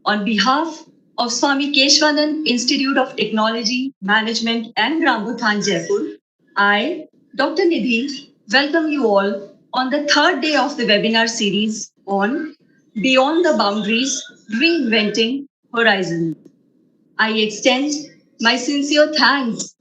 On behalf of Swami Keshwanand Institute of Technology, Management and Rambuthan Jaipur, I, Dr. Nidhi, welcome you all on the third day of the webinar series on Beyond the Boundaries, Reinventing Horizons. I extend my sincere thanks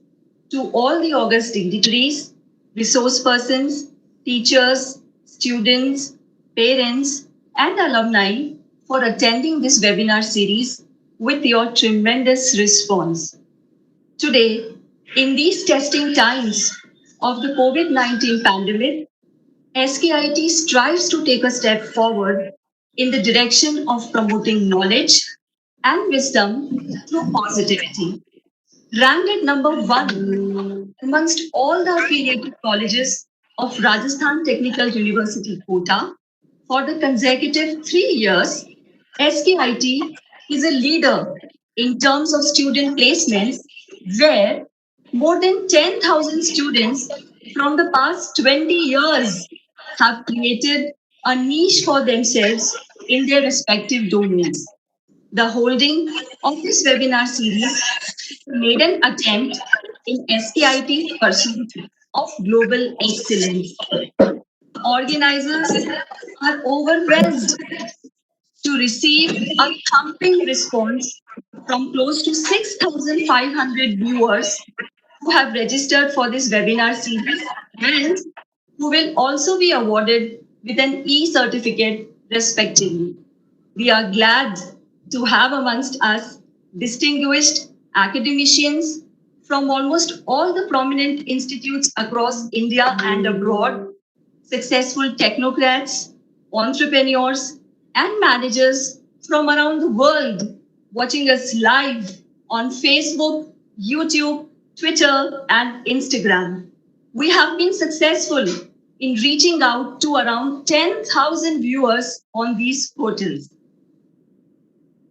to all the august dignitaries, resource persons, teachers, students, parents, and alumni for attending this webinar series with your tremendous response. Today, in these testing times of the COVID 19 pandemic, SKIT strives to take a step forward in the direction of promoting knowledge and wisdom through positivity. Ranked at number one amongst all the affiliated colleges of Rajasthan Technical University Kota for the consecutive 3 years, SKIT is a leader in terms of student placements, where more than 10,000 students from the past 20 years have created a niche for themselves in their respective domains. The holding of this webinar series made an attempt in SKIT's pursuit of global excellence. Organizers are overwhelmed to receive a thumping response from close to 6,500 viewers who have registered for this webinar series and who will also be awarded with an e-certificate respectively. We are glad to have amongst us distinguished academicians from almost all the prominent institutes across India and abroad, successful technocrats, entrepreneurs, and managers from around the world watching us live on Facebook, YouTube, Twitter, and Instagram. We have been successful in reaching out to around 10,000 viewers on these portals.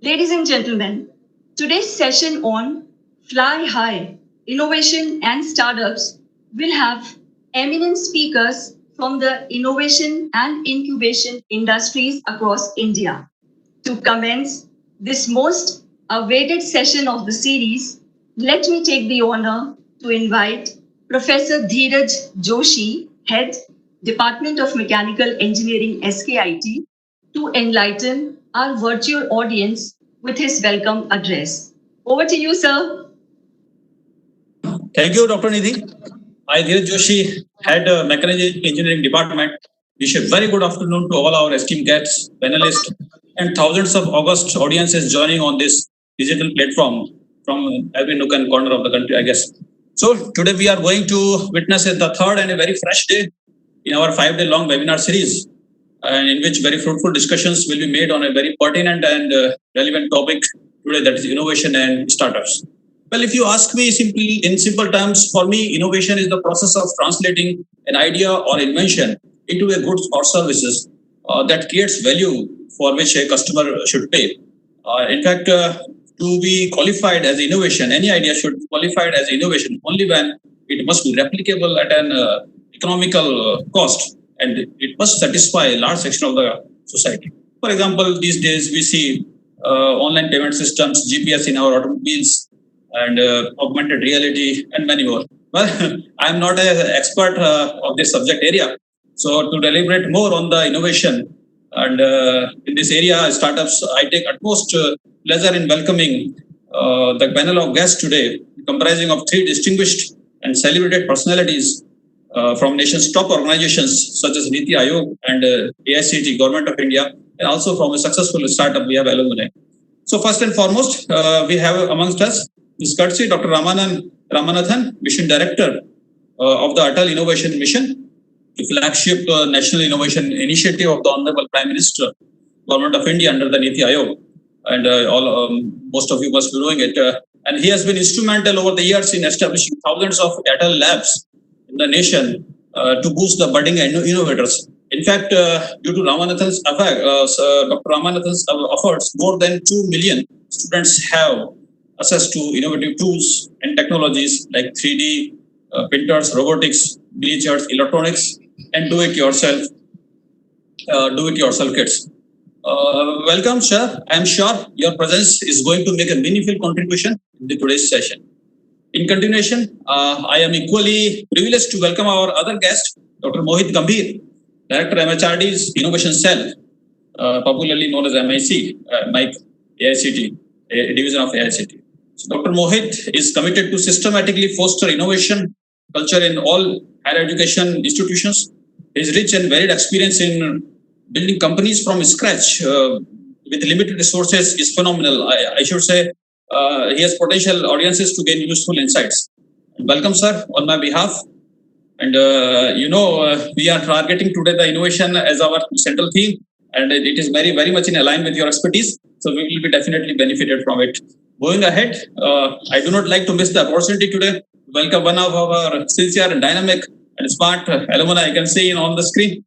Ladies and gentlemen, today's session on Fly High, Innovation and Startups will have eminent speakers from the innovation and incubation industries across India. To commence this most awaited session of the series, let me take the honor to invite Professor Dheeraj Joshi, Head, Department of Mechanical Engineering, SKIT, to enlighten our virtual audience with his welcome address. Over to you, sir. Thank you, Dr. Nidhi. I, Dheeraj Joshi, Head Mechanical Engineering Department. Wish a very good afternoon to all our esteemed guests, panelists, and thousands of august audiences joining on this digital platform from every nook and corner of the country, I guess. So today we are going to witness the third and a very fresh day in our 5-day long webinar series, and in which very fruitful discussions will be made on a very pertinent and relevant topic today, that is innovation and startups. Well, if you ask me simply in simple terms, for me, innovation is the process of translating an idea or invention into a goods or services that creates value for which a customer should pay. In fact, to be qualified as innovation, any idea should be qualified as innovation only when it must be replicable at an economical cost, and it must satisfy a large section of the society. For example, these days we see online payment systems, GPS in our automobiles, and augmented reality, and many more. Well, I'm not an expert of this subject area. So to deliberate more on the innovation and in this area, startups, I take utmost pleasure in welcoming the panel of guests today, comprising of 3 distinguished and celebrated personalities from nation's top organizations such as Niti Aayog and AICT, Government of India, and also from a successful startup, we have alumni. So first and foremost, we have amongst us Ms. Courtesy Dr. Ramanathan, Mission Director of the Atal Innovation Mission, the flagship national innovation initiative of the Honorable Prime Minister, Government of India under the Niti Aayog, and most of you must be knowing it. And he has been instrumental over the years in establishing thousands of Atal labs in the nation to boost the budding innovators. In fact, due to Dr. Ramanathan's efforts, more than 2 million students have access to innovative tools and technologies like 3D printers, robotics, miniatures, electronics, and do-it-yourself kits. Welcome, sir. I am sure your presence is going to make a meaningful contribution in today's session. In continuation, I am equally privileged to welcome our other guest, Dr. Mohit Gambhir, Director MHRD's Innovation Cell, popularly known as MIC, Mike AICT, a division of AICT. So Dr. Mohit is committed to systematically foster innovation culture in all higher education institutions. His rich and varied experience in building companies from scratch with limited resources is phenomenal. I should say he has potential audiences to gain useful insights. Welcome, sir, on my behalf. And we are targeting today the innovation as our central theme, and it is very, very much in line with your expertise. So we will be definitely benefited from it. Going ahead, I do not like to miss the opportunity today to welcome one of our sincere and dynamic and smart alumni I can see on the screen,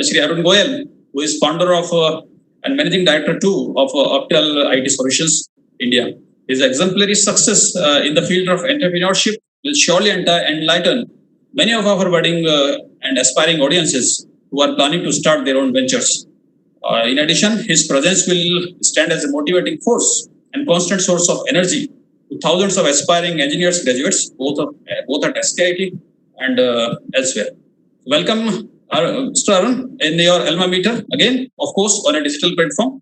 Shri Arun Goyal, who is founder of and managing director too of Optel IT Solutions India. His exemplary success in the field of entrepreneurship will surely enlighten many of our budding and aspiring audiences who are planning to start their own ventures. In addition, his presence will stand as a motivating force and constant source of energy to thousands of aspiring engineers graduates, both at SKIT and elsewhere. Welcome, Mr. Arun, in your alma mater again, of course, on a digital platform.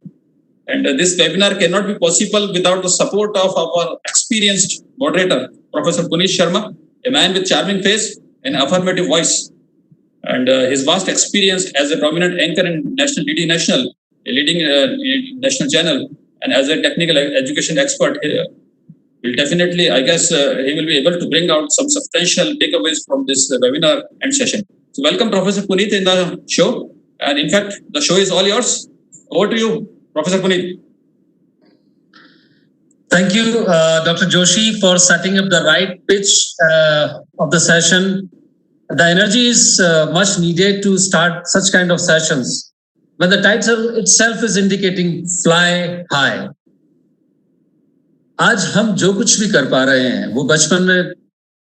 And this webinar cannot be possible without the support of our experienced moderator, Professor Puneet Sharma, a man with charming face and affirmative voice. And his vast experience as a prominent anchor in National DD National, a leading national channel, and as a technical education expert, will definitely, I guess, he will be able to bring out some substantial takeaways from this webinar and session. So welcome, Professor Puneet, in the show. And in fact, the show is all yours. Over to you, Professor Puneet. Thank you, Dr. Joshi, for setting up the right pitch of the session. The energy is much needed to start such kind of sessions when the title itself is indicating fly high. आज हम जो कुछ भी कर पा रहे हैं वो बचपन में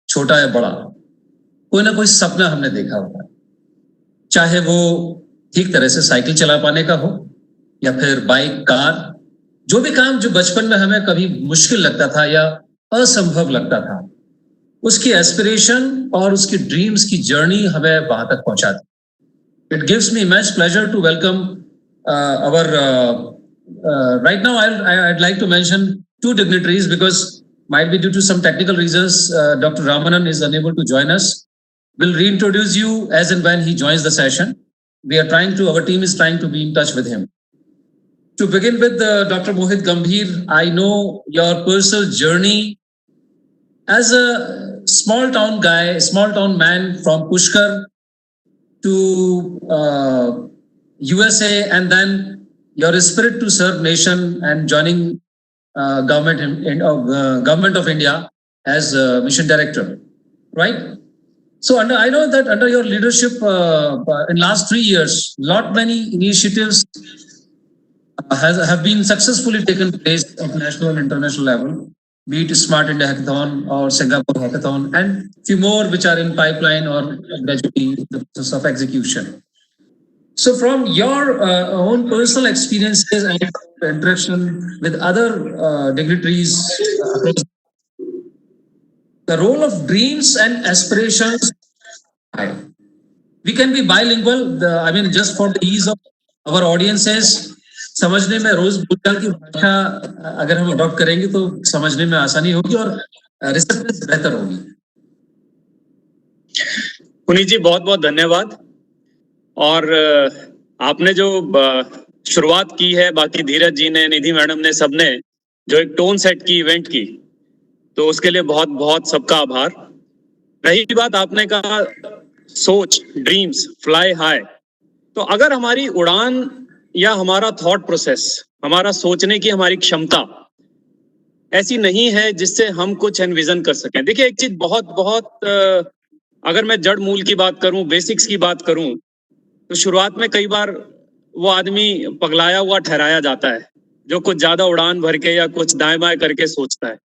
छोटा या बड़ा कोई ना कोई सपना हमने देखा होगा, चाहे वो ठीक तरह से साइकिल चला पाने का हो या फिर बाइक, कार, जो भी काम जो बचपन में हमें कभी मुश्किल लगता था या असंभव लगता था, उसकी एस्पिरेशन और उसकी ड्रीम्स की जर्नी हमें वहां तक पहुंचाती. It gives me immense pleasure to welcome right now I'd like to mention two dignitaries because might be due to some technical reasons Dr. Ramanan is unable to join us. We'll reintroduce you as and when he joins the session. Our team is trying to be in touch with him. To begin with, Dr. Mohit Gambhir, I know your personal journey as a small town guy, small town man from Pushkar to USA, and then your spirit to serve nation and joining government of India as mission director, right? So I know that under your leadership in last 3 years, many initiatives have been successfully taken place at national and international level, be it Smart India Hackathon or Singapore Hackathon, and few more which are in pipeline or gradually in the process of execution. So from your own personal experiences and interaction with other dignitaries, the role of dreams and aspirations, we can be bilingual. Just for the ease of our audiences, समझने में रोज बोलचाल की भाषा अगर हम adopt करेंगे तो समझने में आसानी होगी और रिसेप्शन बेहतर होगी. पुनीत जी बहुत बहुत धन्यवाद. और आपने जो शुरुआत की है, बाकी धीरज जी ने, निधि मैडम ने, सबने जो एक टोन सेट की इवेंट की, तो उसके लिए बहुत बहुत सबका आभार. रही बात आपने कहा सोच, ड्रीम्स, फ्लाई हाई, तो अगर हमारी उड़ान या हमारा थॉट प्रोसेस, हमारा सोचने की हमारी क्षमता ऐसी नहीं है जिससे हम कुछ एनविजन कर सकें. देखिए एक चीज बहुत अगर मैं जड़ मूल की बात करूं, बेसिक्स की बात करूं, तो शुरुआत में कई बार वो आदमी पगलाया हुआ ठहराया जाता है जो कुछ ज्यादा उड़ान भर के या कुछ दाएं बाएं करके सोचता है.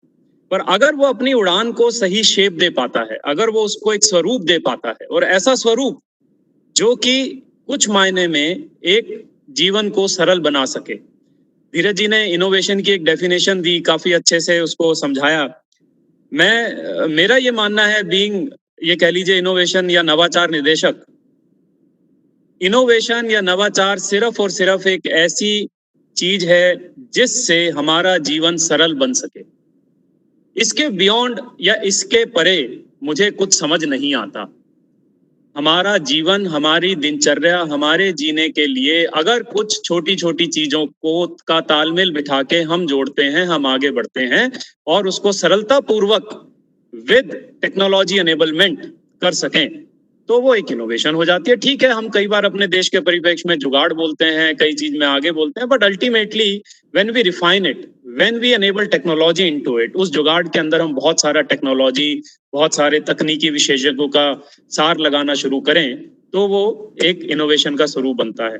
पर अगर वो अपनी उड़ान को सही शेप दे पाता है, अगर वो उसको एक स्वरूप दे पाता है, और ऐसा स्वरूप जो कि कुछ मायने में एक जीवन को सरल बना सके। धीरज जी ने इनोवेशन की एक डेफिनेशन दी, काफी अच्छे से उसको समझाया। मेरा ये मानना है, बीइंग ये कह लीजिए इनोवेशन या नवाचार निदेशक, इनोवेशन या नवाचार सिर्फ और सिर्फ एक ऐसी चीज है जिससे हमारा जीवन सरल बन सके। इसके बियॉन्ड या इसके परे मुझे कुछ समझ नहीं आता। हमारा जीवन, हमारी दिनचर्या, हमारे जीने के लिए अगर कुछ छोटी छोटी चीजों को का तालमेल बिठा के हम जोड़ते हैं, हम आगे बढ़ते हैं और उसको सरलता पूर्वक विद टेक्नोलॉजी एनेबलमेंट कर सकें, तो वो एक इनोवेशन हो जाती है। ठीक है, हम कई बार अपने देश के परिप्रेक्ष्य में जुगाड़ बोलते हैं, कई चीज में आगे बोलते हैं, but ultimately when we refine it, when we enable technology into it, उस जुगाड़ के अंदर हम बहुत सारा टेक्नोलॉजी, बहुत सारे तकनीकी विशेषज्ञों का सार लगाना शुरू करें, तो वो एक इनोवेशन का स्वरूप बनता है।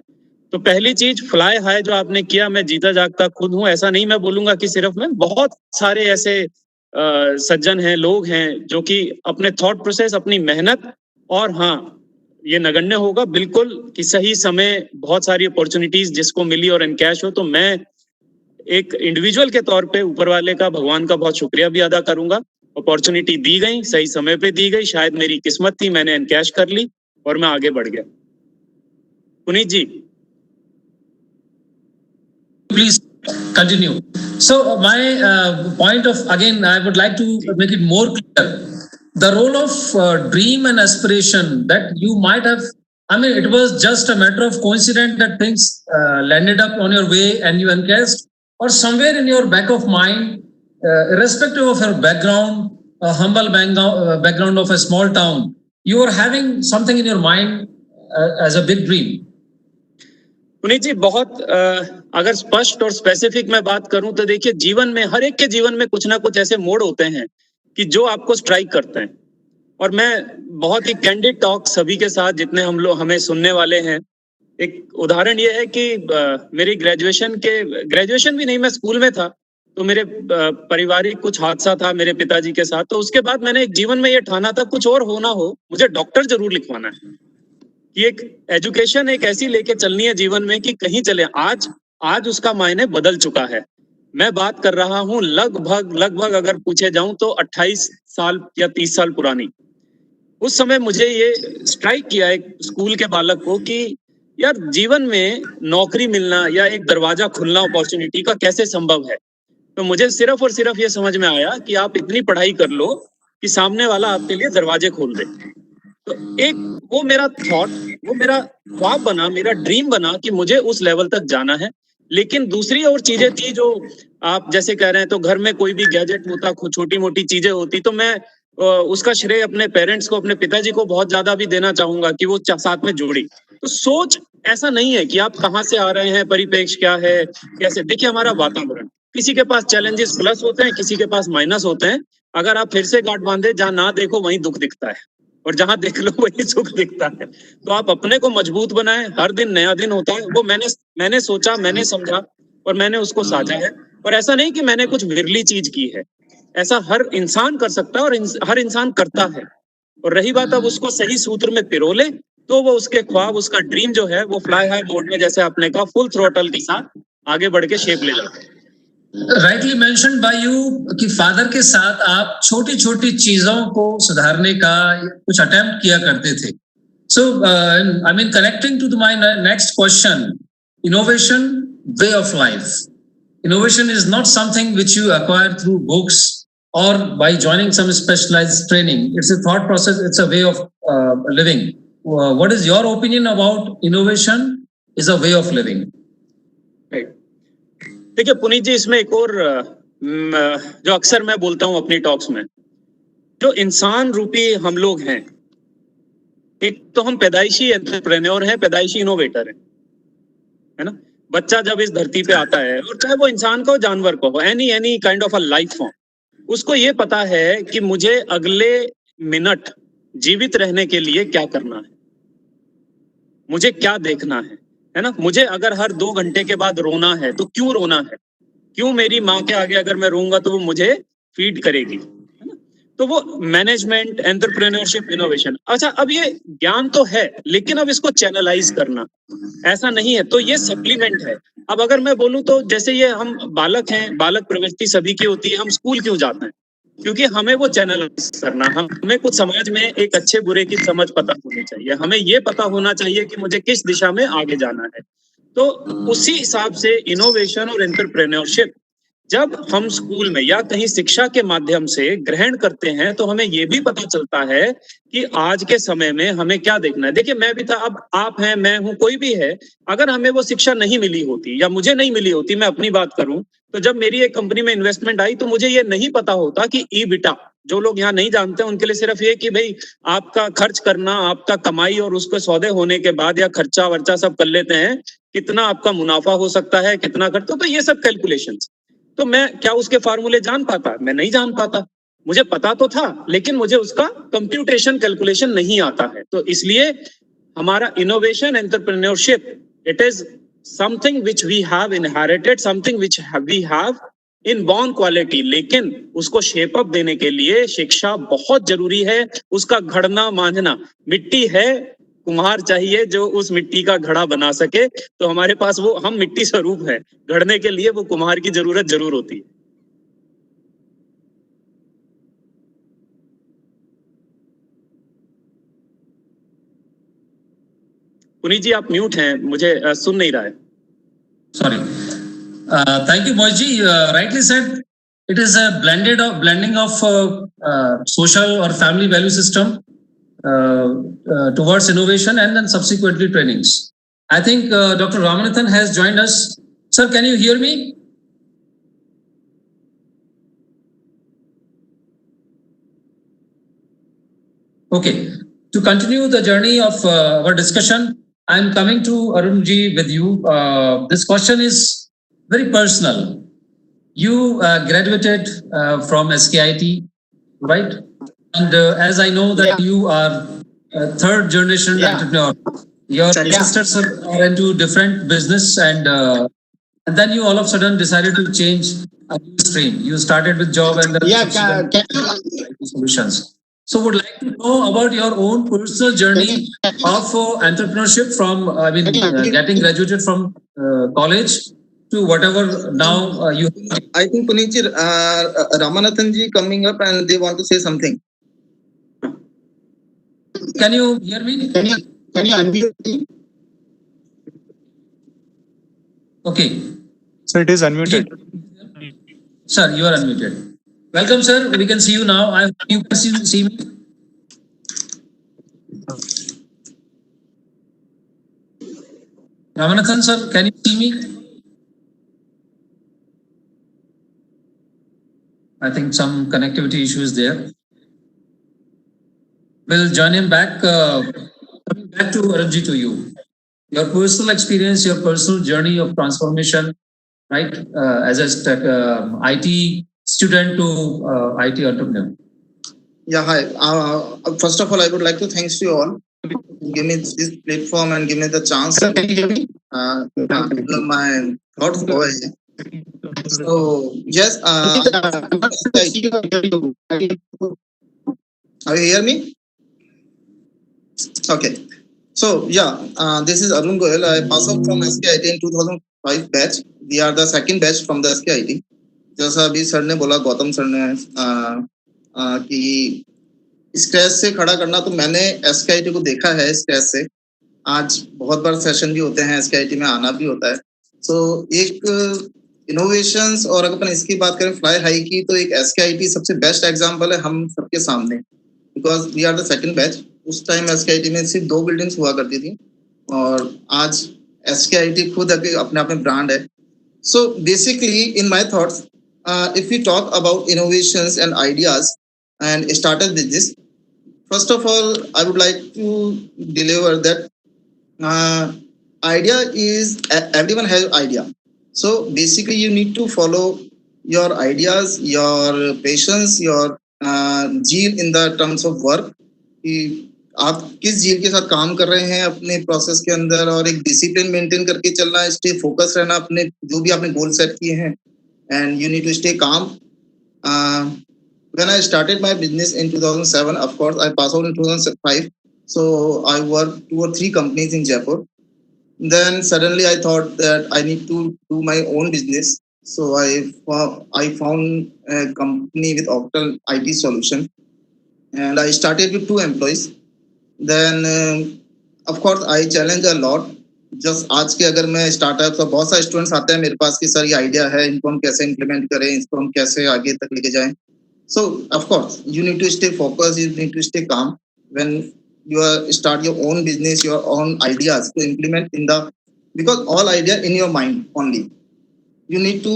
तो पहली चीज फ्लाई हाई जो आपने किया, मैं जीता जागता खुद हूं, ऐसा नहीं मैं बोलूंगा कि सिर्फ मैं, बहुत सारे ऐसे सज्जन हैं, लोग हैं जो कि अपने थॉट प्रोसेस, अपनी मेहनत, और हाँ ये नगण्य होगा बिल्कुल कि सही समय बहुत सारी अपॉर्चुनिटीज जिसको मिली और एनकैश हो, तो मैं एक इंडिविजुअल के तौर पे ऊपर वाले का, भगवान का बहुत शुक्रिया भी अदा करूंगा। अपॉर्चुनिटी दी गई, सही समय पे दी गई, शायद मेरी किस्मत थी, मैंने एनकैश कर ली और मैं आगे बढ़ गया। पुनीत जी Please continue. So my point of, again, I would like to make it more clear. The role of dream and aspiration that you might have, I mean, it was just a matter of coincidence that things landed up on your way and you encased, or somewhere in your back of mind, irrespective of your background, a humble background of a small town, you are having something in your mind as a big dream. Puneet ji, बहुत अगर स्पष्ट और specific मैं बात करूं तो देखिए, जीवन में, हर एक के जीवन में कुछ ना कुछ ऐसे मोड़ होते हैं कि जो आपको स्ट्राइक करते हैं। और मैं बहुत ही कैंडिड टॉक सभी के साथ, जितने हम लोग हमें सुनने वाले हैं, एक उदाहरण ये है कि मेरी ग्रेजुएशन भी नहीं, मैं स्कूल में था, तो मेरे पारिवारिक कुछ हादसा था मेरे पिताजी के साथ, तो उसके बाद मैंने एक जीवन में ये ठाना था, कुछ और होना हो, मुझे डॉक्टर जरूर लिखवाना है, कि एक एजुकेशन एक ऐसी लेके चलनी है जीवन में कि कहीं चले। आज उसका मायने बदल चुका है। मैं बात कर रहा हूं लगभग अगर पूछे जाऊं तो 28 साल या 30 साल पुरानी। उस समय मुझे ये स्ट्राइक किया एक स्कूल के बालक को कि यार, जीवन में नौकरी मिलना या एक दरवाजा खुलना अपॉर्चुनिटी का कैसे संभव है। तो मुझे सिर्फ और सिर्फ ये समझ में आया कि आप इतनी पढ़ाई कर लो कि सामने वाला आपके लिए दरवाजे खोल दे। तो एक वो मेरा थॉट, वो मेरा ख्वाब बना, मेरा ड्रीम बना कि मुझे उस लेवल तक जाना है। लेकिन दूसरी और चीजें थी जो आप जैसे कह रहे हैं, तो घर में कोई भी गैजेट होता, छोटी मोटी चीजें होती, तो मैं उसका श्रेय अपने पेरेंट्स को, अपने पिताजी को बहुत ज्यादा भी देना चाहूंगा कि वो साथ में जोड़ी। तो सोच ऐसा नहीं है कि आप कहाँ से आ रहे हैं, परिप्रेक्ष्य क्या है, कैसे। देखिए, हमारा वातावरण, किसी के पास चैलेंजेस प्लस होते हैं, किसी के पास माइनस होते हैं। अगर आप फिर से गांठ बांधे, जहां ना देखो वहीं दुख दिखता है, और जहां देख लो वही सुख दिखता है। तो आप अपने को मजबूत बनाएं, हर दिन नया दिन होता है। वो मैंने सोचा, मैंने समझा और मैंने उसको साझा है। और ऐसा नहीं कि मैंने कुछ विरली चीज की है, ऐसा हर इंसान कर सकता है और हर इंसान करता है। और रही बात अब उसको सही सूत्र में पिरोले, तो वो उसके ख्वाब, उसका ड्रीम जो है, वो फ्लाई हाई मोड में, जैसे आपने कहा, फुल थ्रोटल के साथ आगे बढ़ के शेप ले जाता है। राइटली मेंशन्ड बाय यू कि फादर के साथ आप छोटी छोटी चीजों को सुधारने का कुछ अटेम्प्ट किया करते थे। So I mean, connecting to my next question, innovation, way of life. Innovation is not something which you acquire through books or by joining some specialized training. It's a thought process, it's a way of living. What is your opinion about innovation is a way of living? देखिए पुनीत जी, इसमें एक और जो अक्सर मैं बोलता हूं अपनी टॉक्स में, जो इंसान रूपी हम लोग हैं, एक तो हम पैदाइशी एंटरप्रेन्योर हैं, पैदाइशी इनोवेटर हैं, है ना। बच्चा जब इस धरती पे आता है, और चाहे वो इंसान का हो, जानवर का हो, any kind of a life form, उसको ये पता है कि मुझे अगले मिनट जीवित रहने के लिए क्या करना है, मुझे क्या देखना है ना। मुझे अगर हर 2 घंटे के बाद रोना है तो क्यों रोना है, क्यों मेरी माँ के आगे अगर मैं रोऊंगा तो वो मुझे फीड करेगी, है ना। तो वो मैनेजमेंट, एंटरप्रेन्योरशिप, इनोवेशन। अच्छा, अब ये ज्ञान तो है, लेकिन अब इसको चैनलाइज करना ऐसा नहीं है, तो ये सप्लीमेंट है। अब अगर मैं बोलूं तो जैसे ये हम बालक हैं, बालक प्रवृत्ति सभी की होती है, हम स्कूल क्यों जाते हैं? क्योंकि हमें वो चैनलाइज करना, हमें कुछ समाज में एक अच्छे बुरे की समझ पता होनी चाहिए, हमें ये पता होना चाहिए कि मुझे किस दिशा में आगे जाना है। तो उसी हिसाब से इनोवेशन और एंटरप्रेन्योरशिप जब हम स्कूल में या कहीं शिक्षा के माध्यम से ग्रहण करते हैं, तो हमें ये भी पता चलता है कि आज के समय में हमें क्या देखना है। देखिए, मैं भी था, अब आप हैं, मैं हूं, कोई भी है, अगर हमें वो शिक्षा नहीं मिली होती या मुझे नहीं मिली होती, मैं अपनी बात करूं, तो जब मेरी एक कंपनी में इन्वेस्टमेंट आई तो मुझे ये नहीं पता होता कि ईबिटा, जो लोग यहाँ नहीं जानते उनके लिए सिर्फ ये कि भाई आपका खर्च करना, आपका कमाई और उसके सौदे होने के बाद या खर्चा वर्चा सब कर लेते हैं, कितना आपका मुनाफा हो सकता है, कितना खर्च, तो ये सब कैलकुलेशंस। तो मैं क्या उसके फार्मूले जान पाता? मैं नहीं जान पाता। मुझे पता तो था, लेकिन मुझे उसका कंप्यूटेशन कैलकुलेशन नहीं आता है। तो इसलिए हमारा innovation, entrepreneurship, it is something which we have inherited, something which we have inborn quality, लेकिन उसको शेप अप देने के लिए शिक्षा बहुत जरूरी है। उसका घड़ना मांझना, मिट्टी है, कुम्हार चाहिए जो उस मिट्टी का घड़ा बना सके। तो हमारे पास वो हम मिट्टी स्वरूप है, घड़ने के लिए वो कुम्हार की जरूरत जरूर होती है। पुनीत जी, आप म्यूट हैं, मुझे सुन नहीं रहा है। Sorry. Thank you, Moji. Rightly said, it is a blending of social or family value system towards innovation and then subsequently trainings. I think Dr. Ramanathan has joined us. Sir, can you hear me? Okay. To continue the journey of our discussion, I'm coming to Arunji with you. This question is very personal. You graduated from SKIT, right? And as I know that you are a third generation entrepreneur. Your sisters are into different business, and then you all of a sudden decided to change a new stream. You started with job and then solutions. So would like to know about your own personal journey of entrepreneurship from, getting graduated from college to whatever now you. I think Puneet ji, Ramanathan ji coming up and they want to say something. Can you hear me? Can you unmute me? Okay. So it is unmuted. Sir, you are unmuted. Welcome, sir. We can see you now. I hope you can see me. Ramanathan, sir, can you see me? I think some connectivity issue is there. We'll join him back. Coming back to Arunji, to you. Your personal experience, your personal journey of transformation, right? As a IT student to IT entrepreneur. Yeah, hi. First of all, I would like to thank you all. Give me this platform and give me the chance. Can you hear me? My thoughts go ahead. So yes, are you hear me? Okay. So yeah, this is Arun Goyal. I passed out from SKIT in 2005 batch. We are the second batch from the SKIT. जैसा अभी sir ने बोला, Gautam sir ने कि scratch से खड़ा करना, तो मैंने SKIT को देखा है स्क्रैच से। आज बहुत बार सेशन भी होते हैं, SKIT में आना भी होता है। तो एक इनोवेशंस, और अगर अपन इसकी बात करें फ्लाई हाई की, तो एक SKIT सबसे बेस्ट एग्जांपल है हम सबके सामने, because we are the second batch. उस टाइम SKIT में सिर्फ 2 बिल्डिंग्स हुआ करती थी, और आज SKIT खुद अपने आप में ब्रांड है। So basically in my thoughts, if we talk about innovations and ideas and startup business, first of all, I would like to deliver that idea is everyone has idea. So basically, you need to follow your ideas, your patience, your zeal in the terms of work. कि आप किस झील के साथ काम कर रहे हैं अपने प्रोसेस के अंदर, और एक डिसिप्लिन मेंटेन करके चलना है, स्टे फोकस रहना अपने जो भी आपने गोल सेट किए हैं, and you need to stay calm when I started my business in 2007, of course, I passed out in 2005. So I worked 2 or 3 companies in Jaipur. Then suddenly I thought that I need to do my own business. So I found a company with Octal IT solution, and I started with 2 employees. Then of course I challenge a lot. Just आज के अगर मैं startup तो बहुत सारे students आते हैं मेरे पास कि सर ये आइडिया है, इनको हम कैसे इम्प्लीमेंट करें, इसको हम कैसे आगे तक लेके जाएं. So of course you need to stay focused, you need to stay calm when you start your own business, your own ideas to implement in the, because all idea in your mind only. You need to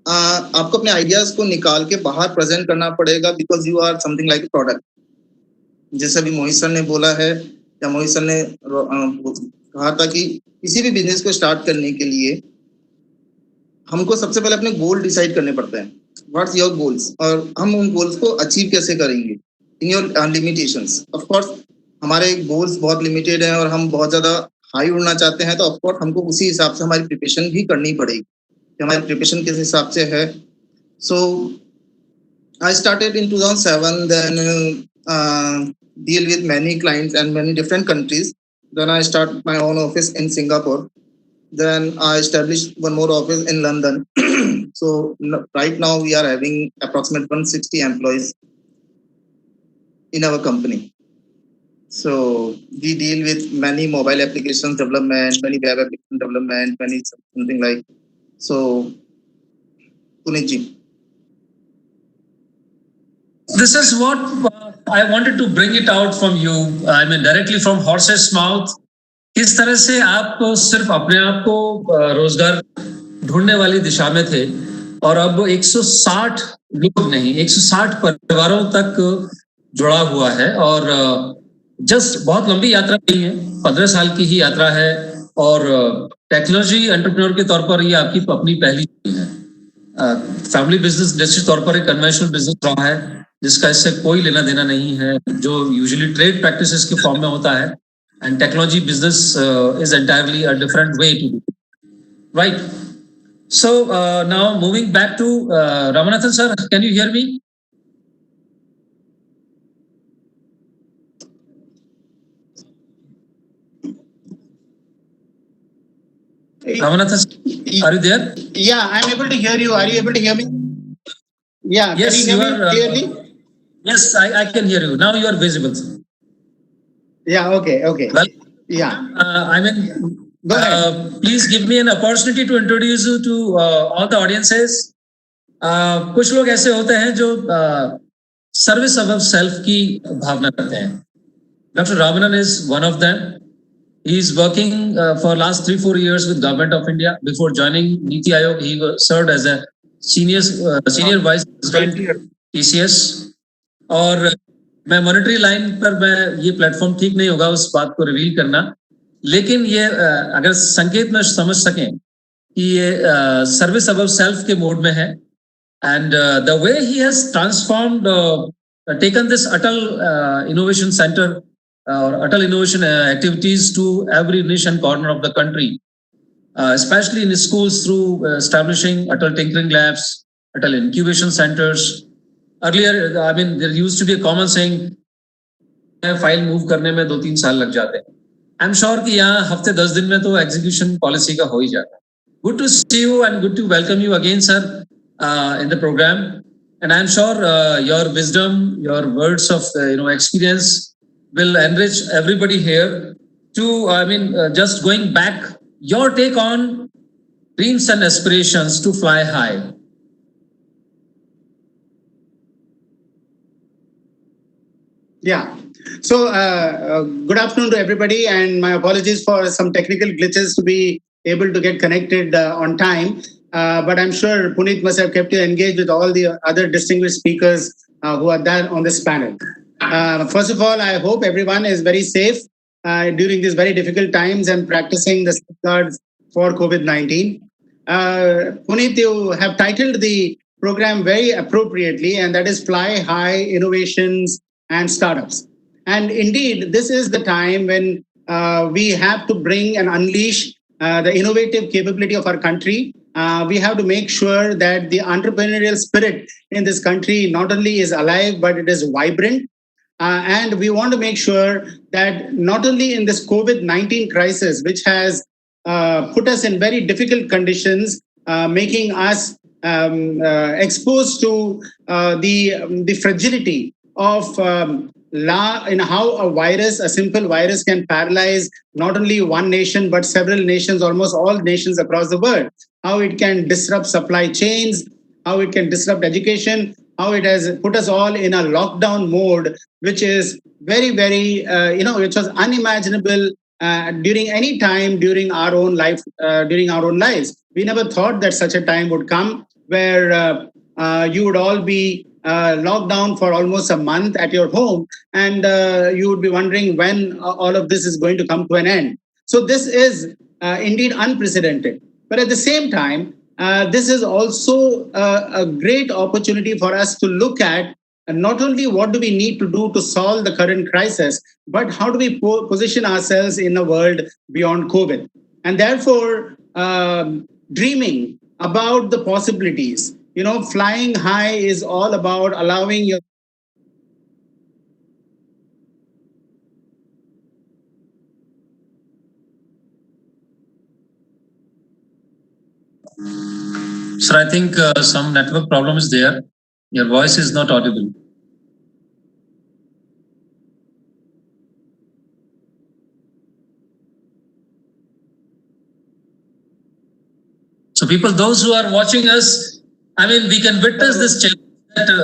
आपको अपने ideas को निकाल के बाहर present करना पड़ेगा, because you are something like product. जैसे अभी मोहित सर ने बोला है, या मोहित सर ने कहा था कि किसी भी बिजनेस को स्टार्ट करने के लिए हमको सबसे पहले अपने गोल डिसाइड करने पड़ते हैं. व्हाट्स योर गोल्स, और हम उन गोल्स को अचीव कैसे करेंगे in your limitations. Of course हमारे गोल्स बहुत लिमिटेड हैं और हम बहुत ज्यादा हाई उड़ना चाहते हैं, तो ऑफ कोर्स हमको उसी हिसाब से हमारी प्रिपरेशन भी करनी पड़ेगी कि हमारी प्रिपरेशन किस हिसाब से है. So I started in 2007, then deal with many clients and many different countries. Then I start my own office in Singapore. Then I established one more office in London. So right now we are having approximately 160 employees in our company. So we deal with many mobile applications development, many web application development, many something like. So Puneet ji. This is what I wanted to bring it out from you. I mean, directly from horse's mouth. किस तरह से आप सिर्फ अपने आप को रोजगार ढूंढने वाली दिशा में थे और अब 160 लोग नहीं, 160 परिवारों तक जुड़ा हुआ है. और जस्ट बहुत लंबी यात्रा नहीं है, 15 साल की ही यात्रा है. और टेक्नोलॉजी एंटरप्रेन्योर के तौर पर ये आपकी अपनी पहली है. फैमिली बिजनेस निश्चित तौर पर एक कन्वेंशनल बिजनेस रहा है जिसका इससे कोई लेना देना नहीं है, जो यूजुअली ट्रेड प्रैक्टिसेस के फॉर्म में होता है. And technology business is entirely a different way to do, right? So now moving back to Ramanathan sir, can you hear me? Ramanathan, are you there? Yeah, I'm able to hear you. Are you able to hear me? Yeah, Yes, can you hear you me are, clearly? Yes, I can hear you. Now you are visible. Yeah, okay. Well, Yeah. I mean, Go ahead. please give me an opportunity to introduce you to all the audiences. कुछ लोग ऐसे होते हैं जो service above self की भावना करते हैं. Dr. Ramanan is one of them. He is working for last 3-4 years with Government of India. Before joining Niti Aayog, he served as a senior vice president TCS. और मैं monetary line पर मैं ये platform ठीक नहीं होगा उस बात को रिवील करना, लेकिन ये अगर संकेत में समझ सकें कि ये सर्विस अबव सेल्फ के मोड में है. And the way he has transformed, taken this Atal innovation centre or Atal innovation activities to every niche and corner of the country, especially in schools through establishing Atal tinkering labs, Atal incubation centers. Earlier, I mean, there used to be a common saying, file move करने में 2-3 साल लग जाते हैं. आई am sure कि यहाँ हफ्ते 10 दिन में तो एग्जीक्यूशन पॉलिसी का हो ही जाता है. Good to see you and good to welcome you again sir in the program. And I am sure your wisdom, your words of experience will enrich everybody here to, I mean, just going back, your take on dreams and aspirations to fly high. Yeah. So good afternoon to everybody, and my apologies for some technical glitches to be able to get connected on time. But I'm sure Puneet must have kept you engaged with all the other distinguished speakers who are there on this panel. First of all, I hope everyone is very safe during these very difficult times and practicing the safeguards for COVID-19. Puneet, you have titled the program very appropriately, and that is Fly High Innovations and Startups. And indeed, this is the time when we have to bring and unleash the innovative capability of our country. We have to make sure that the entrepreneurial spirit in this country not only is alive, but it is vibrant. And we want to make sure that not only in this COVID-19 crisis, which has put us in very difficult conditions, making us exposed to the fragility of in how a simple virus can paralyze not only one nation, but several nations, almost all nations across the world, how it can disrupt supply chains, how it can disrupt education, how it has put us all in a lockdown mode, which is very, very, which was unimaginable during any time during our own life, during our own lives. We never thought that such a time would come where you would all be locked down for almost a month at your home, and you would be wondering when all of this is going to come to an end. So this is indeed unprecedented. But at the same time, this is also a great opportunity for us to look at not only what do we need to do to solve the current crisis, but how do we position ourselves in a world beyond COVID. And therefore, dreaming about the possibilities, flying high is all about allowing your Sir, I think some network problem is there. Your voice is not audible. So people, those who are watching us, I mean, we can witness this change.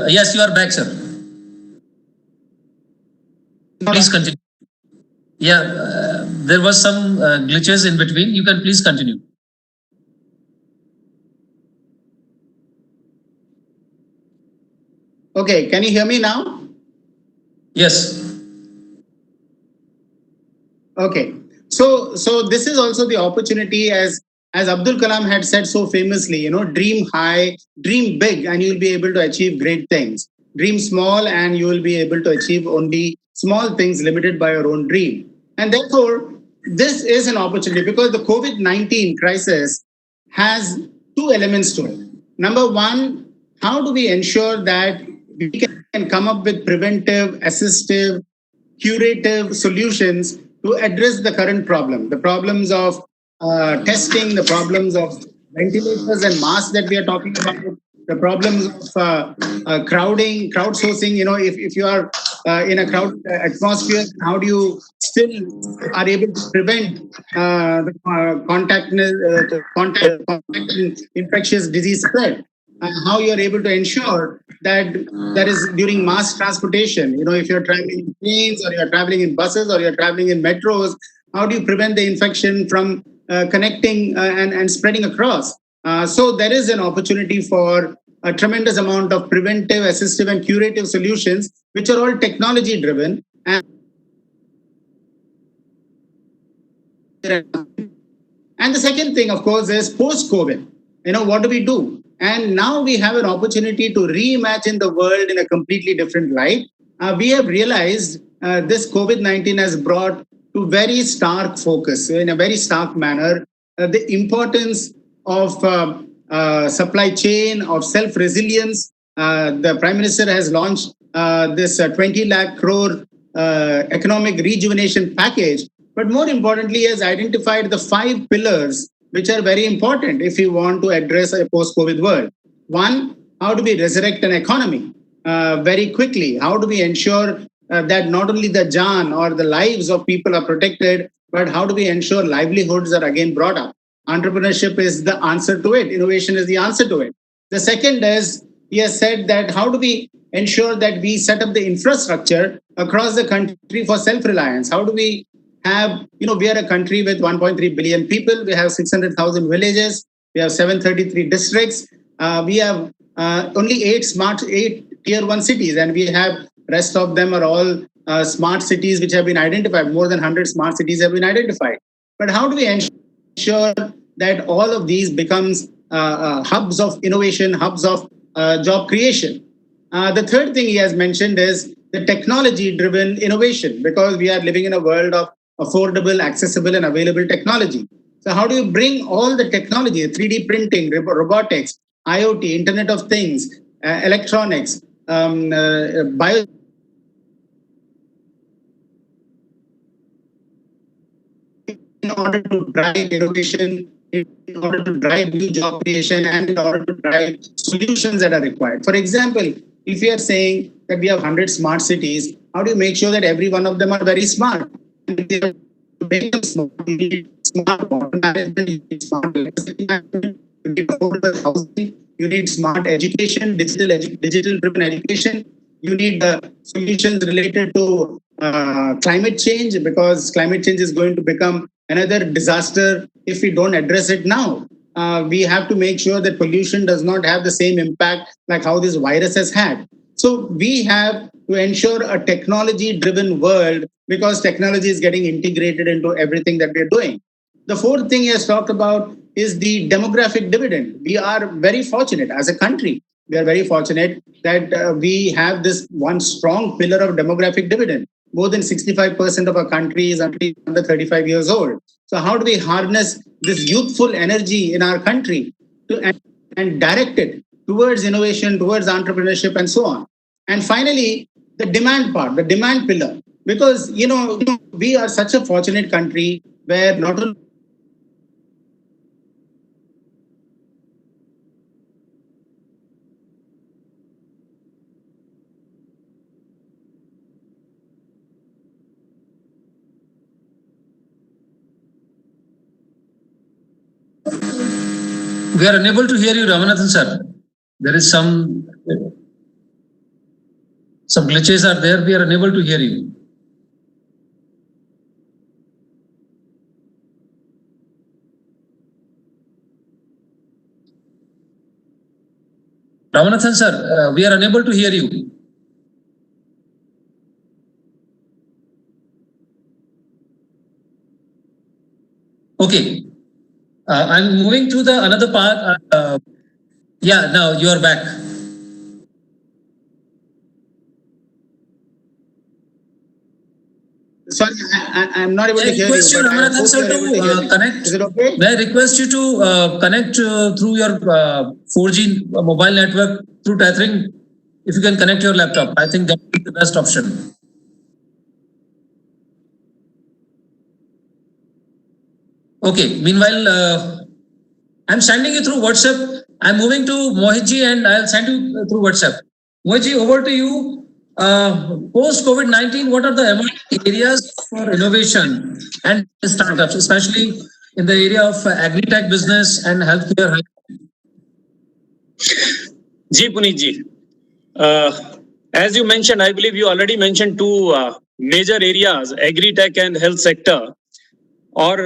Yes, you are back, sir. Please continue. Yeah, there was some glitches in between. You can please continue. Okay, can you hear me now? Yes. Okay. So this is also the opportunity, as Abdul Kalam had said so famously, dream high, dream big, and you'll be able to achieve great things. Dream small, and you will be able to achieve only small things limited by your own dream. And therefore, this is an opportunity because the COVID-19 crisis has two elements to it. Number one, how do we ensure that we can come up with preventive, assistive, curative solutions to address the current problem, the problems of testing, the problems of ventilators and masks that we are talking about, the problems of crowdsourcing. If you are in a crowd atmosphere, how do you still are able to prevent the contact infectious disease spread? How you're able to ensure that that is during mass transportation, if you're traveling in planes or you're traveling in buses or you're traveling in metros, how do you prevent the infection from connecting and spreading across? So there is an opportunity for a tremendous amount of preventive, assistive, and curative solutions, which are all technology driven. And the second thing, of course, is post-COVID. What do we do? And now we have an opportunity to reimagine the world in a completely different light. We have realized this COVID-19 has brought to very stark focus, in a very stark manner, the importance of supply chain, of self-resilience. The Prime Minister has launched this 20 lakh crore economic rejuvenation package. But more importantly, he has identified the 5 pillars which are very important if you want to address a post-COVID world. One, how do we resurrect an economy very quickly? How do we ensure that not only the jaan or the lives of people are protected, but how do we ensure livelihoods are again brought up? Entrepreneurship is the answer to it. Innovation is the answer to it. The second is, he has said that how do we ensure that we set up the infrastructure across the country for self-reliance? How do we have, we are a country with 1.3 billion people. We have 600,000 villages. We have 733 districts. We have only 8 tier 1 cities, and we have rest of them are all smart cities which have been identified. More than 100 smart cities have been identified. But how do we ensure that all of these becomes hubs of innovation, hubs of job creation? The third thing he has mentioned is the technology-driven innovation, because we are living in a world of affordable, accessible, and available technology. So how do you bring all the technology, 3D printing, robotics, IoT, Internet of Things, electronics, bio in order to drive innovation, in order to drive new job creation, and in order to drive solutions that are required. For example, if we are saying that we have 100 smart cities, how do you make sure that every one of them are very smart? And if they are very smart, you need smart water management, you need smart electricity management, you need affordable housing, you need smart education, digital driven education, you need solutions related to climate change, because climate change is going to become another disaster if we don't address it now. We have to make sure that pollution does not have the same impact like how this virus has had. So we have to ensure a technology driven world, because technology is getting integrated into everything that we're doing. The fourth thing he has talked about is the demographic dividend. We are very fortunate as a country. We are very fortunate that we have this one strong pillar of demographic dividend. More than 65% of our country is under 35 years old. So how do we harness this youthful energy in our country and direct it towards innovation, towards entrepreneurship, and so on? And finally, the demand part, the demand pillar, because we are such a fortunate country where not only We are unable to hear you, Ramanathan sir. There is some glitches are there. We are unable to hear you. Ramanathan sir, we are unable to hear you. Okay. I'm moving to the another part. Yeah, now you are back. Sorry, I'm not able to hear you. Request you, But Ramanathan sir, to connect. Is it okay? May I request you to connect through your 4G mobile network through tethering? If you can connect your laptop, I think that is the best option. Okay. Meanwhile, I'm sending you through WhatsApp. I'm moving to Mohitji and I'll send you through WhatsApp. Mohitji, over to you. Post COVID-19, what are the areas for innovation and startups, especially in the area of agri-tech business and healthcare? Ji, Puneet ji. As you mentioned, I believe you already mentioned two major areas, agri-tech and health sector. और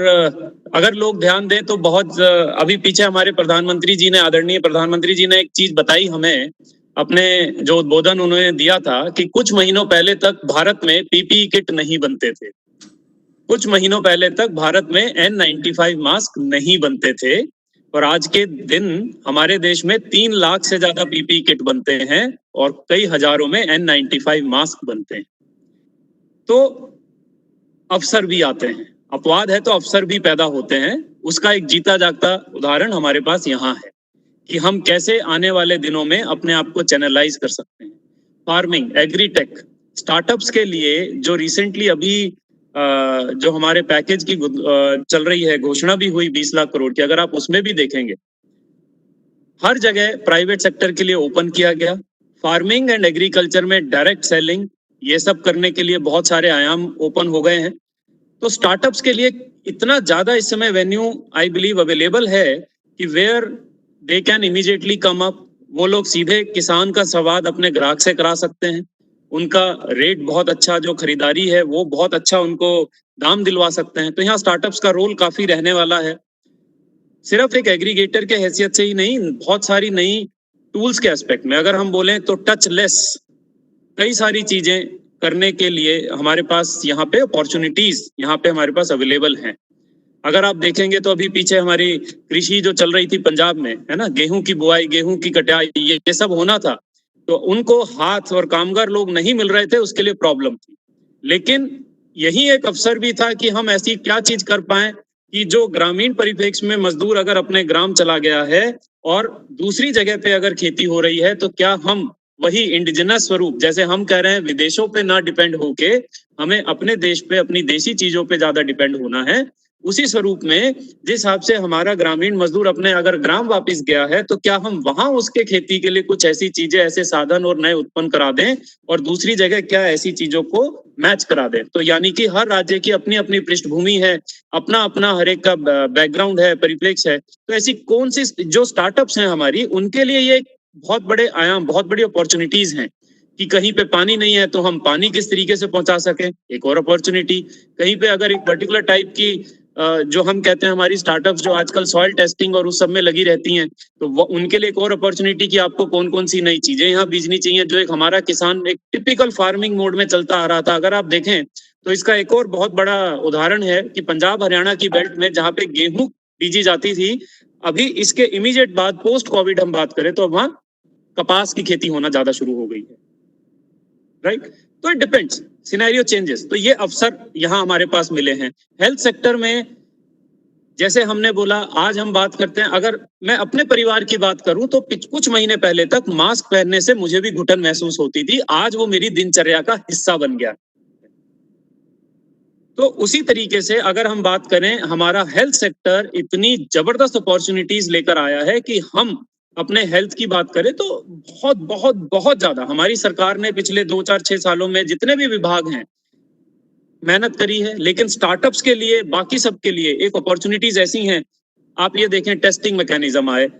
अगर लोग ध्यान दें तो बहुत अभी पीछे हमारे प्रधानमंत्री जी ने, आदरणीय प्रधानमंत्री जी ने एक चीज बताई हमें, अपने जो उद्बोधन उन्होंने दिया था कि कुछ महीनों पहले तक भारत में पीपीई किट नहीं बनते थे. कुछ महीनों पहले तक भारत में N95 मास्क नहीं बनते थे और आज के दिन हमारे देश में 3 लाख से ज्यादा पीपीई किट बनते हैं और कई हजारों में N95 मास्क बनते हैं. तो अवसर भी आते हैं, अपवाद है तो अवसर भी पैदा होते हैं. उसका एक जीता जागता उदाहरण हमारे पास यहाँ है कि हम कैसे आने वाले दिनों में अपने आप को चैनलाइज कर सकते हैं. फार्मिंग, एग्रीटेक, स्टार्टअप्स के लिए जो रिसेंटली अभी जो हमारे पैकेज की चल रही है, घोषणा भी हुई 20 लाख करोड़ की, अगर आप उसमें भी देखेंगे हर जगह प्राइवेट सेक्टर के लिए ओपन किया गया. फार्मिंग एंड एग्रीकल्चर में डायरेक्ट सेलिंग, ये सब करने के लिए बहुत सारे आयाम ओपन हो गए हैं. तो स्टार्टअप्स के लिए इतना ज्यादा इस समय वेन्यू आई बिलीव अवेलेबल है कि where they can immediately come up. वो लोग सीधे किसान का संवाद अपने ग्राहक से करा सकते हैं. उनका रेट बहुत अच्छा, जो खरीदारी है वो बहुत अच्छा, उनको दाम दिलवा सकते हैं. तो यहाँ स्टार्टअप्स का रोल काफी रहने वाला है. सिर्फ एक एग्रीगेटर के हैसियत से ही नहीं, बहुत सारी नई टूल्स के एस्पेक्ट में अगर हम बोलें तो टचलेस कई सारी चीजें करने के लिए हमारे पास यहाँ पे अपॉर्चुनिटीज यहाँ पे हमारे पास अवेलेबल हैं. अगर आप देखेंगे तो अभी पीछे हमारी कृषि जो चल रही थी पंजाब में, है ना, गेहूं की बुआई, गेहूं की कटाई, ये सब होना था. तो उनको हाथ और कामगार लोग नहीं मिल रहे थे, उसके लिए प्रॉब्लम थी. लेकिन यही एक अवसर भी था कि हम ऐसी क्या चीज कर पाए कि जो ग्रामीण परिप्रेक्ष्य में मजदूर अगर अपने ग्राम चला गया है और दूसरी जगह पे अगर खेती हो रही है, तो क्या हम वही इंडिजिनस स्वरूप, जैसे हम कह रहे हैं विदेशों पे ना डिपेंड होके हमें अपने देश पे अपनी देसी चीजों पे ज्यादा डिपेंड होना है, उसी स्वरूप में जिस हिसाब से हमारा ग्रामीण मजदूर अपने अगर ग्राम वापस गया है, तो क्या हम वहां उसके खेती के लिए कुछ ऐसी चीजें, ऐसे साधन और नए उत्पन्न करा दें और दूसरी जगह क्या ऐसी चीजों को मैच करा दें। तो यानी कि हर राज्य की अपनी अपनी पृष्ठभूमि है, अपना अपना हर एक का बैकग्राउंड है, परिप्रेक्ष्य है। तो ऐसी कौन सी जो स्टार्टअप्स हैं हमारी, उनके लिए ये बहुत बड़े आयाम, बहुत बड़ी अपॉर्चुनिटीज हैं कि कहीं पे पानी नहीं है तो हम पानी किस तरीके से पहुंचा सके, एक और अपॉर्चुनिटी। कहीं पे अगर एक पर्टिकुलर टाइप की जो हम कहते हैं हमारी स्टार्टअप्स जो आजकल सॉइल टेस्टिंग और उस सब में लगी रहती हैं, तो वो उनके लिए एक और अपॉर्चुनिटी कि आपको कौन कौन सी नई चीजें यहाँ बीजनी चाहिए, जो एक हमारा किसान एक टिपिकल फार्मिंग मोड में चलता आ रहा था। अगर आप देखें तो इसका एक और बहुत बड़ा उदाहरण है कि पंजाब हरियाणा की बेल्ट में जहाँ पे गेहूं बीजी जाती थी, अभी इसके इमीडिएट बाद पोस्ट कोविड हम बात करें तो वहां कपास की खेती होना ज्यादा शुरू हो गई है, राइट। तो इट डिपेंड्स, सिनेरियो चेंजेस। तो ये अवसर यहाँ हमारे पास मिले हैं हेल्थ सेक्टर में। जैसे हमने बोला, आज हम बात करते हैं, अगर मैं अपने परिवार की बात करूं तो कुछ महीने पहले तक मास्क पहनने से मुझे भी घुटन महसूस होती थी, आज वो मेरी दिनचर्या का हिस्सा बन गया। तो उसी तरीके से अगर हम बात करें, हमारा हेल्थ सेक्टर इतनी जबरदस्त अपॉर्चुनिटीज लेकर आया है कि हम अपने हेल्थ की बात करें तो बहुत बहुत बहुत ज्यादा हमारी सरकार ने पिछले 2-4-6 सालों में जितने भी विभाग हैं मेहनत करी है। लेकिन स्टार्टअप्स के लिए, बाकी सब के लिए एक अपॉर्चुनिटीज ऐसी हैं, आप ये देखें टेस्टिंग मैकेनिज्म आए,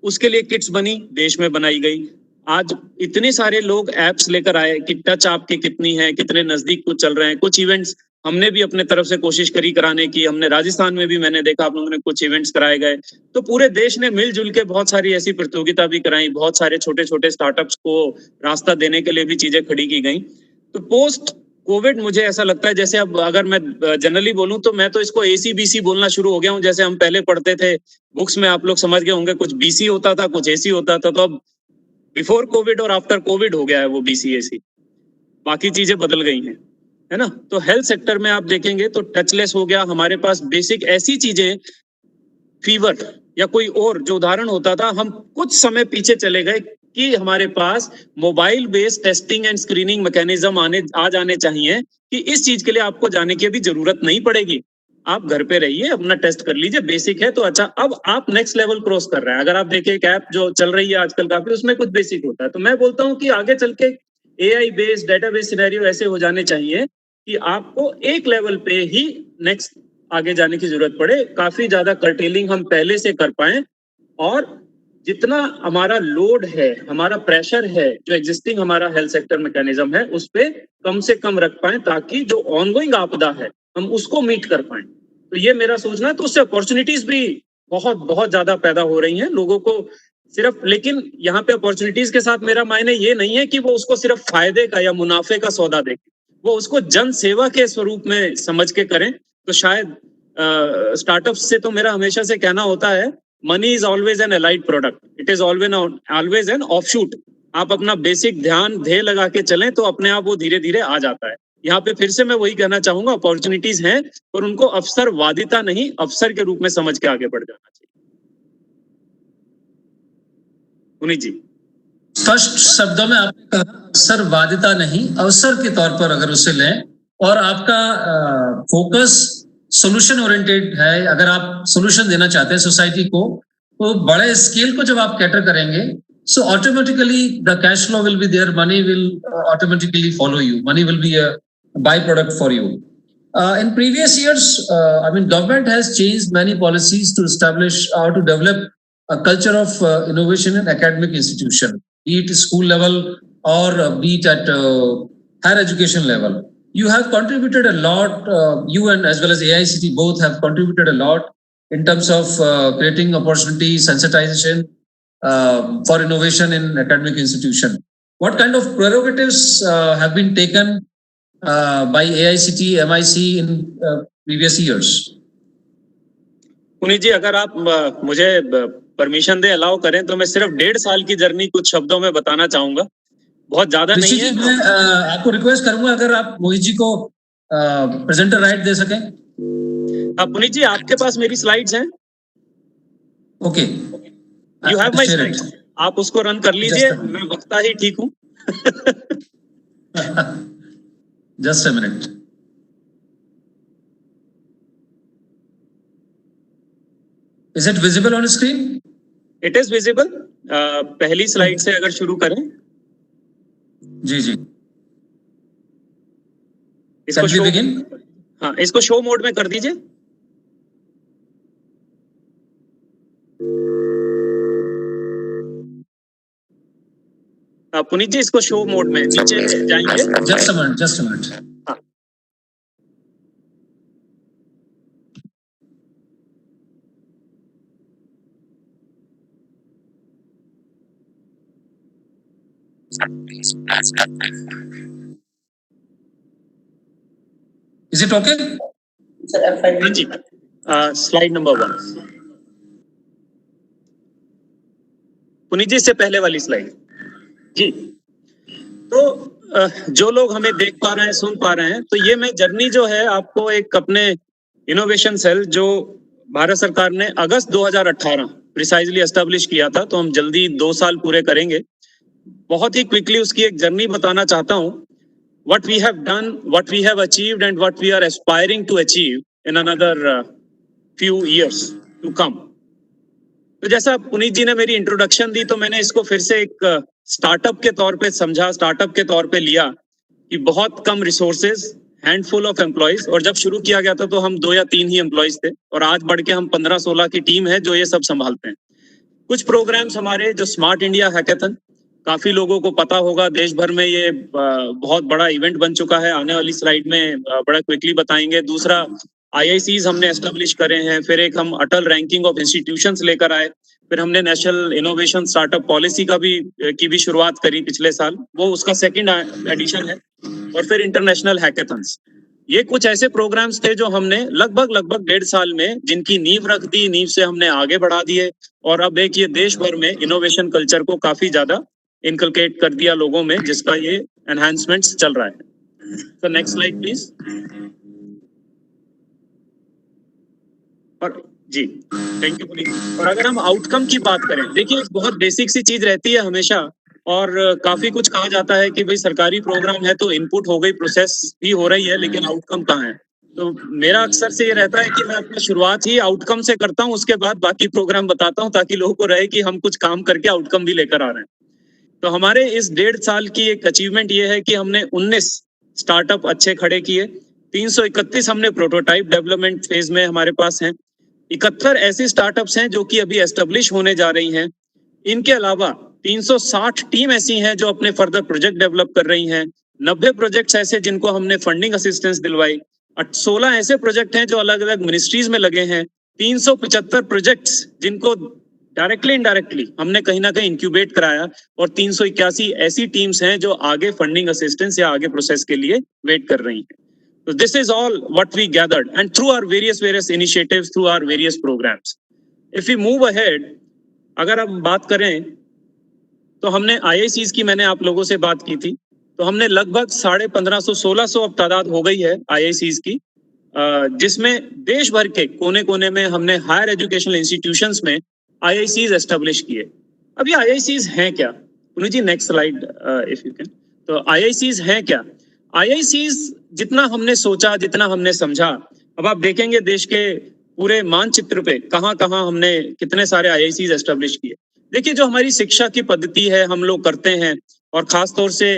उसके लिए किट्स बनी, देश में बनाई गई। आज इतने सारे लोग एप्स लेकर आए कि टच आपकी कितनी है, कितने नजदीक कुछ चल रहे हैं। कुछ इवेंट्स हमने भी अपने तरफ से कोशिश करी कराने की, हमने राजस्थान में भी मैंने देखा आप लोगों ने कुछ इवेंट्स कराए गए। तो पूरे देश ने मिलजुल के बहुत सारी ऐसी प्रतियोगिता भी कराई, बहुत सारे छोटे छोटे स्टार्टअप्स को रास्ता देने के लिए भी चीजें खड़ी की गई। तो पोस्ट कोविड मुझे ऐसा लगता है, जैसे अब अगर मैं जनरली बोलूं तो मैं तो इसको एसी-बीसी बोलना शुरू हो गया हूं। जैसे हम पहले पढ़ते थे बुक्स में, आप लोग समझ गए होंगे, कुछ बीसी होता था, कुछ एसी होता था। तो अब बिफोर कोविड और आफ्टर कोविड हो गया है वो बीसी एसी, बाकी चीजें बदल गई हैं, है ना। तो हेल्थ सेक्टर में आप देखेंगे तो टचलेस हो गया, हमारे पास बेसिक ऐसी चीजें, फीवर या कोई और जो उदाहरण होता था, हम कुछ समय पीछे चले गए कि हमारे पास mobile based testing and screening mechanism आ जाने चाहिए कि इस चीज के लिए आपको जाने की भी जरूरत नहीं पड़ेगी। आप घर पे रहिए, अपना टेस्ट कर लीजिए, बेसिक है तो अच्छा। अब आप नेक्स्ट लेवल क्रॉस कर रहे हैं। अगर आप देखिए एक ऐप जो चल रही है आजकल काफी, उसमें कुछ बेसिक होता है। तो मैं बोलता हूं कि आगे चल के एआई बेस्ड डेटाबेस सिनेरियो ऐसे हो जाने चाहिए कि आपको एक लेवल पे ही नेक्स्ट आगे जाने की जरूरत पड़े, काफी ज्यादा कर्टेलिंग हम पहले से कर पाए, और जितना हमारा लोड है, हमारा प्रेशर है, जो एग्जिस्टिंग हमारा हेल्थ सेक्टर मैकेनिज्म है, उस पे कम से कम रख पाए, ताकि जो ऑनगोइंग आपदा है हम उसको मीट कर पाए। तो ये मेरा सोचना है। तो उससे अपॉर्चुनिटीज भी बहुत बहुत ज्यादा पैदा हो रही हैं लोगों को सिर्फ। लेकिन यहाँ पे अपॉर्चुनिटीज के साथ मेरा मायने ये नहीं है कि वो उसको सिर्फ फायदे का या मुनाफे का सौदा देखें, वो उसको जन सेवा के स्वरूप में समझ के करें। तो शायद स्टार्टअप से तो मेरा हमेशा से कहना होता है, money is always an allied product, it is always an offshoot. आप अपना बेसिक ध्यान ध्येय लगा के चलें तो अपने आप वो धीरे धीरे आ जाता है। यहाँ पे फिर से मैं वही कहना चाहूंगा, अपॉर्चुनिटीज हैं, पर उनको अवसरवादिता नहीं, अवसर के रूप में समझ के आगे बढ़ जाना चाहिए। पुनीत जी, स्पष्ट शब्दों में आपने कहा अवसरवादिता नहीं, अवसर के तौर पर अगर उसे लें, और आपका फोकस सोल्यूशन ओरिएंटेड है। अगर आप सोल्यूशन देना चाहते हैं सोसाइटी को, तो बड़े स्केल को जब आप कैटर करेंगे, so automatically the cash flow will be there, money will automatically follow you, money will be a byproduct for you. In previous years, I mean, government has changed many policies to establish or to develop a culture of innovation in academic institution, be it school level or be it at higher education level. You have contributed a lot, you and as well as AICT both have contributed a lot in terms of creating opportunities, sensitization for innovation in academic institution. What kind of prerogatives have been taken by AICT, MIC in previous years? Puneet जी, अगर आप मुझे permission दे, allow करें, तो मैं सिर्फ 1.5 साल की journey कुछ शब्दों में बताना चाहूंगा, बहुत ज्यादा नहीं है। मैं आपको रिक्वेस्ट करूंगा अगर आप मोहित जी को प्रेजेंटर राइट दे सकें। पुनीत जी, आपके पास मेरी स्लाइड्स हैं? Okay, you have my slides, आप उसको रन कर लीजिए, मैं वक्ता ही ठीक हूँ। Just a minute. Is it visible on screen? It is visible. पहली स्लाइड से अगर शुरू करें। जी जी, इसको शो बिगिन। हाँ, इसको शो मोड में कर दीजिए। पुनीत जी, इसको शो मोड में नीचे जाएंगे। Just a minute, just a minute. हाँ। Is it okay? हाँ जी, स्लाइड नंबर 1। पुनीत जी, इससे पहले वाली स्लाइड जी। तो जो लोग हमें देख पा रहे हैं, सुन पा रहे हैं, तो ये मैं जर्नी जो है आपको एक अपने इनोवेशन सेल जो भारत सरकार ने अगस्त 2018 प्रिसाइजली एस्टेब्लिश किया था, तो हम जल्दी 2 साल पूरे करेंगे। बहुत ही क्विकली उसकी एक जर्नी बताना चाहता हूं। What we have done, what we have achieved and what we are aspiring to achieve in another few years to come. तो जैसा पुनीत जी ने मेरी इंट्रोडक्शन दी, तो मैंने इसको फिर से एक स्टार्टअप के तौर पे समझा, स्टार्टअप के तौर पे लिया कि बहुत कम रिसोर्सेज, हैंडफुल ऑफ एम्प्लॉइज, और जब शुरू किया गया था तो हम 2 या 3 ही एम्प्लॉइज थे, और आज बढ़ के हम 15-16 की टीम है जो ये सब संभालते हैं। कुछ प्रोग्राम्स हमारे, जो स्मार्ट इंडिया हैकेथन, काफी लोगों को पता होगा, देश भर में ये बहुत बड़ा इवेंट बन चुका है। आने वाली स्लाइड में बड़ा क्विकली बताएंगे। दूसरा, आईआईसीज हमने एस्टेब्लिश करे हैं। फिर एक हम अटल रैंकिंग ऑफ इंस्टीट्यूशंस लेकर आए। फिर हमने नेशनल इनोवेशन स्टार्टअप पॉलिसी की भी शुरुआत करी पिछले साल, वो उसका सेकंड एडिशन है। और फिर इंटरनेशनल हैकेथन्स। ये कुछ ऐसे प्रोग्राम्स थे जो हमने लगभग 1.5 साल में जिनकी नींव रख दी, नींव से हमने आगे बढ़ा दिए, और अब एक ये देश भर में इनोवेशन कल्चर को काफी ज्यादा इनकलकेट कर दिया लोगों में, जिसका ये एनहांसमेंट्स चल रहा है। तो नेक्स्ट स्लाइड प्लीज। और जी, थैंक यू पुनीत। और अगर हम आउटकम की बात करें, देखिए एक बहुत बेसिक सी चीज रहती है हमेशा, और काफी कुछ कहा जाता है कि भाई सरकारी प्रोग्राम है तो इनपुट हो गई, प्रोसेस भी हो रही है, लेकिन आउटकम कहाँ है? तो मेरा अक्सर से ये रहता है कि मैं अपनी शुरुआत ही आउटकम से करता हूँ, उसके बाद बाकी प्रोग्राम बताता हूँ, ताकि लोगों को रहे कि हम कुछ काम करके आउटकम भी लेकर आ रहे हैं। तो हमारे इस 1.5 साल की एक अचीवमेंट ये है कि हमने 19 स्टार्टअप अच्छे खड़े किए। 331 हमने प्रोटोटाइप डेवलपमेंट फेज में हमारे पास हैं। 71 ऐसी स्टार्टअप्स हैं जो कि अभी एस्टेब्लिश होने जा रही हैं। इनके अलावा 360 टीम ऐसी हैं जो अपने फर्दर प्रोजेक्ट डेवलप कर रही हैं। 90 प्रोजेक्ट्स ऐसे जिनको हमने फंडिंग असिस्टेंस दिलवाई। 16 ऐसे प्रोजेक्ट हैं जो अलग अलग मिनिस्ट्रीज में लगे हैं। 375 प्रोजेक्ट्स जिनको डायरेक्टली इनडायरेक्टली हमने कहीं ना कहीं इंक्यूबेट कराया, और 381 ऐसी टीम्स हैं जो आगे फंडिंग असिस्टेंस या आगे प्रोसेस के लिए वेट कर रही हैं। So this is all what we gathered, and through our various initiatives, through our various programs. If we move ahead, अगर हम बात करें तो हमने IICs की, मैंने आप लोगों से बात की थी, तो हमने लगभग 1550-1600 अब तादाद हो गई है IICs की, जिसमें देश भर के कोने कोने में हमने हायर एजुकेशनल इंस्टीट्यूशंस में IICs एस्टेब्लिश किए। अब ये IICs हैं क्या? Puneet ji, next slide if you can. तो IICs हैं क्या? IICs जितना हमने सोचा, जितना हमने समझा, अब आप देखेंगे देश के पूरे मानचित्र पे कहाँ कहाँ हमने कितने सारे IICs एस्टेब्लिश किए। देखिए, जो हमारी शिक्षा की पद्धति है, हम लोग करते हैं, और खास तौर से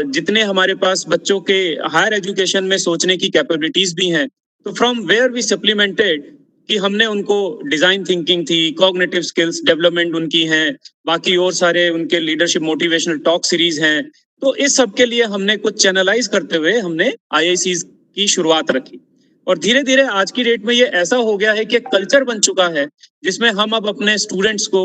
जितने हमारे पास बच्चों के हायर एजुकेशन में सोचने की कैपेबिलिटीज भी हैं, तो फ्रॉम वेयर वी सप्लीमेंटेड कि हमने उनको डिजाइन थिंकिंग थी, कॉग्निटिव स्किल्स डेवलपमेंट उनकी हैं, बाकी और सारे उनके लीडरशिप मोटिवेशनल टॉक सीरीज हैं। तो इस सब के लिए हमने कुछ चैनलाइज करते हुए हमने IICs की शुरुआत रखी, और धीरे धीरे आज की डेट में ये ऐसा हो गया है कि कल्चर बन चुका है, जिसमें हम अब अपने स्टूडेंट्स को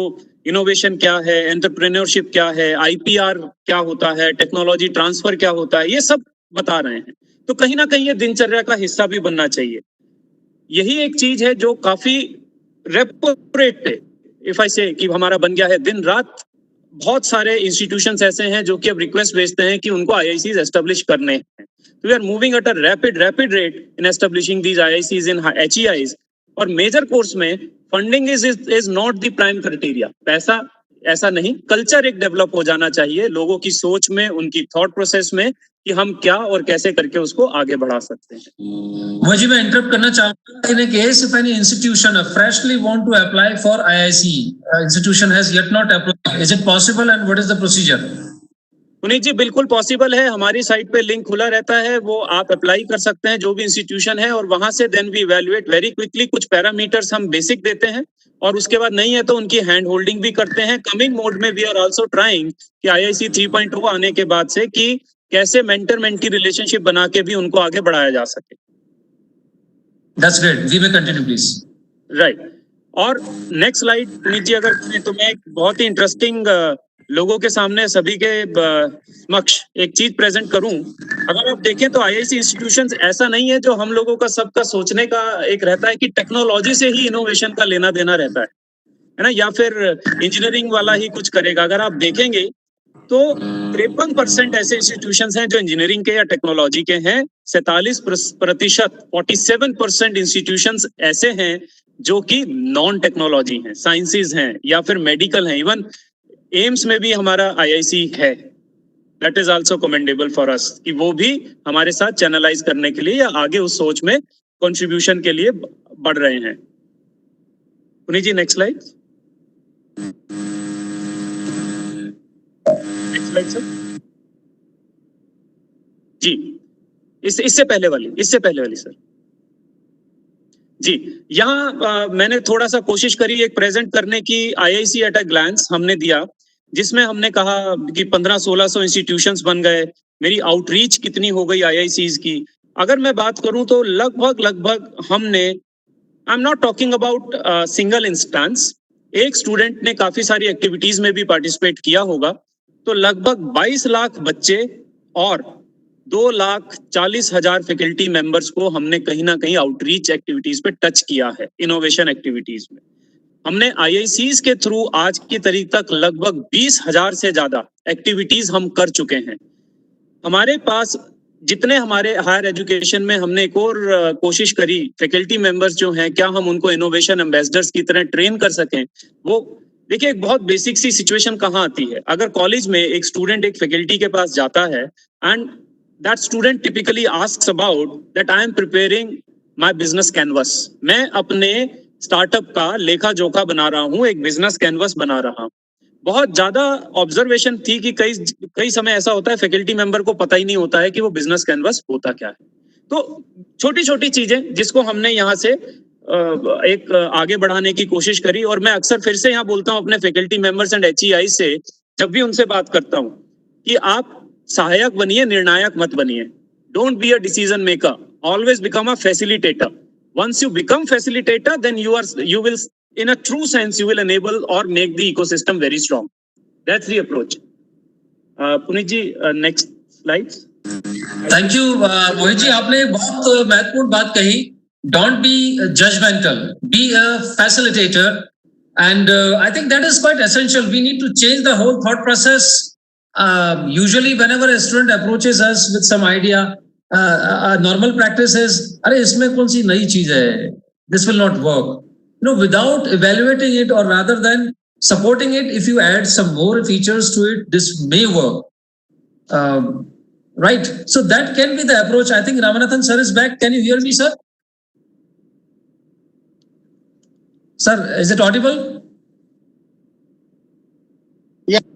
इनोवेशन क्या है, एंटरप्रेन्योरशिप क्या है, IPR क्या होता है, टेक्नोलॉजी ट्रांसफर क्या होता है, ये सब बता रहे हैं। तो कहीं ना कहीं ये दिनचर्या का हिस्सा भी बनना चाहिए। यही एक चीज है जो काफी रेपोरेट पे, इफ आई से, कि हमारा बन गया है दिन रात बहुत सारे इंस्टीट्यूशंस ऐसे हैं जो कि अब रिक्वेस्ट भेजते हैं कि उनको आईआईसीज एस्टेब्लिश करने हैं. तो we are moving at a rapid rate in establishing these IICs in HEIs. और मेजर कोर्स में funding is not the prime criteria. पैसा ऐसा नहीं, कल्चर एक डेवलप हो जाना चाहिए लोगों की सोच में, उनकी थॉट प्रोसेस में कि हम क्या और कैसे करके उसको आगे बढ़ा सकते हैं. मुझे मैं इंटरप्ट करना चाहूंगा. In case if any institution freshly want to apply for IIC, institution has yet not applied, is it possible and what is the procedure? Puneet ji, बिल्कुल पॉसिबल है. हमारी साइट पे लिंक खुला रहता है, वो आप अप्लाई कर सकते हैं जो भी इंस्टीट्यूशन है, और वहां से then we evaluate very quickly. कुछ पैरामीटर्स हम बेसिक देते हैं और उसके बाद नहीं है तो उनकी हैंड होल्डिंग भी करते हैं. कमिंग मोड में वी आर आल्सो ट्राइंग कि आईआईसी 3.0 आने के बाद से कि कैसे मेंटर मेंटी रिलेशनशिप बना के भी उनको आगे बढ़ाया जा सके. That's great. We may continue, please. Right. और नेक्स्ट स्लाइड पुनीत जी अगर करें तो मैं एक बहुत ही इंटरेस्टिंग लोगों के सामने सभी के समक्ष एक चीज प्रेजेंट करूं. अगर आप देखें तो आईआईसी इंस्टीट्यूशंस ऐसा नहीं है जो हम लोगों का सबका सोचने का एक रहता है कि टेक्नोलॉजी से ही इनोवेशन का लेना देना रहता है ना, या फिर इंजीनियरिंग वाला ही कुछ करेगा. अगर आप देखेंगे तो 53% ऐसे इंस्टीट्यूशंस हैं जो इंजीनियरिंग के या टेक्नोलॉजी के हैं. 47% 47% इंस्टीट्यूशंस ऐसे हैं जो कि नॉन टेक्नोलॉजी हैं, साइंसेज हैं या फिर मेडिकल हैं. इवन एम्स में भी हमारा आईआईसी है. That is also commendable for us कि वो भी हमारे साथ चैनलाइज करने के लिए या आगे उस सोच में कंट्रीब्यूशन के लिए बढ़ रहे हैं. Puneet ji next slide. Next slide sir ji. इससे पहले वाली सर जी. यहाँ मैंने थोड़ा सा कोशिश करी एक प्रेजेंट करने की. आईआईसी एट अ ग्लैंस हमने दिया, जिसमें हमने कहा कि 1500-1600 इंस्टीट्यूशंस बन गए. मेरी आउटरीच कितनी हो गई आईआईसीज की. अगर मैं बात करूं तो लगभग हमने, I am not talking about single instance, एक स्टूडेंट ने काफी सारी एक्टिविटीज में भी पार्टिसिपेट किया होगा, तो लगभग 22 लाख बच्चे और 2,40,000 फैकल्टी मेंबर्स को हमने कहीं ना कहीं आउटरीच एक्टिविटीज पे टच किया है. इनोवेशन एक्टिविटीज में हमने आईआईसीज के थ्रू आज की तारीख तक लगभग 20,000 से ज्यादा एक्टिविटीज हम कर चुके हैं. हमारे पास जितने हमारे हायर एजुकेशन में हमने एक और कोशिश करी, फैकल्टी मेंबर्स जो हैं क्या हम उनको इनोवेशन एम्बेसडर्स की तरह ट्रेन कर सकें. वो देखिए एक बहुत बेसिक सी सिचुएशन कहाँ आती है. अगर कॉलेज में एक स्टूडेंट एक फैकल्टी के पास जाता है and that student typically asks about that I am preparing my business canvas. मैं अपने स्टार्टअप का लेखा जोखा बना रहा हूँ, एक बिजनेस कैनवस बना रहा हूँ. बहुत ज्यादा ऑब्जर्वेशन थी कि कई समय ऐसा होता है फैकल्टी मेंबर को पता ही नहीं होता है कि वो बिजनेस कैनवस होता क्या है. तो छोटी छोटी चीजें जिसको हमने यहाँ से एक आगे बढ़ाने की कोशिश करी. और मैं अक्सर फिर से यहाँ बोलता हूँ अपने फैकल्टी मेंबर्स एंड एचईआई से, जब भी उनसे बात करता हूँ, कि आप सहायक बनिए, निर्णायक मत बनिए. Don't be a decision maker, always become a facilitator. Once you become facilitator then you will in a true sense you will enable or make the ecosystem very strong. That's the approach. Puneet ji next slide. Thank you Mohit ji, आपने बहुत महत्वपूर्ण बात कही. Don't be judgmental, be a facilitator, and I think that is quite essential. We need to change the whole thought process. Usually whenever a student approaches us with some idea, a normal practice is, अरे इसमें कौन सी नई चीज है, this will not work. Without evaluating it, or rather than supporting it, if you add some more features to it, this may work. Right? So that can be the approach. I think Ramanathan sir is back. Can you hear me, sir? Sir, is it audible? Yeah.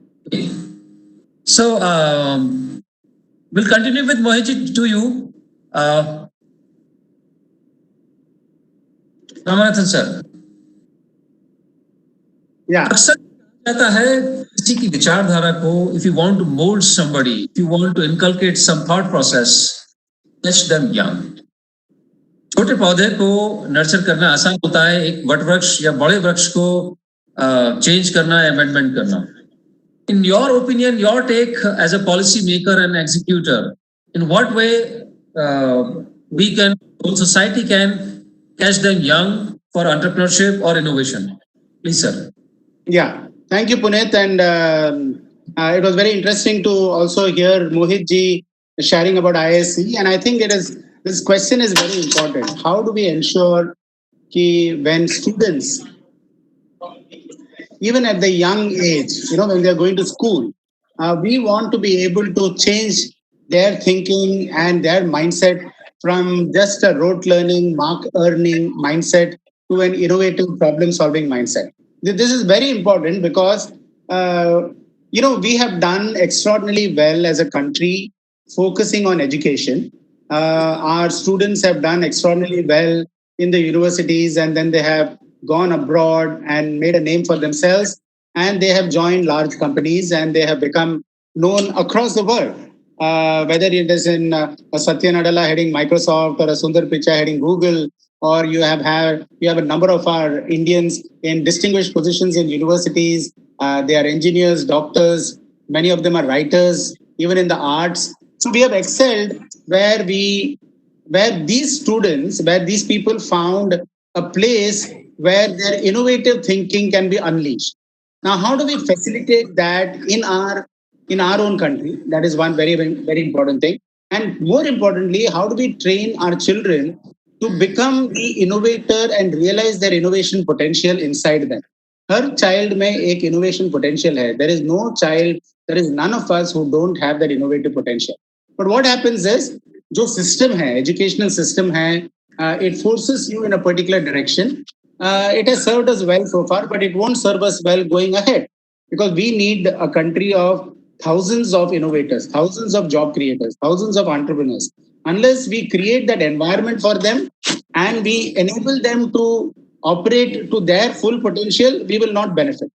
So we'll continue with Mohit to you. Ramanathan sir. Yeah. अक्सर कहता है किसी की विचारधारा को, if you want to mold somebody, if you want to inculcate some thought process, teach them young. छोटे पौधे को नर्चर करना आसान होता है, एक वट वृक्ष या बड़े वृक्ष को चेंज करना, अमेंडमेंट करना. In your opinion, your take as a policy maker and executor, in what way we can, whole society can catch them young for entrepreneurship or innovation? Please, sir. Yeah. Thank you, Puneet. And it was very interesting to also hear Mohit ji sharing about ISC. And I think this question is very important. How do we ensure that when students, even at the young age, when they're going to school, we want to be able to change their thinking and their mindset from just a rote learning, mark earning mindset to an innovative problem solving mindset. This is very important because, we have done extraordinarily well as a country focusing on education. Our students have done extraordinarily well in the universities, and then they have gone abroad and made a name for themselves, and they have joined large companies and they have become known across the world. Whether it is in a Satya Nadella heading Microsoft or a Sundar Pichai heading Google, or you have a number of our Indians in distinguished positions in universities. They are engineers, doctors. Many of them are writers, even in the arts. So we have excelled where where these people found a place where their innovative thinking can be unleashed. Now, how do we facilitate that in our own country? That is one very, very, very important thing. And more importantly, how do we train our children to become the innovator and realize their innovation potential inside them? Her child में एक innovation potential है. There is no child, there is none of us who don't have that innovative potential. But what happens is, जो system है, educational system है, it forces you in a particular direction. It has served us well so far, but it won't serve us well going ahead, because we need a country of thousands of innovators, thousands of job creators, thousands of entrepreneurs. Unless we create that environment for them and we enable them to operate to their full potential, we will not benefit.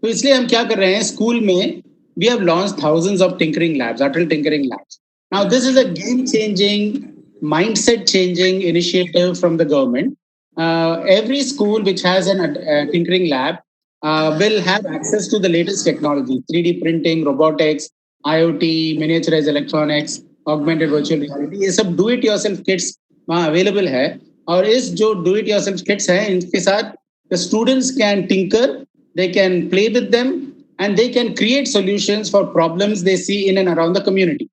तो इसलिए हम क्या कर रहे हैं school में we have launched thousands of tinkering labs, adult tinkering labs. Now this is a game changing, mindset changing initiative from the government. Every school which has a tinkering lab will have access to the latest technology, 3D printing, robotics, IoT, miniaturized electronics, augmented virtual reality. ये सब do it yourself kits वहाँ available है, और इस जो do it yourself kits हैं इनके साथ the students can tinker, they can play with them, and they can create solutions for problems they see in and around the community.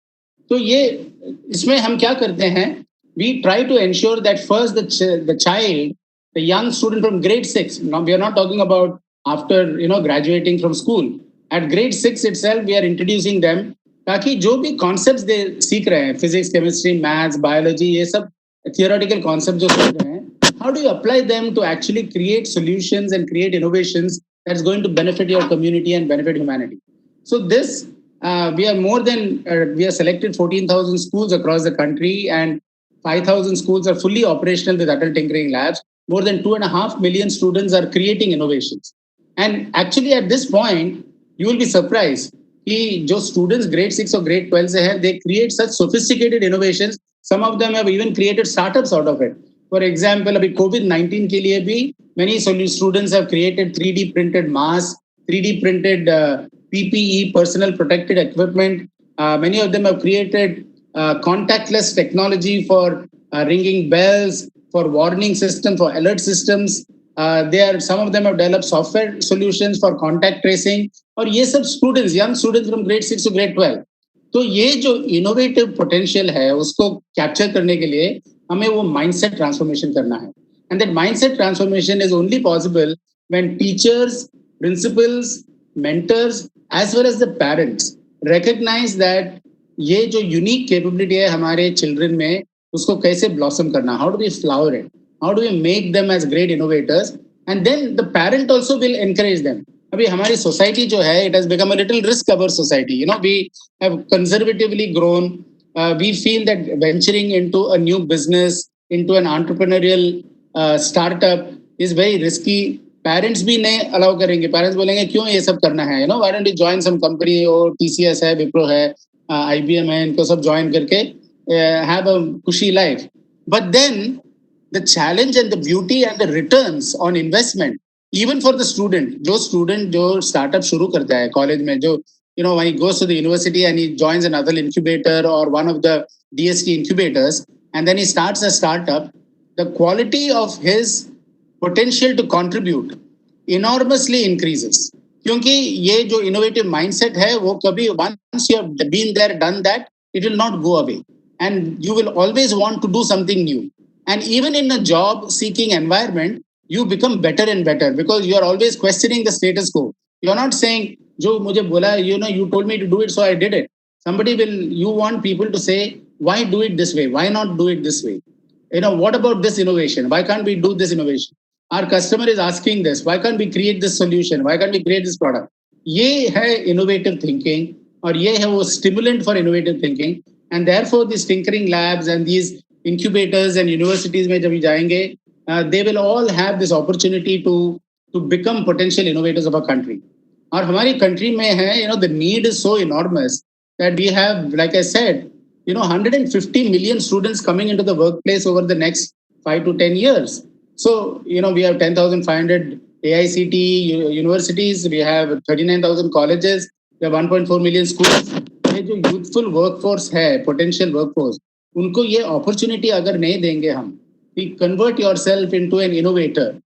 तो ये इसमें हम क्या करते हैं, we try to ensure that first the child, the young student from grade 6, now we are not talking about after graduating from school, at grade 6 itself we are introducing them, ताकि जो भी concepts they सीख रहे हैं, physics, chemistry, maths, biology, ये सब theoretical concepts जो सीख रहे हैं, how do you apply them to actually create solutions and create innovations that's going to benefit your community and benefit humanity. So this we have selected 14,000 schools across the country, and 5,000 schools are fully operational with adult tinkering labs. More than 2.5 million students are creating innovations. And actually at this point, you will be surprised कि जो students grade 6 or grade 12 से हैं, they create such sophisticated innovations. Some of them have even created startups out of it. For example, अभी COVID-19 के लिए भी many students have created 3D printed masks, 3D printed PPE, personal protected equipment. Many of them have created contactless technology for ringing bells, for warning system, for alert systems. Some of them have developed software solutions for contact tracing. और ये सब students, young students from grade 6 to grade 12. तो ये जो innovative potential है उसको capture करने के लिए हमें वो mindset transformation करना है. And that mindset transformation is only possible when teachers, principals, mentors, as well as the parents recognize that ये जो unique capability है हमारे children में उसको कैसे blossom करना, how do we flower it, how do we make them as great innovators, and then the parent also will encourage them. अभी हमारी society जो है, it has become a little risk-averse society. We have conservatively grown. We feel that venturing into a new business, into an entrepreneurial startup is very risky. Parents भी नहीं allow करेंगे. Parents बोलेंगे क्यों ये सब करना है? Why don't you join some company? और TCS है, Wipro है, IBM है, इनको सब join करके have a cushy life. But then the challenge and the beauty and the returns on investment, even for the student जो startup शुरू करता है college में, जो when he goes to the university and he joins another incubator or one of the DST incubators, and then he starts a startup, the quality of his potential to contribute enormously increases. क्योंकि ये जो innovative mindset है वो कभी once you have been there done that it will not go away and you will always want to do something new and even in a job seeking environment you become better and better because you are always questioning the status quo. You are not saying जो मुझे बोला you told me to do it so I did it. Somebody will you want people to say why do it this way, why not do it this way, what about this innovation, why can't we do this innovation, our customer is asking this, why can't we create this solution, why can't we create this product. ये है innovative thinking और ये है वो stimulant for innovative thinking and therefore these tinkering labs and these incubators and universities में जब जाएंगे they will all have this opportunity to become potential innovators of a country. और हमारी country में है the need is so enormous that we have, like I said, 150 million students coming into the workplace over the next 5 to 10 years. So, we have 10,500 AICT universities, we have 39,000 colleges, we have 1.4 million schools. ये जो youthful workforce है, potential workforce, उनको ये opportunity अगर नहीं देंगे हम, convert yourself into an innovator,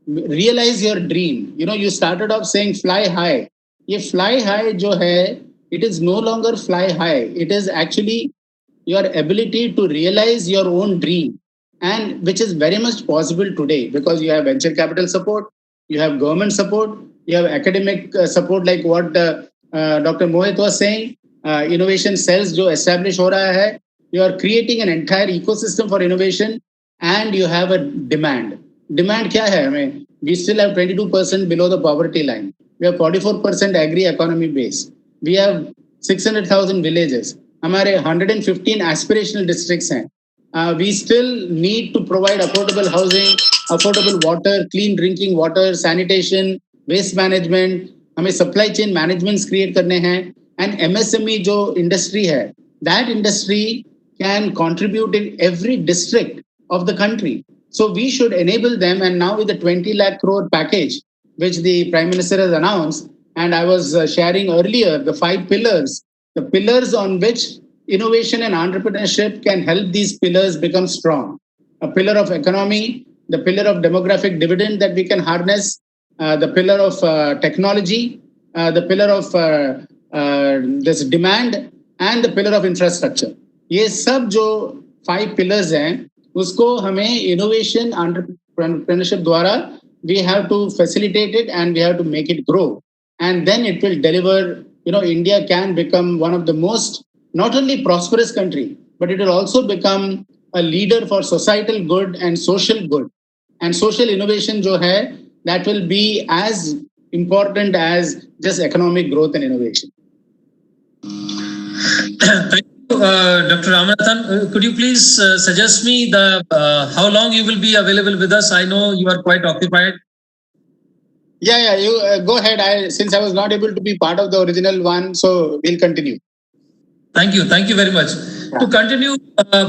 realize your dream. You started off saying fly high. ये fly high जो है, it is no longer fly high. It is actually your ability to realize your own dream, and which is very much possible today because you have venture capital support, you have government support, you have academic support like what Dr. Mohit was saying. Innovation cells जो establish हो रहा है, you are creating an entire ecosystem for innovation, and you have a demand. Demand क्या है हमें? We still have 22% below the poverty line. We have 44% agri economy base. We have 600,000 villages. हमारे 115 aspirational districts हैं. We still need to provide affordable housing, affordable water, clean drinking water, sanitation, waste management. हमें supply chain managements create करने हैं. And MSME जो industry है, that industry can contribute in every district of the country. So we should enable them. And now with the 20 lakh crore package, which the Prime Minister has announced, and I was sharing earlier, the 5 pillars, the pillars on which innovation and entrepreneurship can help these pillars become strong. A pillar of economy, the pillar of demographic dividend that we can harness, the pillar of technology, the pillar of this demand, and the pillar of infrastructure. ये सब जो 5 pillars हैं, उसको हमें innovation entrepreneurship द्वारा we have to facilitate it and we have to make it grow. And then it will deliver, India can become one of the most, not only prosperous country, but it will also become a leader for societal good and social good. And social innovation जो है, that will be as important as just economic growth and innovation. Thank you, Dr. Ramanathan. Could you please suggest me how long you will be available with us? I know you are quite occupied. Yeah, you go ahead. Since I was not able to be part of the original one, so we'll continue. Thank you very much. Yeah. To continue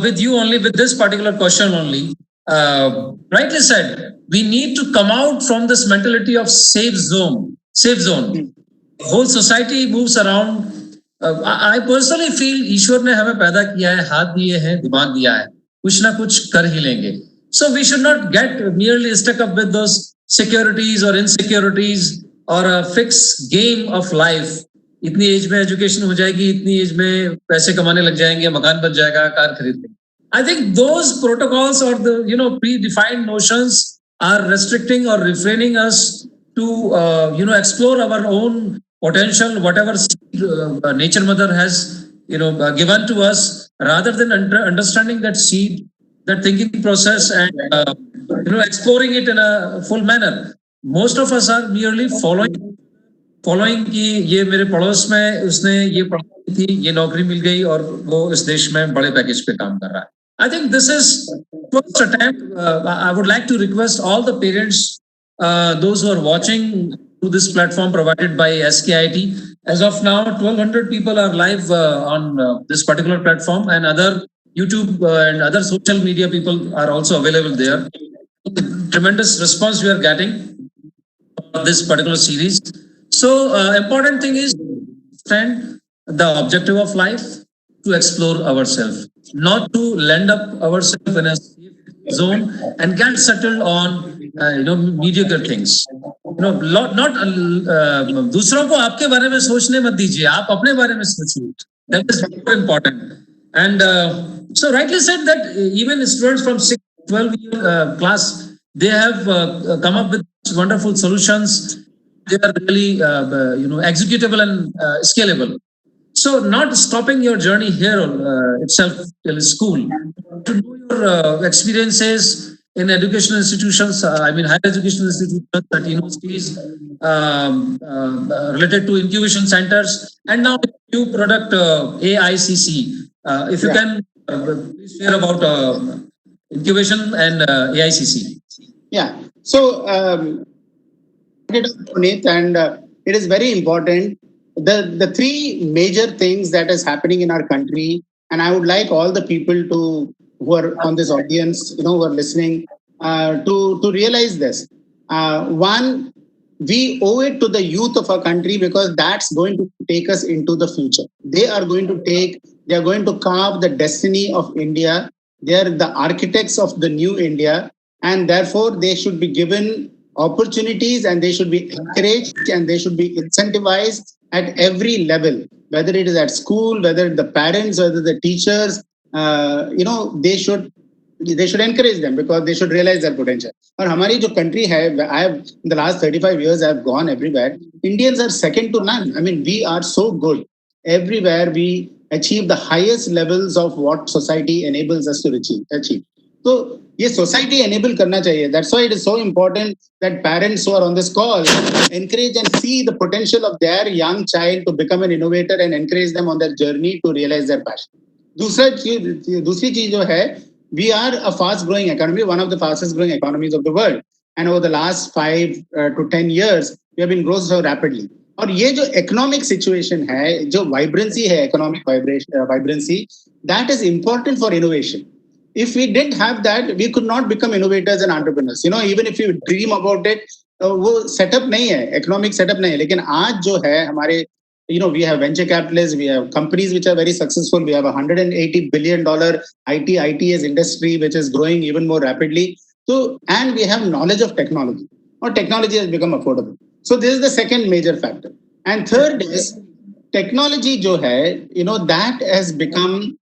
with you only with this particular question only, rightly said, we need to come out from this mentality of safe zone. Whole society moves around. I personally feel ईश्वर ने हमें पैदा किया है, हाथ दिए हैं, दिमाग दिया है, कुछ ना कुछ कर ही लेंगे. So we should not get merely stuck up with those securities or insecurities or a fixed game of life. इतनी एज में एजुकेशन हो जाएगी, इतनी एज में पैसे कमाने लग जाएंगे, मकान बन जाएगा, कार खरीद लेंगे. I think those protocols or the predefined notions are restricting or refraining us to explore our own potential, whatever nature mother has given to us, rather than understanding that seed, that thinking process, and exploring it in a full manner. Most of us are merely following कि ये मेरे पड़ोस में उसने ये पढ़ाई थी, ये नौकरी मिल गई और वो इस देश में बड़े पैकेज पे काम कर रहा है. I think this is first attempt. I would like to request all the parents, those who are watching through this platform provided by SKIT. As of now, 1,200 people are live on this particular platform, and other YouTube and other social media people are also available there. Tremendous response we are getting for this particular series. So important thing is understand the objective of life, to explore ourselves, not to land up ourselves in a safe zone and get settled on mediocre things. not दूसरों को आपके बारे में सोचने मत दीजिए, आप अपने बारे में सोचिए. That is more important. And so rightly said that even students from 6 to 12 year class, they have come up with wonderful solutions. They are really executable and scalable. So not stopping your journey here itself till school, to know your experiences in educational institutions, higher educational institutions at universities, related to incubation centers, and now new product AICC. If you can please share about incubation and AICC. Yeah. So, Puneet, and it is very important. The three major things that is happening in our country, and I would like all the people who are on this audience, who are listening, to realize this. One, we owe it to the youth of our country, because that's going to take us into the future. They are going to carve the destiny of India. They are the architects of the new India, and therefore they should be given opportunities, and they should be encouraged, and they should be incentivized at every level, whether it is at school, whether the parents, whether the teachers. They should encourage them, because they should realize their potential. और हमारी जो country है, I have in the last 35 years I have gone everywhere. Indians are second to none. I mean, we are so good. Everywhere we achieve the highest levels of what society enables us to achieve. So ये society enable करना चाहिए. That's why it is so important that parents who are on this call encourage and see the potential of their young child to become an innovator, and encourage them on their journey to realize their passion. दूसरी चीज जो है, we are a fast growing economy, one of the fastest growing economies of the world, and over the last 5 to 10 years we have been growing so rapidly. और ये जो economic situation है, जो vibrancy है, economic vibrancy, that is important for innovation. If we didn't have that, we could not become innovators and entrepreneurs. Even if you dream about it, वो setup नहीं है, economic setup नहीं है. लेकिन आज जो है हमारे, we have venture capitalists, we have companies which are very successful. We have a $180 billion ITS industry, which is growing even more rapidly. So, and we have knowledge of technology, or technology has become affordable. So this is the second major factor. And third is technology jo hai, that has become,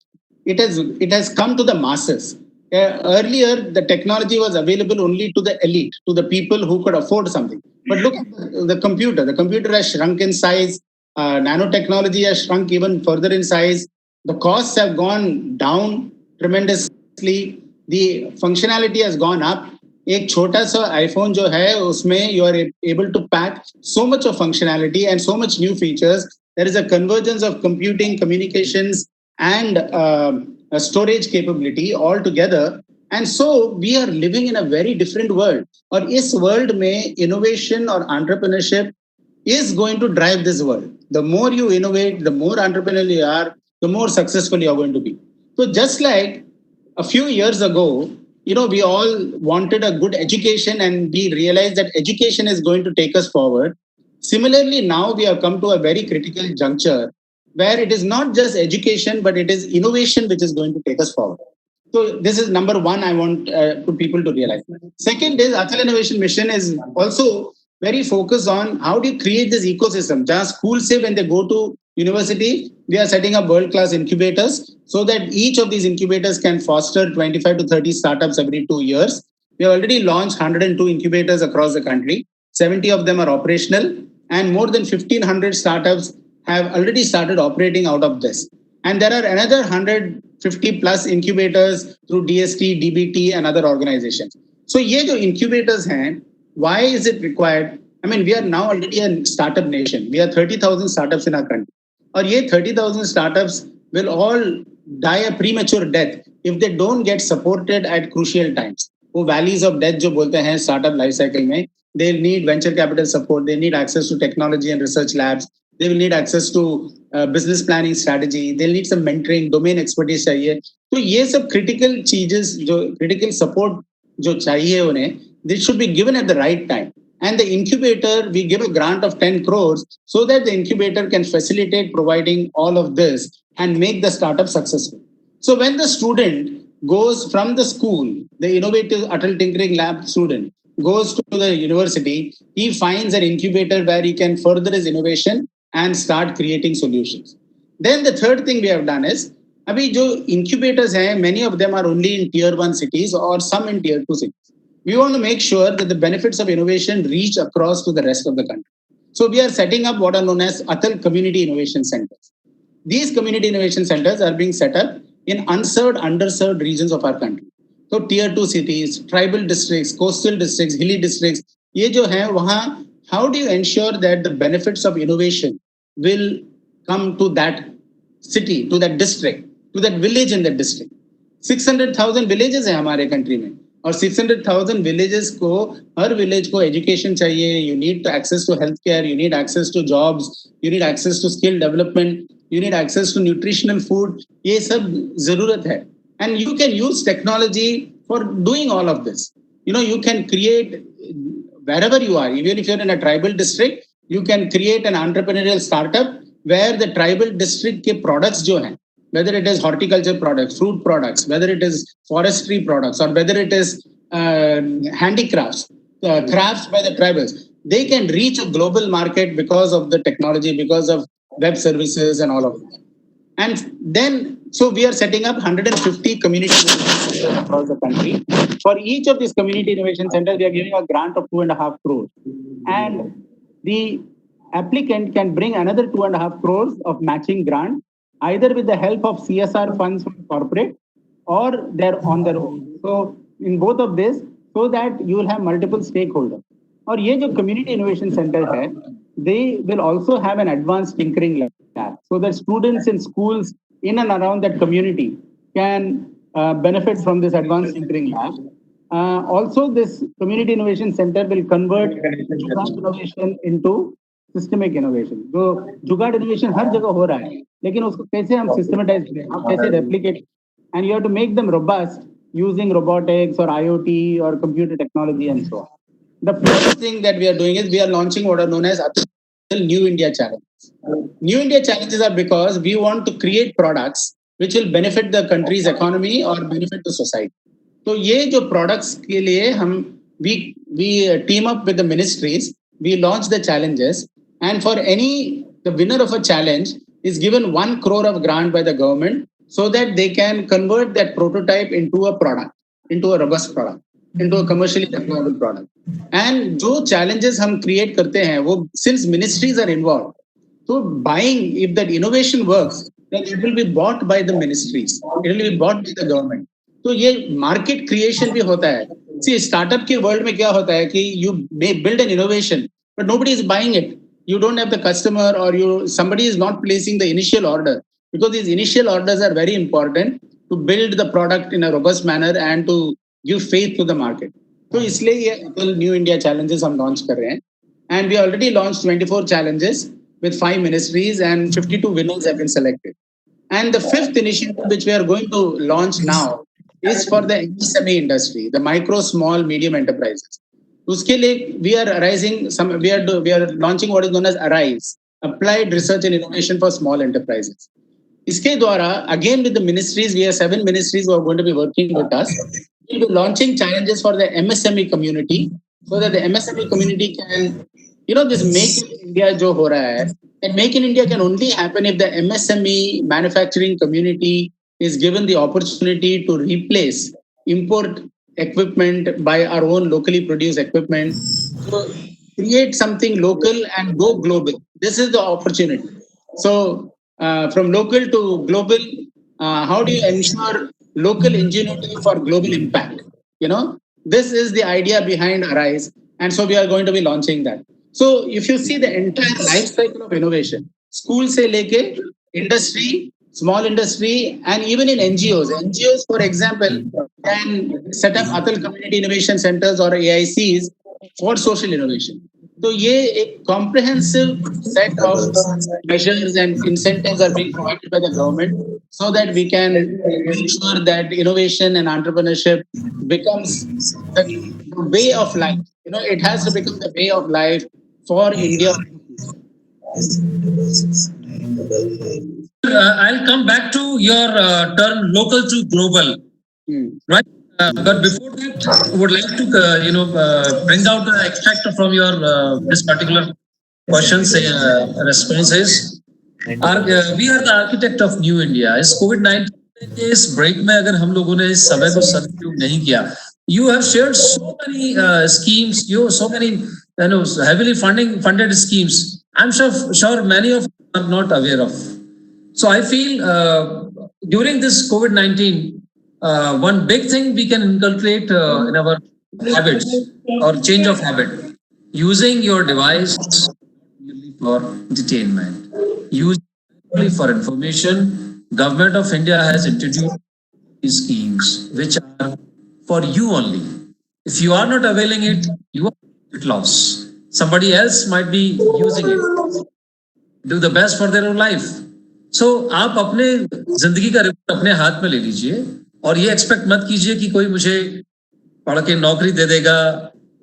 it has come to the masses. Earlier, the technology was available only to the elite, to the people who could afford something. But look at the computer. The computer has shrunk in size. Nanotechnology has shrunk even further in size. The costs have gone down tremendously. The functionality has gone up. एक छोटा सा iPhone जो है, उसमें you are able to pack so much of functionality and so much new features. There is a convergence of computing, communications, and storage capability all together. And so we are living in a very different world. और इस world में innovation or entrepreneurship is going to drive this world. The more you innovate, the more entrepreneurial you are, the more successful you are going to be. So just like a few years ago, we all wanted a good education, and we realized that education is going to take us forward. Similarly, now we have come to a very critical juncture where it is not just education, but it is innovation which is going to take us forward. So this is number one I want people to realize. Second is Atal Innovation Mission is also very focused on how do you create this ecosystem. Just school say when they go to university, we are setting up world-class incubators so that each of these incubators can foster 25 to 30 startups every 2 years. We have already launched 102 incubators across the country. 70 of them are operational, and more than 1,500 startups have already started operating out of this. And there are another 150 plus incubators through DST, DBT, and other organizations. So ये जो incubators हैं, why is it required? I mean, we are now already a startup nation. We have 30,000 startups in our country. और ये 30,000 startups will all die a premature death if they don't get supported at crucial times. वो valleys of death जो बोलते हैं startup life cycle में, they need venture capital support. They need access to technology and research labs. They will need access to business planning strategy. They'll need some mentoring, domain expertise चाहिए. तो ये सब critical चीजें जो critical support जो चाहिए उन्हें, this should be given at the right time. And the incubator, we give a grant of 10 crores so that the incubator can facilitate providing all of this and make the startup successful. So when the student goes from the school, the innovative Atal Tinkering Lab student, goes to the university, he finds an incubator where he can further his innovation and start creating solutions. Then the third thing we have done is, अभी जो incubators हैं, many of them are only in tier 1 cities or some in tier 2 cities. We want to make sure that the benefits of innovation reach across to the rest of the country. So we are setting up what are known as Atal Community Innovation Centers. These community innovation centers are being set up in unserved, underserved regions of our country. So tier 2 cities, tribal districts, coastal districts, hilly districts, ये जो है वहाँ, how do you ensure that the benefits of innovation will come to that city, to that district, to that village in that district? 600,000 villages हैं हमारे country में, और 600,000 villages को, हर village को education चाहिए, you need access to healthcare, you need access to jobs, you need access to skill development, you need access to nutritional food. ये सब जरूरत है. And you can use technology for doing all of this. You know, you can create wherever you are, even if you're in a tribal district, you can create an entrepreneurial startup where the tribal district के products जो हैं, whether it is horticulture products, fruit products, whether it is forestry products, or whether it is handicrafts, crafts by the tribals, they can reach a global market because of the technology, because of web services and all of that. And then, so we are setting up 150 community innovation centers across the country. For each of these community innovation centers, we are giving a grant of 2.5 crores. And the applicant can bring another 2.5 crores of matching grant, either with the help of CSR funds from corporate or they're on their own. So in both of this, so that you will have multiple stakeholders. और ये जो community innovation center है, they will also have an advanced tinkering lab, so that students in schools in and around that community can benefit from this advanced tinkering lab. Also, this community innovation center will convert innovation into systemic innovation. जो जुगाड़ innovation हर जगह हो रहा है, लेकिन उसको कैसे हम systematize करें, हम कैसे replicate, and you have to make them robust using robotics or IoT or computer technology and so on. The first thing that we are doing is we are launching what are known as New India Challenges. New India Challenges are because we want to create products which will benefit the country's economy or benefit the society. तो ये जो products के लिए हम we team up with the ministries, we launch the challenges, and for the winner of a challenge is given 1 crore of grant by the government so that they can convert that prototype into a product, into a robust product, into a commercially deployable product. And जो challenges हम create करते हैं, वो since ministries are involved, so buying, if that innovation works, then it will be bought by the ministries, it will be bought by the government. तो ये market creation भी होता है. See, startup के world में क्या होता है कि you may build an innovation, but nobody is buying it. You don't have the customer, or somebody is not placing the initial order, because these initial orders are very important to build the product in a robust manner and to give faith to the market. तो इसलिए ये New India Challenges हम launch कर रहे हैं, and we already launched 24 challenges with 5 ministries, and 52 winners have been selected. And the fifth initiative which we are going to launch now is for the MSME industry, the micro, small, medium enterprises. उसके लिए we are launching what is known as ARISE, Applied Research and Innovation for Small Enterprises. इसके द्वारा, again with the ministries, we have 7 ministries who are going to be working with us. We'll be launching challenges for the MSME community, so that the MSME community can, this Make in India जो हो रहा है, and Make in India can only happen if the MSME manufacturing community is given the opportunity to replace import equipment by our own locally produced equipment. So create something local and go global. This is the opportunity. So from local to global, how do you ensure local ingenuity for global impact? This is the idea behind ARISE, and so we are going to be launching that. So if you see the entire life cycle of innovation, school se leke industry, small industry, and even in NGOs, for example, can set up Atal Community Innovation Centers or AICs for social innovation. So ये एक comprehensive set of measures and incentives are being provided by the government, so that we can make sure that innovation and entrepreneurship becomes the way of life. It has to become the way of life for India. I'll come back to your term local to global, right? But before that, I would like to bring out the extract from your this particular questions responses. We are the architect of new India. इस COVID-19 के इस break में अगर हम लोगों ने इस समय को सदुपयोग नहीं किया, you have shared so many schemes, so many heavily funded schemes. I'm sure many of you are not aware of. So I feel during this COVID-19, one big thing we can inculcate in our habits or change of habit, using your device for entertainment, use only for information. Government of India has introduced these schemes which are for you only. If you are not availing it, you are at loss. Somebody else might be using it. Do the best for their own life. So आप अपने जिंदगी का report अपने हाथ में ले लीजिए और ये एक्सपेक्ट मत कीजिए कि कोई मुझे पढ़ के नौकरी दे देगा.